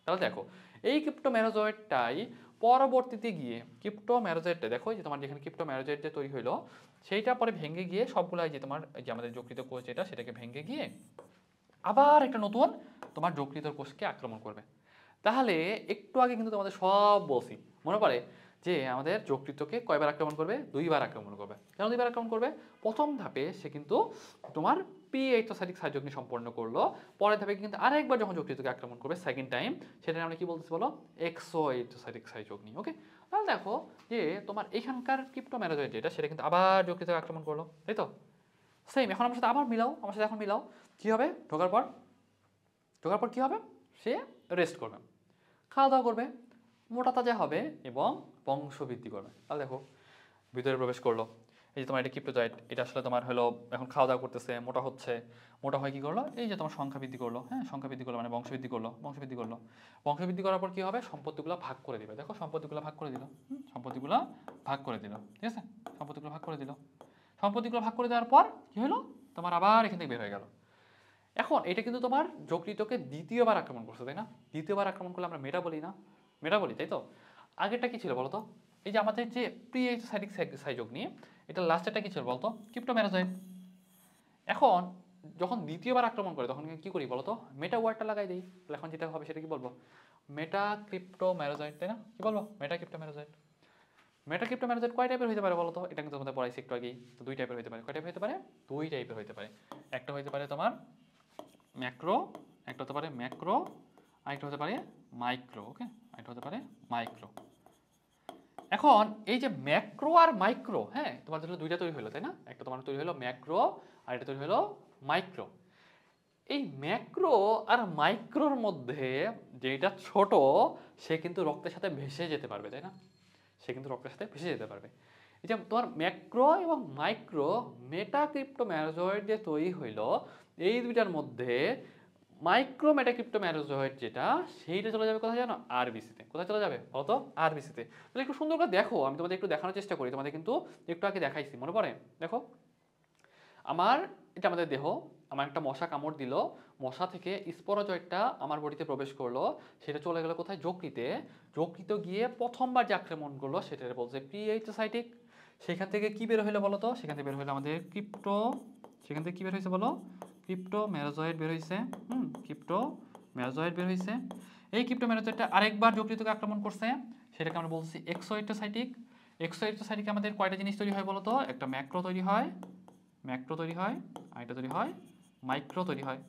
তাহলে দেখো এই ক্রিপ্টোমেরোজয়েডটাই পরবর্তীতে গিয়ে ক্রিপ্টোমেরোজয়েডটা দেখো যে তোমার যেখানে ক্রিপ্টোমেরোজয়েড যে তৈরি হলো, সেইটা পরে ভেঙে গিয়ে সবগুলাই যে তোমার যে আমাদের যকৃত কোষ যেটা, সেটাকে ভেঙে গিয়ে আবার একটা নতুন তোমার যকৃত কোষকে আক্রমণ করবে। তাহলে একটু আগে কিন্তু তোমাদের সব বলছি, মনে পড়ে যে আমাদের যকৃতকে কয়বার আক্রমণ করবে? দুইবার আক্রমণ করবে। কেন দুইবার আক্রমণ করবে? প্রথম ধাপে সে কিন্তু তোমার প্রি এইচোসাইটিক সাইজগ্নি সম্পন্ন করলো, পরের ধাপে কিন্তু আরেকবার যখন যকৃতকে আক্রমণ করবে সেকেন্ড টাইম, সেটা আমরা কি বলতেছি বলো? এক্সো এইচোসাইটিক সাইজগ্নি। ওকে, তাহলে দেখো যে তোমার এখানকার ক্রিপ্টোমেরোজয়েড যেটা, সেটা কিন্তু আবার যকৃতকে আক্রমণ করলো, তাই তো? সেম এখন আমার সাথে আবার মিলাও, আমার সাথে এখন মিলাও, কি হবে? ঢোকার পর ঢোকার পর কী হবে, সে রেস্ট করবে, খাওয়া দাওয়া করবে, মোটা তাজা হবে এবং বংশবৃদ্ধি করবে। তাহলে দেখো ভিতরে প্রবেশ করলো, এই যে তোমার এটা ক্রিপ্টোজয়েড, এটা আসলে তোমার হলো এখন খাওয়া দাওয়া করতেছে, মোটা হচ্ছে, মোটা হয় কী করলো, এই যে তোমার সংখ্যা বৃদ্ধি করলো, হ্যাঁ সংখ্যা বৃদ্ধি করলো মানে বংশবৃদ্ধি করলো, বংশবৃদ্ধি করলো, বংশবৃদ্ধি করার পর কী হবে, সম্পত্তিগুলো ভাগ করে দিবে। দেখো সম্পত্তিগুলো ভাগ করে দিল, সম্পত্তিগুলো ভাগ করে দিল, ঠিক আছে, সম্পত্তিগুলো ভাগ করে দিল। সম্পত্তিগুলো ভাগ করে দেওয়ার পর কী হলো, তোমার আবার এখান থেকে বের হয়ে গেল। এখন এটা কিন্তু তোমার যকৃতকে দ্বিতীয়বার আক্রমণ করছে, তাই না? দ্বিতীয়বার আক্রমণ করলে আমরা মেটা বলি না, মেটা বলি, তাই তো? আগেরটা কি ছিল বলতো, এই যে আমাদের যে প্রি এক্সোসাইটিক সাইযোগনি, এটা লাস্টেরটা কি ছিল বলতো, ক্রিপ্টোমেরাজয়েড। এখন যখন দ্বিতীয়বার আক্রমণ করে তখন কি করি বলতো, মেটা ওয়ার্ডটা লাগাই দিই। তাহলে এখন যেটা হবে সেটা কি বলবো, মেটা ক্রিপ্টোমেরাজয়েড, তাই না? কি বলবো, মেটা ক্রিপ্টোমেরাজয়েড। মেটা ক্রিপ্টোমেরাজয়েড কয় টাইপের হতে পারে বলতো, এটা কিন্তু তোমাদের পড়াইছি একটু আগেই। তো দুই টাইপের হতে পারে। কয় টাইপের হতে পারে, দুই টাইপের হতে পারে। একটা হতে পারে তোমার ম্যাক্রো, একটা হতে পারে ম্যাক্রো, আরেকটা হতে পারে মাইক্রো। ওকে, আরেকটা হতে পারে মাইক্রো। এখন এই যে ম্যাক্রো আর মাইক্রো, হ্যাঁ তোমার ধরো দুইটা তৈরি হলো, তাই না? একটা তোমার তৈরি হলো ম্যাক্রো আর এটা তৈরি হলো মাইক্রো। এই ম্যাক্রো আর মাইক্রোর মধ্যে যেটা ছোট সে কিন্তু রক্তের সাথে ভেসে যেতে পারবে, তাই না? সে কিন্তু রক্তের সাথে ভেসে যেতে পারবে। এই যে তোমার ম্যাক্রো এবং মাইক্রো মেটাক্রিপ্টোমেরাজয়েড যে তৈরি হইলো, এই দুইটার মধ্যে মাইক্রো মেটাক্রিপ্টোমেরাজয়েড যেটা, সেইটা চলে যাবে কোথায় জানো, আরবিসিতে। কোথায় চলে যাবে বলতো, আরবিসিতে। তাহলে একটু সুন্দর করে দেখো, আমি তোমাদের একটু দেখানোর চেষ্টা করি, তোমাদের কিন্তু একটু আগে দেখাইছি, মনে পড়ে? দেখো আমার এটা আমাদের দেহ, আমার একটা মশা কামড় দিল, মশা থেকে স্পোরোজয়েডটা আমার বডিতে প্রবেশ করলো, সেটা চলে গেল কোথায়, যকৃতে। যকৃত গিয়ে প্রথমবার যে আক্রমণ করলো সেটা বলছে প্রি-এইচোসাইটিক। সেখান থেকে কি বের হইলো বলো তো, সেখান থেকে বের হইলো আমাদের সেখান থেকে কি বের হয়েছে বলো, ক্রিপ্টোমেরাজয়েড বের হয়েছে। ক্রিপ্টোমেরাজয়েড বের হয়েছে। এই ক্রিপ্টোমেরাজয়েডটা আরেকবার যকৃতকে আক্রমণ করছে, সেটাকে আমরা বলছি এক্সোইটোসাইটিক। এক্সোইটোসাইটিকে আমাদের কয়টা জিনিস তৈরি হয় বলো তো, একটা ম্যাক্রো তৈরি হয়, আরেকটা তৈরি হয় মাইক্রো তৈরি হয়।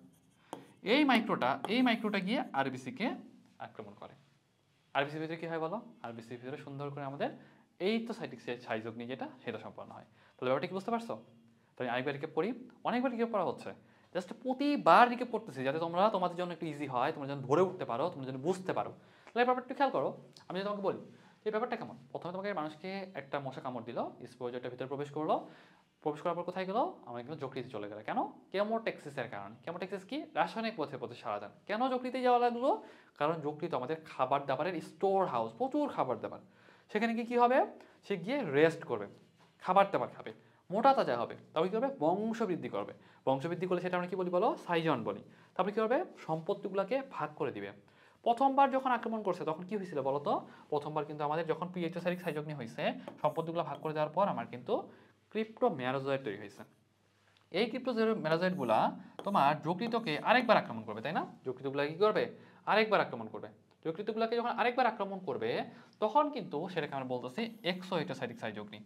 এই মাইক্রোটা গিয়ে আরবিসিকে আক্রমণ করে। আরবিসির ভিতরে কি হয় বলো, আরবিসির ভিতরে সুন্দর করে আমাদের এইটোসাইটিক সাইযোগনি যেটা, সেটা সম্পন্ন হয়। তাহলে ব্যাপারটা কি বুঝতে পারছো? তাহলে আরেকবার রিকেপ পড়ি, অনেকবার রিকেপ পড়া হচ্ছে, জাস্ট প্রতিবার রিকেপ পড়তেছি যাতে তোমাদের জন্য একটু ইজি হয়, তোমরা যেন ধরে উঠতে পারো, তোমরা যেন বুঝতে পারো। তাহলে ব্যাপারটা একটু খেয়াল করো। আমি যদি তোমাকে বলি এই ব্যাপারটা কেমন, প্রথমে তোমাকে মানুষকে একটা মশা কামড় দিল, স্পোরোজয়েডটার ভিতরে প্রবেশ করার পর কোথায় গেল, আমার কিন্তু যকৃতে চলে গেল। কেন? কেমোটেক্সিসের কারণে। কেমোটেক্সিস কি, রাসায়নিক পথে সারা যান। কেন যকৃতে যাওয়া লাগলো? কারণ যকৃত আমাদের খাবার দাবারের স্টোর হাউস, প্রচুর খাবার দাবার। সেখানে কি হবে, সে গিয়ে রেস্ট করবে, খাবার দাবার খাবে, মোটা তাজা হবে, তবে কী করবে, বংশবৃদ্ধি করবে। বংশবৃদ্ধি করলে সেটা আমরা কি বলি বলো, সাইজন বলি। তারপরে কী করবে, সম্পত্তিগুলোকে ভাগ করে দিবে। প্রথমবার যখন আক্রমণ করছে তখন কি হয়েছিল বলো তো, প্রথমবার কিন্তু আমাদের যখন প্রি-এইচোসাইটিক সাইযোগনি হয়েছে, সম্পত্তিগুলো ভাগ করে দেওয়ার পর আমার কিন্তু ক্রিপ্টোমেরাজয়েড তৈরি হয়েছে। এই ক্রিপ্টোমেরাজয়েডগুলা তোমার যকৃতকে আরেকবার আক্রমণ করবে, তাই না? যকৃতগুলা কি করবে, আরেকবার আক্রমণ করবে। যকৃতগুলোকে যখন আরেকবার আক্রমণ করবে তখন কিন্তু সেটাকে আমরা বলতেছি এক্সোইটোসাইটিক সাইযোগনি।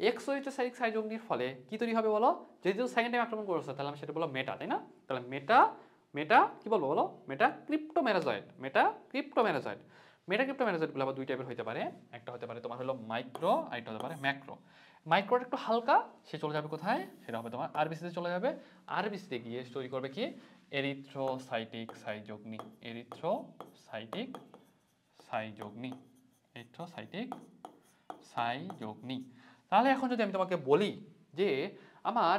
এক্সোইটোসাইটিক সাইযোগনির ফলে কি তৈরি হবে বলো, যেহেতু সেকেন্ড টাইম আক্রমণ করছে তাহলে আমি সেটা বলবো মেটা, তাই না? তাহলে মেটা কি বলবো বলো, মেটা ক্রিপ্টোমেরাজয়েড। মেটা ক্রিপ্টোমেরাজয়েডগুলো আবার দুই টাইপের হতে পারে, একটা হতে পারে তোমার হলো মাইক্রো, আর একটা হতে পারে ম্যাক্রো। মাইক্রোটা একটু হালকা, সে চলে যাবে কোথায়, সেটা হবে তোমার আরবিসিতে চলে যাবে। আরবিসিতে গিয়ে তৈরি করবে কি, এরিথ্রোসাইটিক সাইযোগনি। তাহলে এখন যদি আমি তোমাকে বলি যে আমার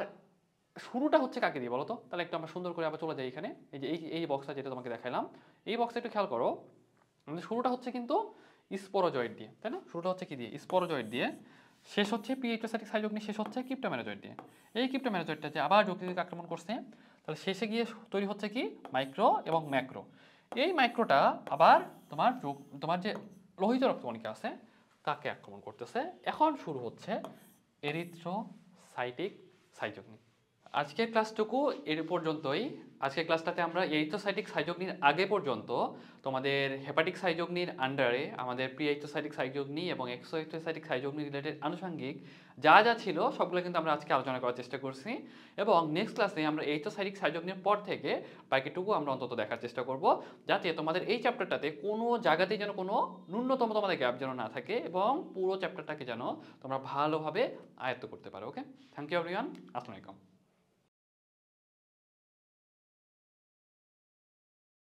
শুরুটা হচ্ছে কাকে দিয়ে বলো তো, তাহলে একটু আমরা সুন্দর করে আবার চলে যাই এখানে। এই যে এই বক্সটা যেটা তোমাকে দেখাইলাম, এই বক্সটা একটু খেয়াল করো। আমাদের শুরুটা হচ্ছে কিন্তু স্পোরোজয়েড দিয়ে, তাই না? শুরুটা হচ্ছে কি দিয়ে, স্পোরোজয়েড দিয়ে। শেষ হচ্ছে প্রি-এইচোসাইটিক সাইযোগনি, শেষ হচ্ছে ক্রিপ্টোমেরাজয়েড দিয়ে। এই ক্রিপ্টোমেরাজয়েডটা যে আবার যকৃতকে আক্রমণ করছে, তাহলে শেষে গিয়ে তৈরি হচ্ছে কি, মাইক্রো এবং ম্যাক্রো। এই মাইক্রোটা আবার তোমার যে লোহিত রক্তকণিকা আছে তাকে আক্রমণ করতেছে। এখন শুরু হচ্ছে এরিথ্রোসাইটিক সাইযোগনি। আজকের ক্লাসটুকু এর পর্যন্তই। আজকের ক্লাসটাতে আমরা এরিথ্রোসাইটিক সাইযোগনির আগে পর্যন্ত তোমাদের হেপাটিক সাইযোগনির আন্ডারে আমাদের প্রি-এইচোসাইটিক সাইযোগনি এবং এক্সোইটোসাইটিক সাইযোগনি রিলেটেড আনুষঙ্গিক যা কিন্তু সবগুলো কিন্তু আমরা আজকে আলোচনা করার চেষ্টা করছি, এবং নেক্সট ক্লাসে আমরা এইচোসাইটিক সাইযোগনির পর থেকে বাকিটুকু আমরা অন্তত দেখার চেষ্টা করব, যাতে তোমাদের এই চ্যাপ্টারটাতে কোনো জায়গাতেই যেন কোনো ন্যূনতম তোমাদের গ্যাপ যেন না থাকে, এবং পুরো চ্যাপ্টারটাকে যেন তোমরা ভালোভাবে আয়ত্ত করতে পারো। ওকে, থ্যাংক ইউ এভরিওয়ান, আসসালামু আলাইকুম।